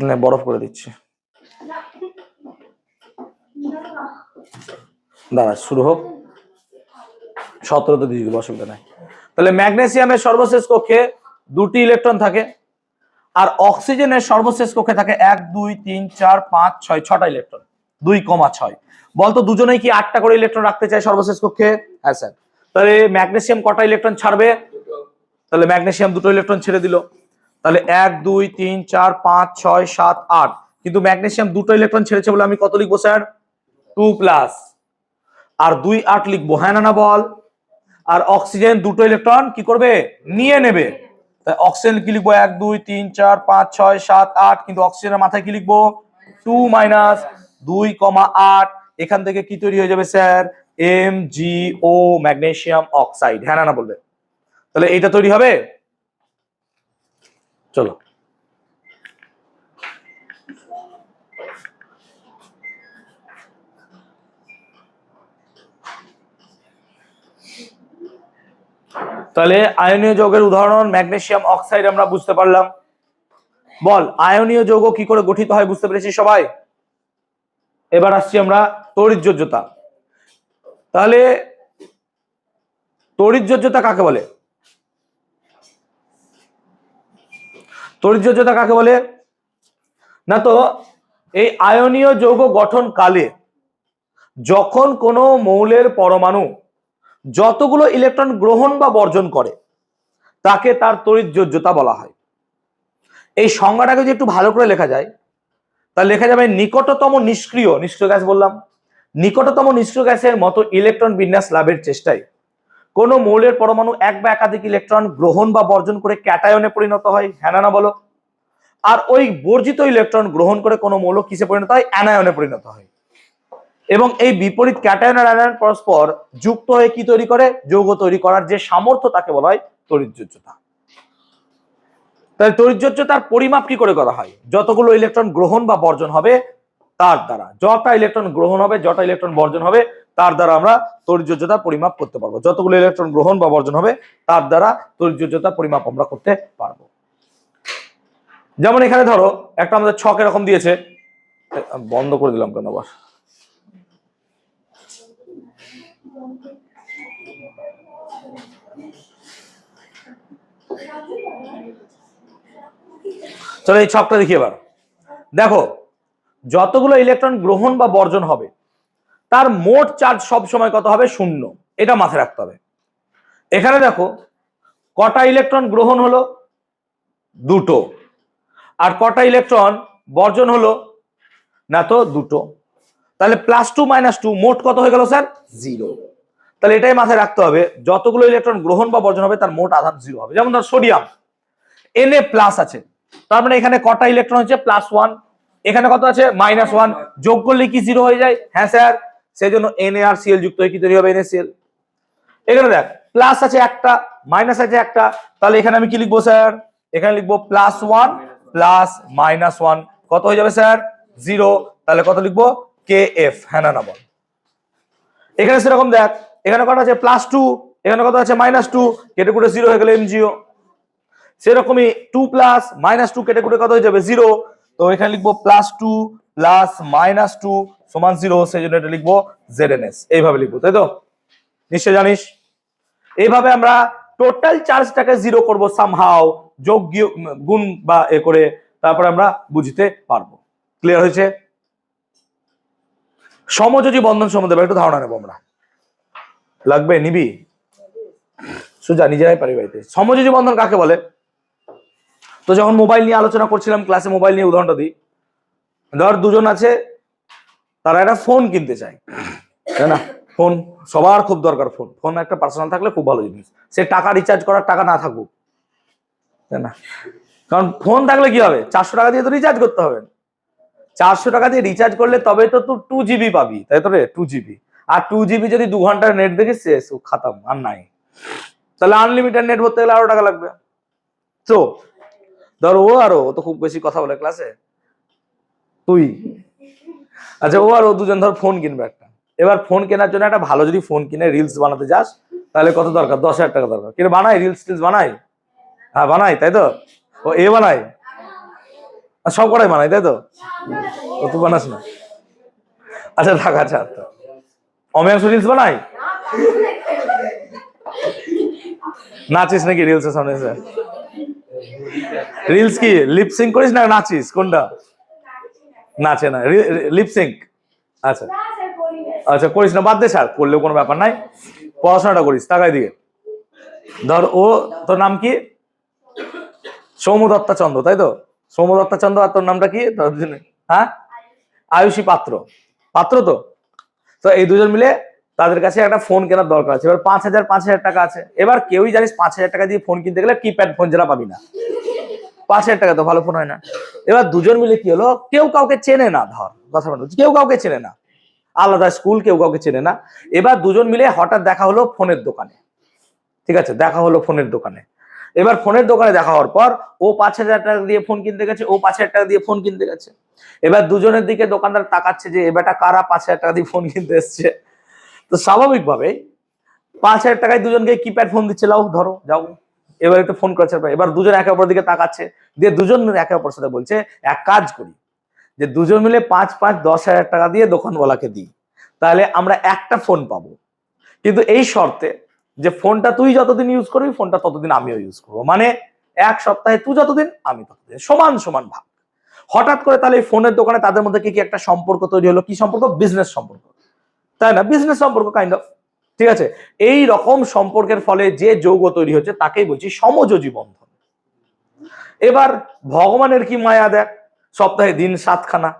না, বরফ করে দিচ্ছি। দাঁড়া, শুরু হোক। 17তে দিয়ে দেবো, অসুবিধা নাই। তাহলে ম্যাগনেসিয়ামের সর্বশেষ কক্ষে 2টি ইলেকট্রন থাকে, আর অক্সিজেনের সর্বশেষ কক্ষে থাকে 1 2 3 4 5 6 6টা ইলেকট্রন। 2,6। বলতো দুজনেই কি 8টা করে ইলেকট্রন রাখতে চায় সর্বশেষ কক্ষে? হ্যাঁ স্যার। তাহলে ম্যাগনেসিয়াম কটা ইলেকট্রন ছাড়বে? তাহলে ম্যাগনেসিয়াম 2টো ইলেকট্রন ছেড়ে দিল। তাহলে 1 2 3 4 5 6 7 8। কিন্তু ম্যাগনেসিয়াম 2টো ইলেকট্রন ছেড়েছে বলে আমি কত লিখবো স্যার? 2 প্লাস। আর 2 8 লিখবো। হ্যাঁ না বল? আর অক্সিজেন 2টো ইলেকট্রন কি করবে? নিয়ে নেবে। তাই অক্সিজেন কি লিখবো? 1 2 3 4 5 6 7 8। কিন্তু অক্সিজেনের মাথায় কি লিখবো? 2 মাইনাস 2, 8। এখান থেকে কি তৈরি হয়ে যাবে স্যার, MgO ম্যাগনেসিয়াম অক্সাইড, হ্যাঁ না বলবে। তাহলে এটা তৈরি হবে। চলো তাহলে আয়নীয় যৌগের উদাহরণ ম্যাগনেসিয়াম অক্সাইড আমরা বুঝতে পারলাম। বল আয়নীয় যৌগ কি করে গঠিত হয় বুঝতে পেরেছি সবাই। এবার আসছি আমরা তড়িৎযোজ্যতা। তাহলে তড়িৎযোজ্যতা কাকে বলে? তড়িৎযোজ্যতা কাকে বলে না, তো এই আয়নীয় যৌগ গঠন কালে যখন কোনো মৌলের পরমাণু যতগুলো ইলেকট্রন গ্রহণ বা বর্জন করে তাকে তার তড়িৎযোজ্যতা বলা হয়। এই সংজ্ঞাটাকে যদি একটু ভালো করে লেখা যায় তাহলে লেখা যাবে নিকটতম নিষ্ক্রিয় গ্যাস বললাম, নিকটতম নিষ্ক্রিয় গ্যাসের মতো ইলেকট্রন বিন্যাস লাভের চেষ্টায় কোন মৌলের পরমাণু এক বা একাধিক ইলেকট্রন গ্রহণ বা বর্জন করে ক্যাটায়নে পরিণত হয়, হ্যাঁ না বলো। আর ওই বর্জিত ইলেকট্রন গ্রহণ করে কোন মৌল কিসে পরিণত হয়, অ্যানায়নে পরিণত হয়। এবং এই বিপরীত ক্যাটায়ন আর অ্যানায়ন পরস্পর যুক্ত হয়ে কি তৈরি করে, যৌগ তৈরি করার যে সামর্থ্য তাকে বলা হয় তড়িৎযোজ্যতা। তাহলে তড়িৎযোজ্যতার পরিমাপ কি করে করা হয়, যতগুলো ইলেকট্রন গ্রহণ বা বর্জন হবে তার দ্বারা, যটা ইলেকট্রন গ্রহণ হবে যটা ইলেকট্রন বর্জন হবে তার দ্বারা আমরা তড়িৎযোজ্যতা পরিমাপ করতে পারবো। যতগুলো ইলেকট্রন গ্রহণ বা বর্জন হবে তার দ্বারা তড়িৎযোজ্যতা পরিমাপ আমরা করতে পারবো। যেমন এখানে ধরো একটা আমাদের ছক এরকম দিয়েছে, বন্ধ করে দিলাম কেন আবার, চলো এই ছকটা দেখি এবার। দেখো যতগুলো ইলেকট্রন গ্রহণ বা বর্জন হবে তার মোট চার্জ সব সময় কত হবে, 0, এটা মাথায় রাখতে হবে। এখানে দেখো কটা ইলেকট্রন গ্রহণ হলো, 2টো, আর কটা ইলেকট্রন বর্জন হলো না, তো 2টো। তাহলে +2 -2 মোট কত হয়ে গেল স্যার, 0। তাহলে এটাই মাথায় রাখতে হবে, যতগুলো ইলেকট্রন গ্রহণ বা বর্জন হবে তার মোট আধান 0 হবে। যেমন ধর সোডিয়াম Na+ আছে, তার মানে এখানে কটা ইলেকট্রন হচ্ছে, +1, এখানে কত আছে, -1, যোগ করলে কি 0 হয়ে যায়, হ্যাঁ স্যার, সেই জন্য Na আর Cl যুক্ত হয়ে কি তৈরি হবে, NaCl। এখানে দেখ প্লাস আছে একটা, মাইনাস আছে একটা, তাহলে এখানে আমি কি লিখবো স্যার, এখানে লিখবো +1 + -1 কত হয়ে যাবে স্যার, 0। তাহলে কত লিখবো, Kf, হ্যাঁ না বল। এখানে সেরকম দেখ, এখানে কত আছে, +2, এখানে কত আছে, -2, কেটে কুটে 0 হয়ে গেল MgO। সেরকমই 2 + -2 কেটে কুটে কত হয়ে যাবে, 0। তো এখানে লিখবো +2 + -2 = 0, সেই জন্য এটা লিখবো ZnS। এইভাবে লিখবো, তাই তো, নিশ্চয় জানিস। এইভাবে আমরা টোটাল চার্জটাকে 0 করব সামহাও, যোগ গুণ বা এ করে, তারপরে আমরা বুঝতে পারবো। ক্লিয়ার হয়েছে? সমযোজী বন্ধন সম্বন্ধে একটু ধারণা নেবো আমরা। লাগবে, নিবি? সুজা নিজেরাই পারি বাড়িতে। সমযোজী বন্ধন কাকে বলে? তো যখন মোবাইল নিয়ে আলোচনা করছিলাম ক্লাসে, মোবাইল নিয়ে উদাহরণটা দিই। ধর দুজন আছে, তারা একটা ফোন কিনতে চায়, তাই না? ফোন সবার খুব দরকার, ফোন একটা পার্সোনাল থাকলে খুব ভালো জিনিস, সে টাকা রিচার্জ করার টাকা না থাকুক, তাই না? কারণ ফোন থাকলে কি হবে, 400 টাকা দিয়ে তো রিচার্জ করতে হবে। 400 টাকা দিয়ে রিচার্জ করলে তবে তো তুই 2 GB পাবি, তাই তো রে, 2 GB। আর 2 GB যদি 2 ঘন্টার নেট দেখিস শেষ, খাতাম, আর নাই। তাহলে আনলিমিটেড নেট ভরতে গেলে আরো টাকা লাগবে। তো ধর ও আর ও তো খুব বেশি কথা বলে ক্লাসে, তুই, আচ্ছা ও আর ও দুজন ধর ফোন কিনবে একটা। এবার ফোন কেনার জন্য একটা ভালো যদি ফোন কিনে রিলস বানাতে যাস, তাহলে কত দরকার, 10,000 টাকা দরকার। কিন্তু বানাই রিলস বানাই, হ্যাঁ বানাই, তাই তো, ও এ বানাই, সব কটাই বানাই, তাই তো, ও তুই বানাস না। আচ্ছা থাক, আচ্ছা অমিয়াংশ রিলস বানাই, নাচিস নাকি রিলসের সামনে? রিলস কি লিপসিং করিস না নাচিস, কোনটা? নাচে না, লিপসিং। আচ্ছা আচ্ছা করিস না, বাদ দে, ছাড়, করলেও কোনো ব্যাপার নাই, পড়াশোনাটা করিস। তাকাই দিকে ধর, ও তোর নাম কি, সৌম্যদত্তা চন্দ্র, তাই তো, সৌম্যদত্তা চন্দ্র। আর তোর নামটা কি? হ্যাঁ, আয়ুষী পাত্র, তো এই দুজন মিলে তাদের কাছে একটা ফোন কেনার দরকার আছে। এবার 5,000 টাকা আছে। এবার কেউই জানিস 5,000 টাকা দিয়ে ফোন কিনতে গেলে কিপ্যাড ফোন যারা পাবি না, 5,000 টাকা তো ভালো ফোন হয় না। এবার দুজন মিলে কি হলো, কেউ কাউকে চেনে না, ধর কথা বলছি, কেউ কাউকে চেনে না, আলাদা স্কুল, কেউ কাউকে চেনে না। এবার দুজন মিলে হঠাৎ দেখা হলো ফোনের দোকানে, ঠিক আছে, দেখা হলো ফোনের দোকানে। এবার ফোনের দোকানে দেখা হওয়ার পর ও 5,000 টাকা দিয়ে ফোন কিনতে গেছে, ও 5,000 টাকা দিয়ে ফোন কিনতে গেছে। এবার দুজনের দিকে দোকানদার তাকাচ্ছে যে এবারটা কারা 5,000 টাকা দিয়ে ফোন কিনতে এসছে। তো স্বাভাবিকভাবে 5,000 টাকায় দুজনকে কিপ্যাড ফোন দিচ্ছে, লাও ধরো যাও, এবার একটু ফোন করেছে। এবার দুজন একে অপরের দিকে তাকাচ্ছে, দিয়ে দুজন একে অপরের সাথে বলছে এক কাজ করি, যে দুজন মিলে 5-5-10,000 টাকা দিয়ে দোকানওয়ালাকে দিই, তাহলে আমরা একটা ফোন পাবো, কিন্তু এই শর্তে যে ফোনটা তুই যতদিন ইউজ করবি ফোনটা ততদিন আমিও ইউজ করবো, মানে এক সপ্তাহে তুই যতদিন আমি ততদিন, সমান সমান ভাগ। হঠাৎ করে তাহলে এই ফোনের দোকানে তাদের মধ্যে কি একটা সম্পর্ক তৈরি হলো, কি সম্পর্ক? বিজনেস সম্পর্ক, তাই না? বিজনেস সম্পর্ক কাইন্ড অফ, ঠিক আছে। এই রকম সম্পর্কের ফলে যে যৌগ তৈরি হচ্ছে তাকেই বলছি সমযোজী বন্ধন। এবার ভগবানের কি মায়া দেখ, সপ্তাহে দিন 7খানা,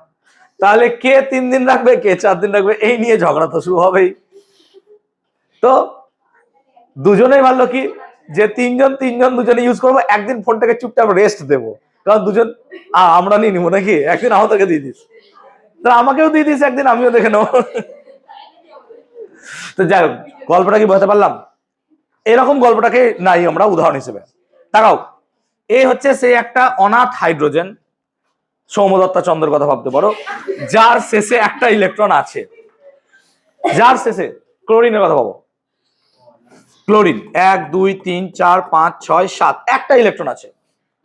তাহলে কে 3 দিন রাখবে, কে 4 দিন রাখবে, এই নিয়ে ঝগড়া তো শুরু হবেই। তো দুজনেই ভালো কি যে তিনজন দুজনে ইউজ করবো, একদিন ফোনটাকে চুপচাপ রেস্ট দেবো, কারণ দুজন আমরা নিয়ে নিবো নাকি, একদিন আমাদেরকে দিয়ে দিস, তো আমাকেও দিয়ে দিস একদিন, আমিও দেখে নেবো। তো যাই হোক, গল্পটা কি বোঝাতে পারলাম? এরকম গল্পটাকে নাই আমরা উদাহরণ হিসেবে তাকাও। এই হচ্ছে সেই একটা অনাথ হাইড্রোজেন, সৌম্যদত্তা চন্দ্রের কথা ভাবতে পারো, যার শেষে একটা ইলেকট্রন আছে, যার শেষে ক্লোরিনের কথা ভাবো, ক্লোরিন 1 2 3 4 5 6 7 একটা ইলেকট্রন আছে,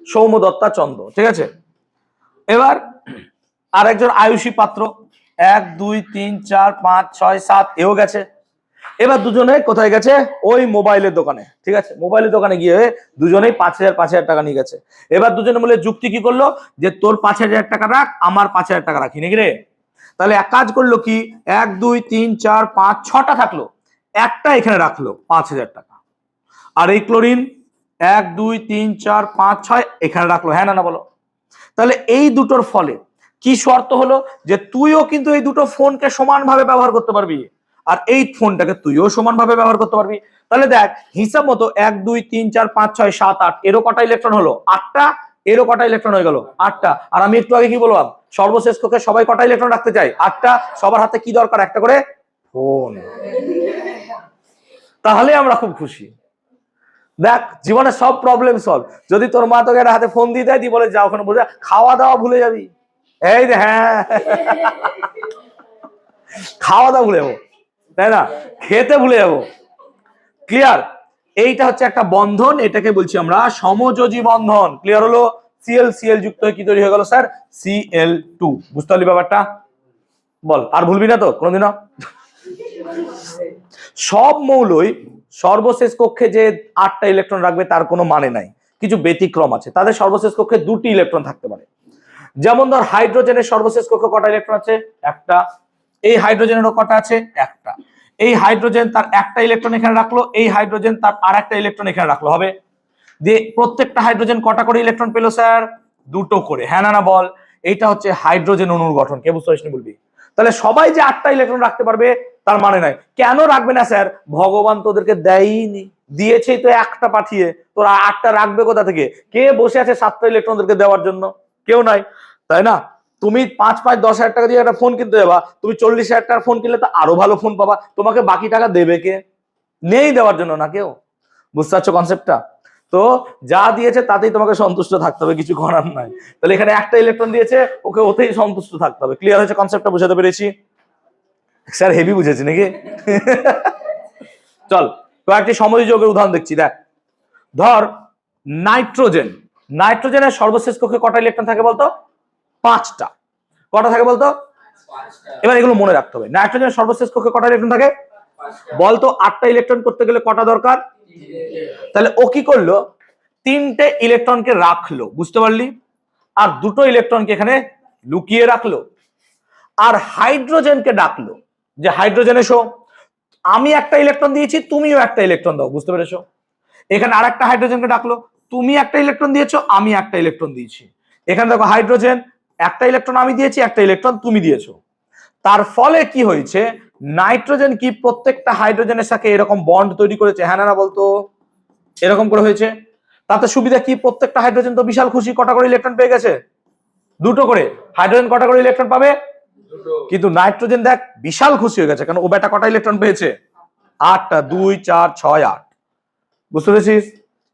সৌম্যদত্তা চন্দ্র, ঠিক আছে। এবার আরেকজন আয়ুষী পাত্র 1 2 3 4 5 6 7 এও গেছে। এবার দুজনে কোথায় গেছে? ওই মোবাইলের দোকানে, ঠিক আছে, মোবাইলের দোকানে গিয়ে দুজনেই 5,000 টাকা নিয়ে গেছে। এবার দুজনে মিলে যুক্তি কি করলো, যে তোর 5,000 টাকা রাখ, আমার 5,000 টাকা রাখি নাকি রে। তাহলে এক কাজ করলো কি, 1 2 3 4 5 6টা থাকলো, একটা এখানে রাখলো 5,000 টাকা, আর এই ক্লোরিন 1 2 3 4 5 6 এখানে রাখলো, হ্যাঁ না বলো। তাহলে এই দুটোর ফলে কি শর্ত হলো, যে তুইও কিন্তু এই দুটো ফোনকে সমানভাবে ব্যবহার করতে পারবি, আর এই ফোনটাকে তুইও সমানভাবে ব্যবহার করতে পারবি। তাহলে দেখ হিসাব মতো 1 2 3 4 5 6 7 8 এরও কটা ইলেকট্রন হলো? 8টা। এরও কটা ইলেকট্রন হয়ে গেল? 8টা। আর আমি একটু আগে কি বললাম, সর্বশেষ কক্ষে সবাই কটা ইলেকট্রন রাখতে চাই? 8টা। সবার হাতে কি দরকার? একটা করে ফোন। তাহলে আমরা খুব খুশি। দেখ জীবনে সব প্রবলেম সলভ। যদি তোর মা তোকে হাতে ফোন দিয়ে দেয়, দিয়ে বলে যা ওখানে বসে খাওয়া দাওয়া ভুলে যাবি, এই যে হ্যাঁ খাওয়া দাওয়া ভুলে যাবো, তাই না, খেতে ভুলে যাবো। ক্লিয়ার? এইটা হচ্ছে একটা বন্ধন, এটাকে বলছি আমরা সমযোজী বন্ধন। ক্লিয়ার হলো? সিএল সিএল যুক্ত হয়ে কি তৈরি হয়ে গেল স্যার? Cl2। বুঝতে পারলি ব্যাপারটা? বল, আর ভুলবি না তো কোনোদিনও? সব মৌলই সর্বশেষ কক্ষে যে 8টা ইলেকট্রন রাখবে তার কোনো মানে নাই, কিছু ব্যতিক্রম আছে, তাদের সর্বশেষ কক্ষে 2টি ইলেকট্রন থাকতে পারে। যেমন ধর হাইড্রোজেনের সর্বশেষ কক্ষে কটা ইলেকট্রন আছে? একটা। এই হাইড্রোজেনেরও কটা আছে? একটা। এই হাইড্রোজেন তার একটা ইলেকট্রন এখানে রাখলো, এই হাইড্রোজেন তার আর একটা ইলেকট্রন এখানে রাখলো, হবে যে প্রত্যেকটা হাইড্রোজেন কটা করে ইলেকট্রন পেলো স্যার? 2টো করে, হ্যাঁ না বল। এইটা হচ্ছে হাইড্রোজেন অণুর গঠন। কে বুঝতে পারিসনি বলবি? তাহলে সবাই যে 8টা ইলেকট্রন রাখতে পারবে তার মানে নাই। কেন রাখবে না স্যার? ভগবান তোদেরকে দেয়নি, দিয়েছেই তো একটা পাঠিয়ে, তোরা 8টা রাখবে কোথা থেকে? কে বসে আছে 7টা ইলেকট্রন ওদেরকে দেওয়ার জন্য? কেউ নাই, তাই না? তুমি 5-5-10,000 টাকা দিয়ে একটা ফোন কিনতে যাবা, তুমি 40,000 টাকার ফোন কিনলে তো আরো ভালো ফোন পাবা, তোমাকে বাকি টাকা দেবে কে? নেই দেওয়ার জন্য না কেউ। বুঝতে পারছো কনসেপ্টটা? তো যা দিয়েছে তাতেই তোমাকে সন্তুষ্ট থাকতে হবে, কিছু করার নাই। তাহলে এখানে একটা ইলেকট্রন দিয়েছে, ওকে ওতেই সন্তুষ্ট থাকতে হবে। ক্লিয়ার হয়েছে কনসেপ্টটা? বুঝাতে পেরেছি স্যার? হেভি বুঝেছি নাকি? চল কয়েকটি সমযোজীর উদাহরণ দেখছি। দেখ ধর নাইট্রোজেন, নাইট্রোজেনের সর্বশেষ কক্ষে কটা ইলেকট্রন থাকে বলতো? 5টা। কটা থাকে বলতো? এবার এগুলো মনে রাখতে হবে। নাইট্রোজেনের সর্বশেষ কক্ষে কটা ইলেকট্রন থাকে বলতো? 8টা ইলেকট্রন করতে গেলে কটা দরকার? তাহলে ও কি করলো? 3টে ইলেকট্রনকে রাখলো, বুঝতে পারলি, আর 2টো ইলেকট্রনকে এখানে লুকিয়ে রাখলো, আর হাইড্রোজেনকে ডাকলো যে হাইড্রোজেন এসো, আমি একটা ইলেকট্রন দিয়েছি, তুমিও একটা ইলেকট্রন দাও, বুঝতে পেরেছো? এখানে আরেকটা হাইড্রোজেনকে ডাকলো, তুমি একটা ইলেকট্রন দিয়েছো, আমি একটা ইলেকট্রন দিয়েছি। এখানে দেখো হাইড্রোজেন, একটা ইলেকট্রন আমি দিয়েছি, একটা ইলেকট্রন তুমি দিয়েছো। তার ফলে কি হয়েছে? নাইট্রোজেন কি প্রত্যেকটা হাইড্রোজেনের সাথে এরকম বন্ড তৈরি করেছে, হ্যাঁ না বলতো? এরকম করে হয়েছে। তাতে সুবিধা কি? প্রত্যেকটা হাইড্রোজেন তো বিশাল খুশি, কটা করে ইলেকট্রন পেয়ে গেছে? 2টো করে। হাইড্রোজেন কটা করে ইলেকট্রন পাবে? কিন্তু নাইট্রোজেন দেখ বিশাল খুশি হয়ে গেছে, কারণ ও বেটা কটা ইলেকট্রন পেয়েছে? 8টা। 2 4 6 8। বুঝতে পেরেছিস?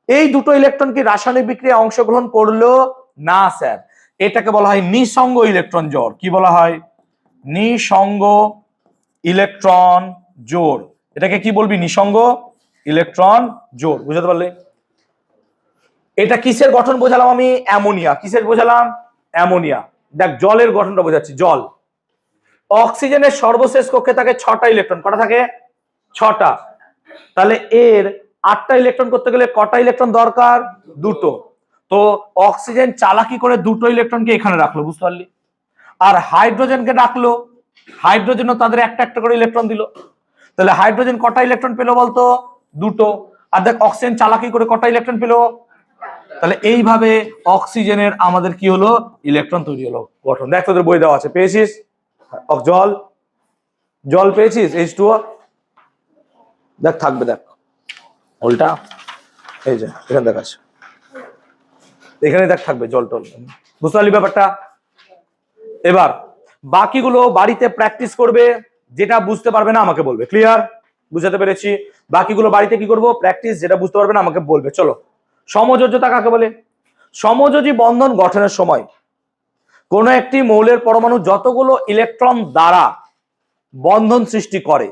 এই দুটো ইলেকট্রন কি রাসায়নিক বিক্রিয়ায় অংশগ্রহণ করলো না স্যার? এটাকে বলা হয় নিঃসঙ্গ ইলেকট্রন জোড়। কি বলা হয়? নিঃসঙ্গ ইলেকট্রন জোড়। এটাকে কি বলবি? নিঃসঙ্গ ইলেকট্রন জোড়। বুঝতে পারলে? এটা কিসের গঠন বোঝালাম আমি? অ্যামোনিয়া। কিসের বোঝালাম? অ্যামোনিয়া। দেখ জলের গঠনটা বোঝাচ্ছি। জল, অক্সিজেনের সর্বশেষ কক্ষে থাকে 6টা ইলেকট্রন। কটা থাকে? 6টা। তাহলে এর 8টা ইলেকট্রন করতে গেলে কটা ইলেকট্রন দরকার? 2টো। তো অক্সিজেন চালাকি করে 2টো ইলেকট্রনকে এখানে রাখলো। বুঝতে পারলি? আর হাইড্রোজেনকে ডাকলো, হাইড্রোজেনও তাদের একটা একটা করে ইলেকট্রন দিল। তাহলে হাইড্রোজেন কটা ইলেকট্রন পেলো বলতো? 2টো। আর দেখ অক্সিজেন চালাকি করে কটা ইলেকট্রন পেলো? তাহলে এইভাবে অক্সিজেনের আমাদের কি হলো? ইলেকট্রন তৈরি হলো, গঠন। দেখ তোদের বই দেওয়া আছে, পেয়েছিস? জল, জল পেয়েছিস? H2O দেখ থাকবে, দেখ ওলটা, এই যে এখানে দেখাচ্ছে, এখানে দেখ থাকবে জল টল। বুঝতে পারলি ব্যাপারটা? এবার বাকিগুলো বাড়িতে প্র্যাকটিস করবে, যেটা বুঝতে পারবে না আমাকে বলবে। ক্লিয়ার? বুঝাতে পেরেছি? বাকিগুলো বাড়িতে কি করবো? প্র্যাকটিস। যেটা বুঝতে পারবে না আমাকে বলবে। চলো, সমযোজ্যতা কাকে বলে? সমযোজী বন্ধন গঠনের সময় কোন একটি মৌলের পরমাণু যতগুলো ইলেকট্রন দ্বারা বন্ধন সৃষ্টি করে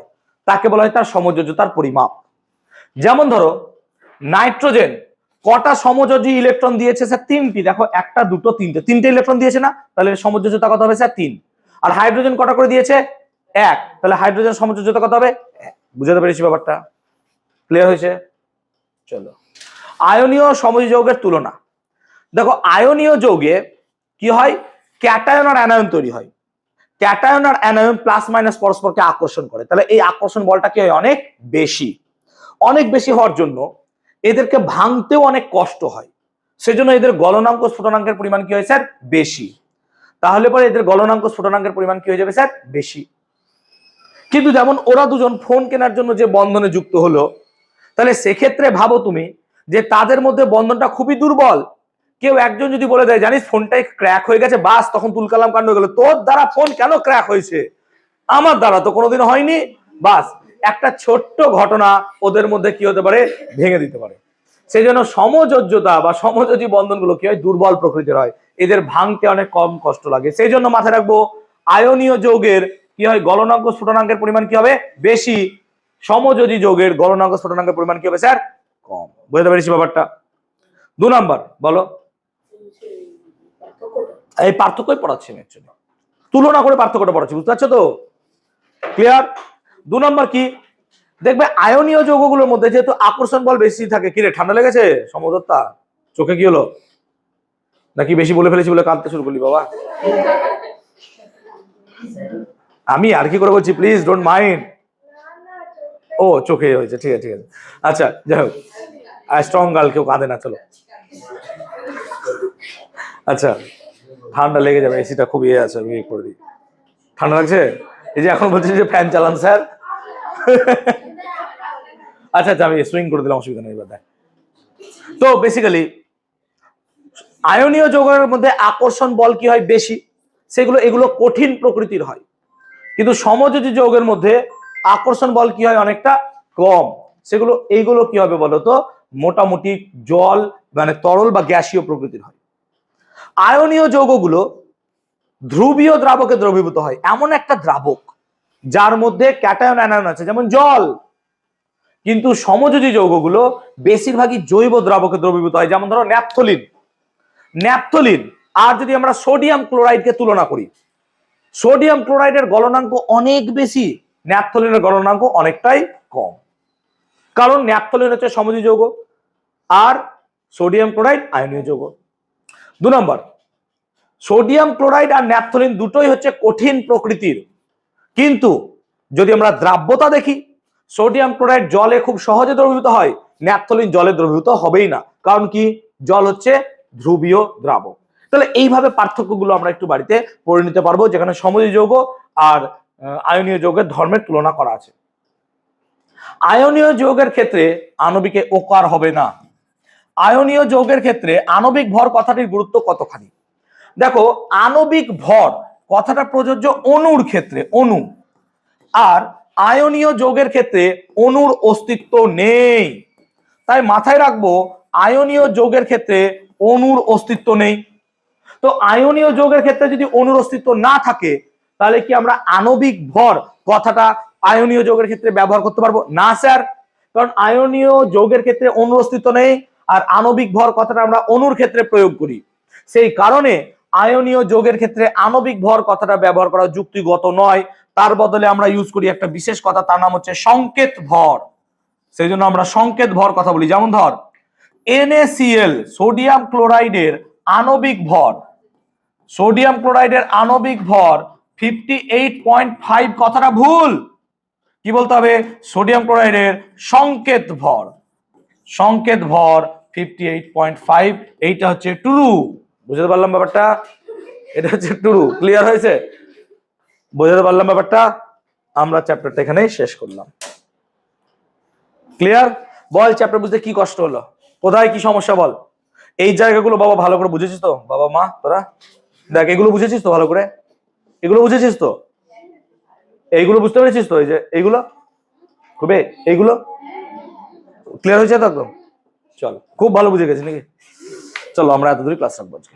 তাকে বলা হয় তার সমযোজ্যতার পরিমাপ। যেমন ধরো নাইট্রোজেন কটা সমযোজী ইলেকট্রন দিয়েছে স্যার? 3টি। দেখো 1টা 2টো 3টে, 3টে ইলেকট্রন দিয়েছে না? তাহলে সমযোজ্যতা কত হবে স্যার? 3। আর হাইড্রোজেন কটা করে দিয়েছে? 1। তাহলে হাইড্রোজেন সমযোজ্যতা কত হবে? 1। বুঝতে পেরেছি ব্যাপারটা? ক্লিয়ার হয়েছে? চলো, আয়নীয় সমযোজী যৌগের তুলনা। দেখো আয়নীয় যৌগে কি হয়? ক্যাটায়ন আর অ্যানায়ন তৈরি হয়। ক্যাটায়ন আর অ্যানায়ন প্লাস মাইনাস পরস্পরকে আকর্ষণ করে। তাহলে এই আকর্ষণ বলটা কি হয়? অনেক বেশি। অনেক বেশি হওয়ার জন্য এদেরকে ভাঙতেও অনেক কষ্ট হয়। সেজন্য এদের গলনাঙ্ক স্ফুটনাঙ্কের পরিমাণ কি হয় স্যার? বেশি। তাহলে পরে এদের গলনাঙ্ক স্ফুটনাঙ্কের পরিমাণ কি হয়ে যাবে স্যার? বেশি। কিন্তু যেমন ওরা দুজন ফোন কেনার জন্য যে বন্ধনে যুক্ত হলো, তাহলে সেক্ষেত্রে ভাবো তুমি যে তাদের মধ্যে বন্ধনটা খুবই দুর্বল। কেউ একজন যদি বলে দেয় জানিস ফোনটাই ক্র্যাক হয়ে গেছে, বাস তখন তুলকালাম কাণ্ড হয়ে গেল। তোর দ্বারা ফোন কেন ক্র্যাক হয়েছে? আমার দ্বারা তো কোনোদিন হয়নি। বাস একটা ছোট্ট ঘটনা ওদের মধ্যে কি হতে পারে? ভেঙে দিতে পারে। সেই জন্য সমযোজ্যতা বা সমযোজী বন্ধনগুলো কি হয়? দুর্বল প্রকৃতির হয়। এদের ভাঙতে অনেক কম কষ্ট লাগে। সেই জন্য মাথায় রাখবো আয়নীয় যৌগের কি হয়? গলনাঙ্ক স্ফুটনাঙ্কের পরিমাণ কি হবে? বেশি। সমযোজী যৌগের গলনাঙ্ক স্ফুটনাঙ্কের পরিমাণ কি হবে স্যার? কম। বুঝতে পেরেছি ব্যাপারটা? 2 নাম্বার বলো। এই পার্থক্যই পড়াচ্ছি আমি, অ্যাকচুয়ালি তুলনা করে পার্থক্যটা পড়াচ্ছি। বুঝতে পারছো তো? ক্লিয়ার? 2 নাম্বার কি দেখবে? আয়নীয় যৌগগুলোর মধ্যে যেহেতু আকর্ষণ বল বেশি থাকে। কি রে ঠান্ডা লেগেছে? সমদত্তা চোখে কি হলো? নাকি বেশি বলে ফেলেছি বলে কাঁদতে শুরু করলি বাবা? আমি আর কি করে বলছি, প্লিজ ডোন্ট মাইন্ড। ও চোখে হয়েছে, ঠিক আছে ঠিক আছে। আচ্ছা যাই হোক, স্ট্রং গার্ল কেউ কাঁদে না। চলো, আচ্ছা ঠান্ডা লেগে যাবে, এসিটা খুব ইয়ে আছে, আমি করে দিই। ঠান্ডা লাগছে? এই যে এখন বলছি যে ফ্যান চালান স্যার। আচ্ছা আচ্ছা আমি সুইং করে দিলাম, অসুবিধা নেই। এবার দেখ, তো বেসিক্যালি আয়নীয় যৌগের মধ্যে আকর্ষণ বল কি হয়? বেশি। এগুলো কঠিন প্রকৃতির হয়। কিন্তু সমযোজী যৌগের মধ্যে আকর্ষণ বল কি হয়? অনেকটা কম। এইগুলো কি হবে বলতো? মোটামুটি জল মানে তরল বা গ্যাসীয় প্রকৃতির হয়। আয়নীয় যৌগগুলো ধ্রুবীয় দ্রাবকে দ্রবীভূত হয়। এমন একটা দ্রাবক যার মধ্যে ক্যাটায়ন অ্যানায়ন আছে, যেমন জল। কিন্তু সমযোজী যৌগগুলো বেশিরভাগই জৈব দ্রাবকে দ্রবীভূত হয়। যেমন ধরো ন্যাপথলিন। ন্যাপথলিন আর যদি আমরা সোডিয়াম ক্লোরাইডকে তুলনা করি, সোডিয়াম ক্লোরাইডের গলনাঙ্ক অনেক বেশি, ন্যাপথলিনের গলনাঙ্ক অনেকটাই কম। কারণ ন্যাপথলিন হচ্ছে সমযোজী যৌগ আর সোডিয়াম ক্লোরাইড আয়নীয় যৌগ। 2 নম্বর, সোডিয়াম ক্লোরাইড আর ন্যাপথলিন দুটোই হচ্ছে কঠিন প্রকৃতির। কিন্তু যদি আমরা দ্রাব্যতা দেখি, সোডিয়াম ক্লোরাইড জলে খুব সহজে দ্রবীভূত হয়, ন্যাপথলিন জলে দ্রবীভূত হবেই না। কারণ কি? জল হচ্ছে ধ্রুবীয় দ্রাবক। তাহলে এইভাবে পার্থক্যগুলো আমরা একটু বাড়িতে পড়ে নিতে পারবো, যেখানে সমযোজী যৌগ আর আয়নীয় যৌগের ধর্মের তুলনা করা আছে। আয়নীয় যৌগের ক্ষেত্রে আণবিকে ওকার হবে না। আয়নীয় যৌগের ক্ষেত্রে আণবিক ভর কথাটির গুরুত্ব কতখানি? দেখো আণবিক ভর কথাটা প্রযোজ্য অণুর ক্ষেত্রে, অণু। আর আয়নীয় যৌগের ক্ষেত্রে অণুর অস্তিত্ব নেই। তাই মাথায় রাখবো আয়নীয় যৌগের ক্ষেত্রে অণুর অস্তিত্ব নেই। তো আয়নীয় যৌগের ক্ষেত্রে যদি অণুর অস্তিত্ব না থাকে তাহলে কি আমরা আণবিক ভর কথাটা আয়নীয় যৌগের ক্ষেত্রে ব্যবহার করতে পারবো? না স্যার, কারণ আয়নীয় যৌগের ক্ষেত্রে অণুর অস্তিত্ব নেই আর আণবিক ভর কথাটা আমরা অণুর ক্ষেত্রে প্রয়োগ করি। সেই কারণে আয়নীয় যৌগের ক্ষেত্রে আণবিক ভর কথাটা ব্যবহার করা যুক্তিগত নয়। তার বদলে আমরা ইউজ করি একটা বিশেষ কথা, তার নাম হচ্ছে সংকেত ভর। সেই জন্য আমরা সংকেত ভর কথা বলি। যেমন ধর NaCl সোডিয়াম ক্লোরাইডের আণবিক ভর, সোডিয়াম ক্লোরাইডের আণবিক ভর 58.5, কথাটা ভুল। কি বলতে হবে? সোডিয়াম ক্লোরাইডের সংকেত ভর, সংকেত ভর 58.5, এইটা হচ্ছে ট্রু। বুঝতে পারলাম ব্যাপারটা? এটা হচ্ছে ট্রু। ক্লিয়ার হয়েছে? বুঝতে পারলাম ব্যাপারটা? আমরা চ্যাপ্টারটা এখানেই শেষ করলাম। ক্লিয়ার? বল চ্যাপ্টার বুঝতে কি কষ্ট হলো, কোথায় কি সমস্যা বল। এই জায়গাগুলো বাবা ভালো করে বুঝেছিস তো? বাবা মা তোরা দেখ, এগুলো বুঝেছিস তো ভালো করে? এগুলো বুঝেছিস তো? এইগুলো বুঝতে পেরেছিস তো? এই যে এইগুলো খুবই, এইগুলো ক্লিয়ার হয়েছে তো একদম? চল, খুব ভালো বুঝে গেছি নাকি? চলো আমরা এত দূরই ক্লাস রাখবো আজকে।